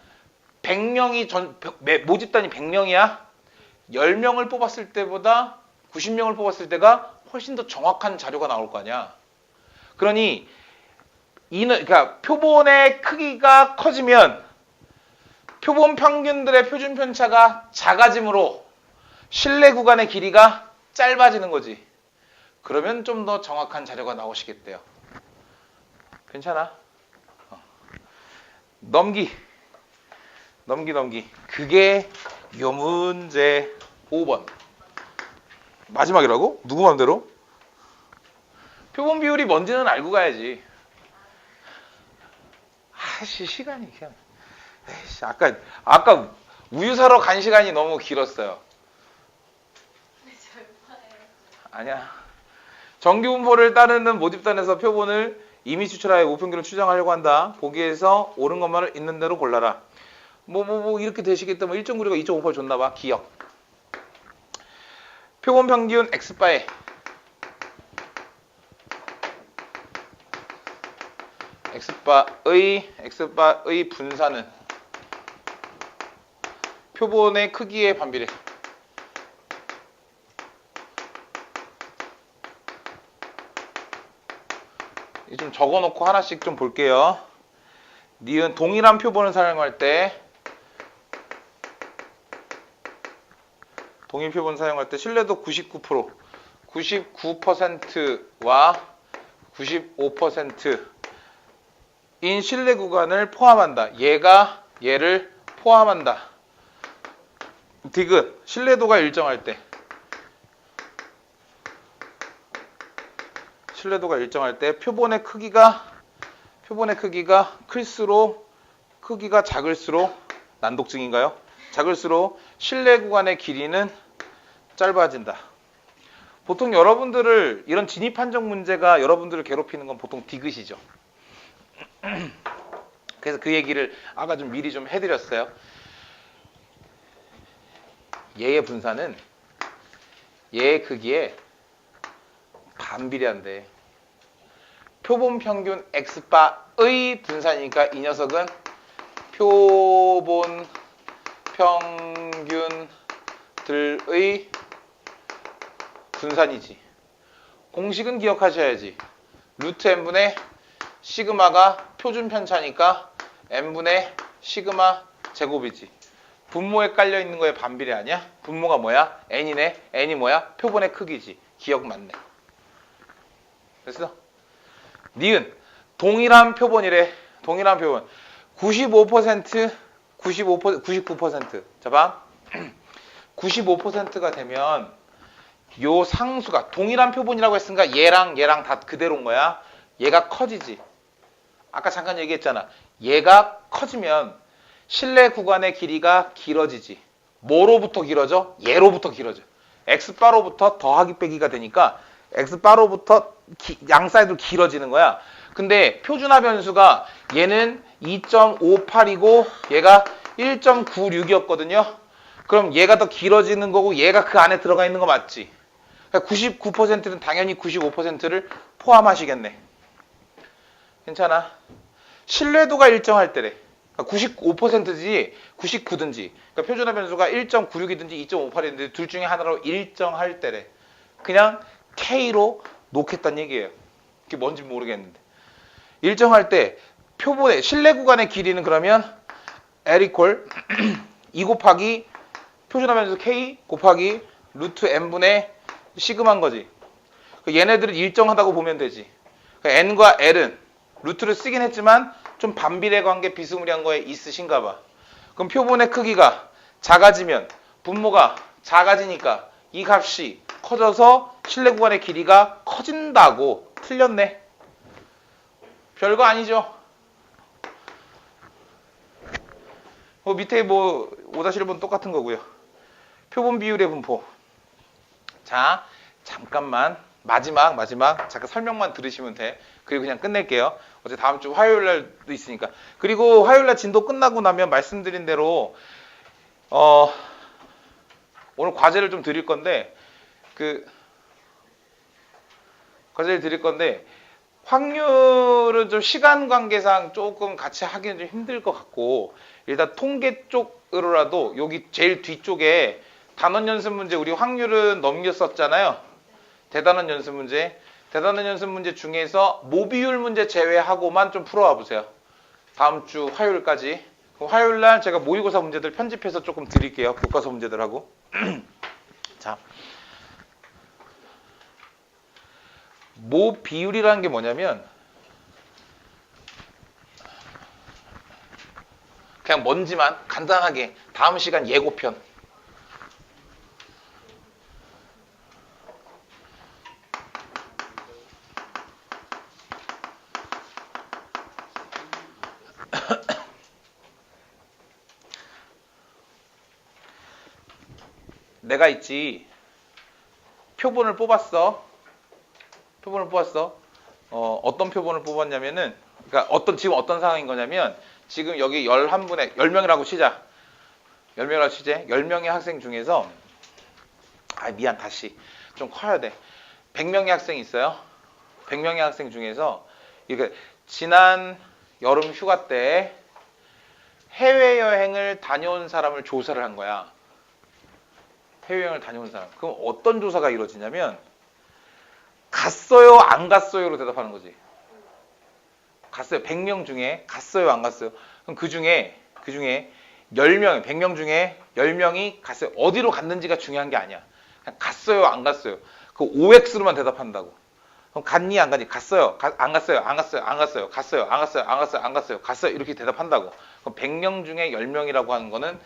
100명이 모집단이 100명이야? 10명을 뽑았을 때보다 90명을 뽑았을 때가 훨씬 더 정확한 자료가 나올 거 아니야. 그러니 그러니까 표본의 크기가 커지면 표본 평균들의 표준 편차가 작아지므로 실내 구간의 길이가 짧아지는 거지. 그러면 좀 더 정확한 자료가 나오시겠대요. 괜찮아? 넘기. 그게 요 문제 5번. 마지막이라고? 누구 맘대로? 표본 비율이 뭔지는 알고 가야지. 시간이 그냥. 에이씨, 아까 우유 사러 간 시간이 너무 길었어요. 아니야. 정규분포를 따르는 모집단에서 표본을 이미 추출하여 우평균을 추정하려고 한다. 보기에서 옳은 것만을 있는 대로 골라라. 뭐 이렇게 되시겠다. 1.96가 2.58 줬나 봐. 기억. 표본 평균 x바의 x바의 분산은 표본의 크기에 반비례. 좀 적어놓고 하나씩 좀 볼게요. 니은 동일한 표본을 사용할 때 동일 표본 사용할 때 신뢰도 99%, 99%와 95%인 신뢰 구간을 포함한다. 얘가 얘를 포함한다. 디귿 신뢰도가 일정할 때 표본의 크기가 클수록 크기가 작을수록 난독증인가요? 작을수록 실내 구간의 길이는 짧아진다. 보통 여러분들을 이런 진입 판정 문제가 여러분들을 괴롭히는 건 보통 디귿이죠. 그래서 그 얘기를 아까 좀 미리 좀 해드렸어요. 얘의 분산은 얘의 크기에 반비례한대. 표본 평균 x바의 분산이니까 이 녀석은 표본 평균들의 분산이지. 공식은 기억하셔야지. 루트 n분의 시그마가 표준 편차니까 n분의 시그마 제곱이지. 분모에 깔려 있는 거에 반비례 아니야? 분모가 뭐야? n이네. n이 뭐야? 표본의 크기지. 기억 맞네. 됐어? 니은 동일한 표본이래. 동일한 표본. 95%, 99%. 자 봐. 95%가 되면 요 상수가 동일한 표본이라고 했으니까 얘랑 다 그대로인 거야. 얘가 커지지. 아까 잠깐 얘기했잖아. 얘가 커지면 실내 구간의 길이가 길어지지. 뭐로부터 길어져? 얘로부터 길어져. x바로부터 더하기 빼기가 되니까 x바로부터 양 사이드로 길어지는 거야. 근데 표준화 변수가 얘는 2.58이고 얘가 1.96이었거든요. 그럼 얘가 더 길어지는 거고 얘가 그 안에 들어가 있는 거 맞지? 99%는 당연히 95%를 포함하시겠네. 괜찮아? 신뢰도가 일정할 때래. 95%지 99든지. 그러니까 표준화 변수가 1.96이든지 2.58이든지 둘 중에 하나로 일정할 때래. 그냥 K로 놓겠다는 얘기예요. 그게 뭔지 모르겠는데. 일정할 때 표본의 실내 구간의 길이는 그러면 L 이퀄 2 곱하기 표준화 변수 K 곱하기 루트 N분의 시그마인 거지. 얘네들은 일정하다고 보면 되지. N과 L은 루트를 쓰긴 했지만 좀 반비례 관계 비스무리한 거에 있으신가 봐. 그럼 표본의 크기가 작아지면 분모가 작아지니까 이 값이 커져서 실내 구간의 길이가 커진다고. 틀렸네. 별거 아니죠. 밑에 뭐 5-1번 똑같은 거고요. 표본 비율의 분포. 자, 잠깐만 마지막 잠깐 설명만 들으시면 돼. 그리고 그냥 끝낼게요. 어제 다음 주 화요일 날도 있으니까. 그리고 화요일 날 진도 끝나고 나면 말씀드린 대로 오늘 과제를 좀 드릴 건데 확률은 좀 시간 관계상 조금 같이 하기는 좀 힘들 것 같고 일단 통계 쪽으로라도 여기 제일 뒤쪽에 단원 연습 문제 우리 확률은 넘겼었잖아요. 대단원 연습 문제. 대단원 연습 문제 중에서 모비율 문제 제외하고만 좀 풀어와 보세요. 다음 주 화요일까지. 그럼 화요일 날 제가 모의고사 문제들 편집해서 조금 드릴게요. 교과서 문제들하고. 자. 모비율이라는 게 뭐냐면 그냥 뭔지만 간단하게 다음 시간 예고편. 내가 있지 표본을 뽑았어. 어떤 표본을 뽑았냐면은 그러니까 지금 어떤 상황인 거냐면 지금 여기 10명이라고 치자. 10명이라고 치재. 10명의 학생 중에서 다시 좀 커야 돼. 100명의 학생이 있어요. 100명의 학생 중에서 이게 지난 여름 휴가 때 해외여행을 다녀온 사람을 조사를 한 거야. 해외여행을 다녀온 사람. 그럼 어떤 조사가 이루어지냐면 갔어요, 안 갔어요로 대답하는 거지. 갔어요. 100명 중에 갔어요, 안 갔어요. 그럼 그 중에 10명, 100명 중에 10명이 갔어요. 어디로 갔는지가 중요한 게 아니야. 그냥 갔어요, 안 갔어요. 그 OX로만 대답한다고. 그럼 갔니, 안 갔니? 갔어요, 안 갔어요, 안 갔어요, 안 갔어요, 갔어요, 안 갔어요, 안 갔어요, 안 갔어요, 갔어요. 이렇게 대답한다고. 그럼 100명 중에 10명이라고 하는 거는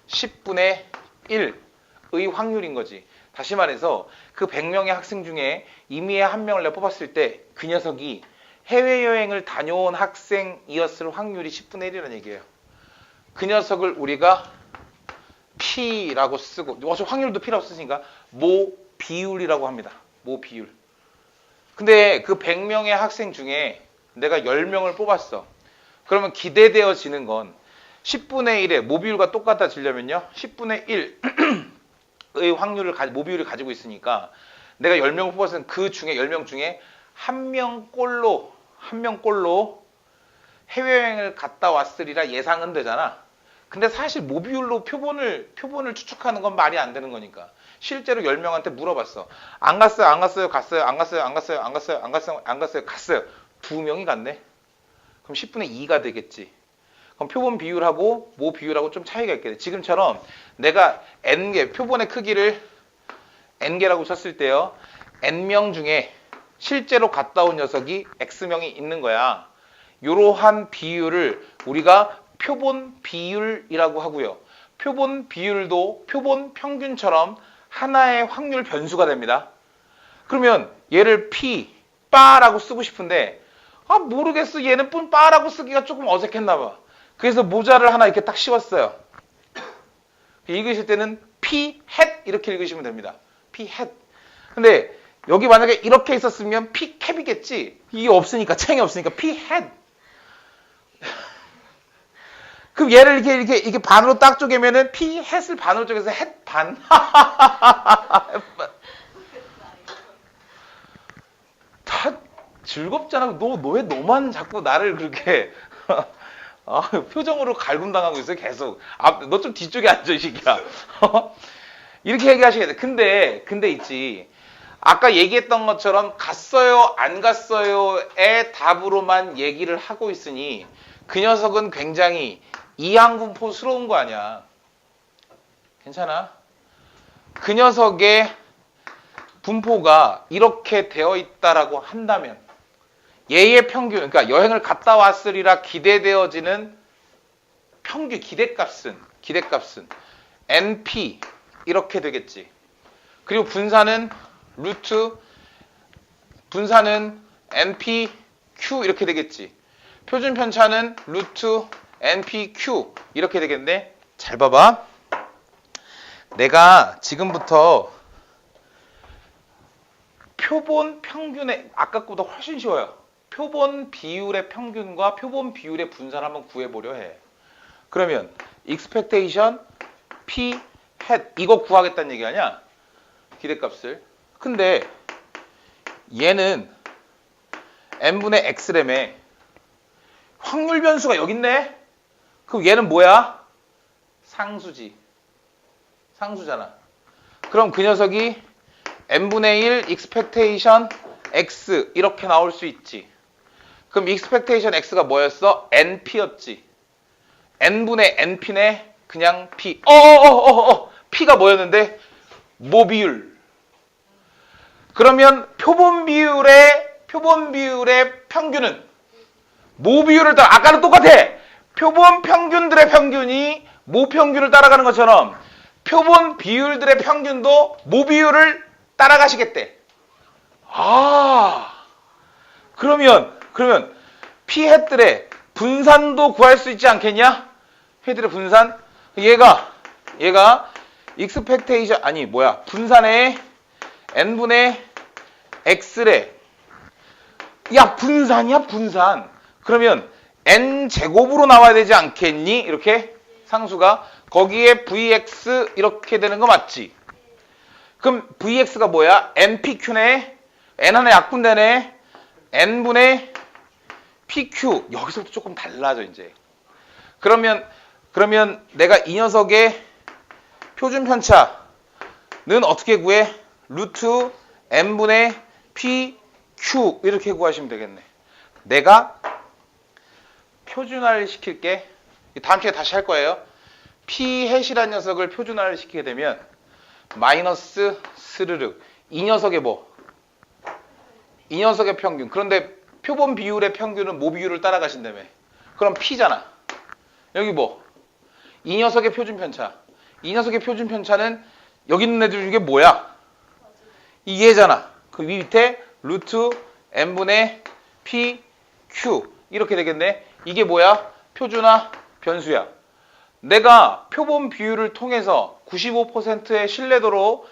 10분의 1의 확률인 거지. 다시 말해서 그 100명의 학생 중에 임의의 한 명을 내가 뽑았을 때 그 녀석이 해외여행을 다녀온 학생이었을 확률이 10분의 1이라는 얘기예요. 그 녀석을 우리가 P라고 쓰고 확률도 P라고 쓰니까 모비율이라고 합니다. 모비율. 근데 그 100명의 학생 중에 내가 10명을 뽑았어. 그러면 기대되어지는 건 10분의 1의 모비율과 똑같아지려면요. 10분의 1의 확률을 모비율을 가지고 있으니까 내가 10명을 뽑았으면 그 중에 10명 중에 한 명꼴로 해외여행을 갔다 왔으리라 예상은 되잖아. 근데 사실 모비율로 표본을 추측하는 건 말이 안 되는 거니까. 실제로 10명한테 물어봤어. 안 갔어요, 안 갔어요, 갔어요, 안 갔어요, 안 갔어요, 안 갔어요, 안 갔어요, 안 갔어요, 갔어요. 2명이 갔네. 그럼 10분의 2가 되겠지. 그럼 표본 비율하고 모 비율하고 좀 차이가 있겠네. 지금처럼 내가 n개, 표본의 크기를 n개라고 쳤을 때요. n명 중에 실제로 갔다 온 녀석이 x명이 있는 거야. 이러한 비율을 우리가 표본 비율이라고 하고요. 표본 비율도 표본 평균처럼 하나의 확률 변수가 됩니다. 그러면 얘를 p, 빠라고 쓰고 싶은데 모르겠어. 얘는 빠라고 쓰기가 조금 어색했나 봐. 그래서 모자를 하나 이렇게 딱 씌웠어요. 읽으실 때는 p hat 이렇게 읽으시면 됩니다. p hat. 근데 여기 만약에 이렇게 있었으면 p cap이겠지. 이게 없으니까 챙이 없으니까 p hat. 그럼 얘를 이렇게 반으로 딱 쪼개면은 p hat을 반으로 쪼개서 hat 반. 다 즐겁잖아. 너 왜 너만 자꾸 나를 그렇게 표정으로 갈굼당하고 있어요. 계속. 너 좀 뒤쪽에 앉아 이 새끼야. 이렇게 얘기하시게 돼. 근데 있지. 아까 얘기했던 것처럼 갔어요, 안 갔어요의 답으로만 얘기를 하고 있으니 그 녀석은 굉장히 이항분포스러운 거 아니야. 괜찮아? 그 녀석의 분포가 이렇게 되어 있다라고 한다면 얘의 평균, 그러니까 여행을 갔다 왔으리라 기대되어지는 평균 기대값은 NP 이렇게 되겠지. 그리고 분산은 NPQ 이렇게 되겠지. 표준 편차는 NPQ 이렇게 되겠네. 잘 봐봐. 내가 지금부터 표본 평균의 아까 거보다 훨씬 쉬워요. 표본 비율의 평균과 표본 비율의 분산을 한번 구해보려 해. 그러면 expectation p hat 이거 구하겠다는 얘기 아니야? 기대값을. 근데 얘는 n분의 x램에 확률 변수가 여기 있네? 그럼 얘는 뭐야? 상수잖아. 그럼 그 녀석이 n분의 1 expectation x 이렇게 나올 수 있지. 그럼 expectation x가 뭐였어? np였지. n분의 np네 그냥 p. p가 뭐였는데? 모비율. 그러면 표본 비율의 평균은 모비율을 따라 아까는 똑같아. 표본 평균들의 평균이 모평균을 따라가는 것처럼 표본 비율들의 평균도 모비율을 따라가시겠대. 그러면 p 햇들의 분산도 구할 수 있지 않겠냐? 햇들의 분산. 얘가 expectation 분산의 n분의 x래. 야, 분산이야, 분산. 그러면 n제곱으로 나와야 되지 않겠니? 이렇게 상수가 거기에 vx 이렇게 되는 거 맞지? 그럼 vx가 뭐야? npq네. n 하나 약분되네. n분의 pq. 여기서부터 조금 달라져 이제. 그러면 내가 이 녀석의 표준 편차는 어떻게 구해? 루트 n분의 pq 이렇게 구하시면 되겠네. 내가 표준화를 시킬게. 다음 시간에 다시 할 거예요. p 햇이라는 녀석을 표준화를 시키게 되면 마이너스 스르륵. 이 녀석의 이 녀석의 평균. 그런데 표본 비율의 평균은 모비율을 따라가신다며. 그럼 p잖아. 여기 이 녀석의 표준 편차. 이 녀석의 표준 편차는 여기 있는 애들 중에 뭐야? 이 얘잖아. 그 밑에 루트 n분의 pq 이렇게 되겠네. 이게 뭐야? 표준화 변수야. 내가 표본 비율을 통해서 95%의 신뢰도로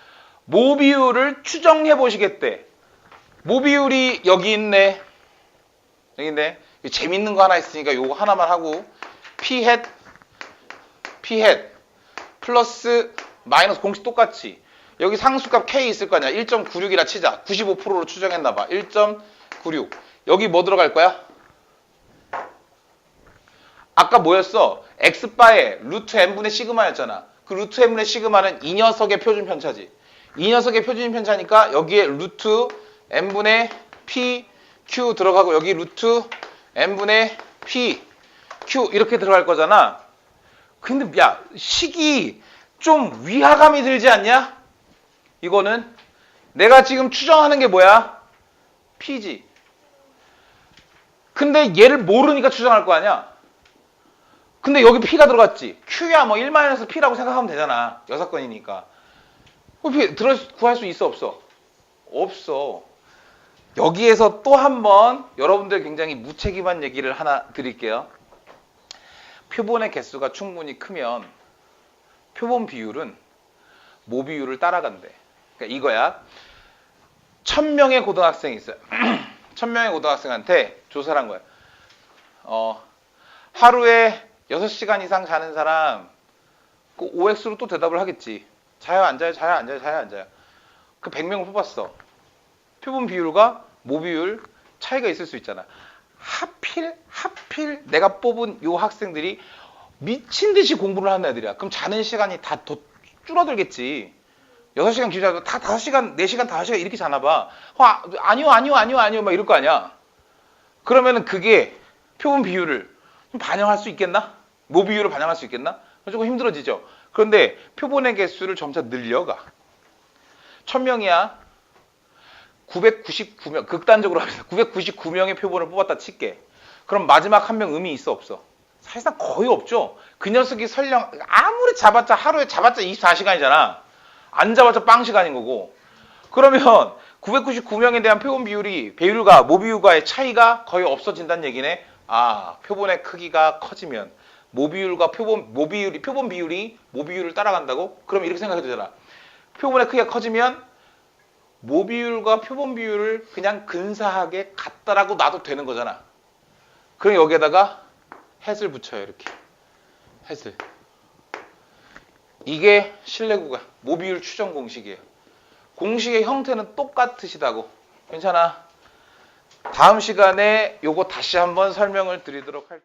모비율을 추정해 보시겠대. 모비율이 여기 있네. 재밌는 거 하나 있으니까 요거 하나만 하고 p hat 플러스 마이너스 공식 똑같이 여기 상수값 k 있을 거 아니야. 1.96이라 치자. 95%로 추정했나 봐. 1.96. 여기 뭐 들어갈 거야? 아까 뭐였어? x바에 루트 n분의 시그마였잖아. 그 루트 n분의 시그마는 이 녀석의 표준 편차지. 이 녀석의 표준 편차니까 여기에 루트 n분의 pq 들어가고 여기 루트 n분의 pq 이렇게 들어갈 거잖아. 근데 야, 식이 좀 위화감이 들지 않냐? 이거는 내가 지금 추정하는 게 뭐야? P지. 근데 얘를 모르니까 추정할 거 아니야? 근데 여기 P가 들어갔지. Q야 뭐 1-P라고 생각하면 되잖아. 6건이니까. 구할 수 있어 없어? 없어. 여기에서 또 한 번 여러분들 굉장히 무책임한 얘기를 하나 드릴게요. 표본의 개수가 충분히 크면 표본 비율은 모 비율을 따라간대. 그러니까 이거야. 1000명의 고등학생이 있어요. 1000명의 고등학생한테 조사를 한 거야. 하루에 6시간 이상 자는 사람, 그 OX로 또 대답을 하겠지. 자요, 안 자요, 자요, 안 자요, 자요, 안 자요. 그 100명을 뽑았어. 표본 비율과 모 비율 차이가 있을 수 있잖아. 하필 내가 뽑은 요 학생들이 미친 듯이 공부를 하는 애들이야. 그럼 자는 시간이 다 더 줄어들겠지. 6시간 기자도 다 5시간, 4시간, 5시간 이렇게 자나 봐. 아니요, 막 이럴 거 아니야. 그러면은 그게 표본 비율을 좀 반영할 수 있겠나? 모 비율을 반영할 수 있겠나? 조금 힘들어지죠. 그런데 표본의 개수를 점차 늘려가. 1000명이야. 999명, 극단적으로 합니다. 999명의 표본을 뽑았다 칠게. 그럼 마지막 한 명 의미 있어 없어? 사실상 거의 없죠. 그 녀석이 설령 아무리 잡았자 하루에 잡았자 24시간이잖아. 안 잡았자 빵 시간인 거고. 그러면 999명에 대한 표본 비율이 배율과 모비율과의 차이가 거의 없어진다는 얘기네. 아, 표본의 크기가 커지면 모비율과 표본 비율이 모비율을 따라간다고? 그럼 이렇게 생각해도 되잖아. 표본의 크기가 커지면 모비율과 표본 비율을 그냥 근사하게 같다라고 놔도 되는 거잖아. 그럼 여기에다가 햇을 붙여요. 이렇게 햇을. 이게 실내구가 모비율 추정 공식이에요. 공식의 형태는 똑같으시다고. 괜찮아. 다음 시간에 요거 다시 한번 설명을 드리도록 할게요.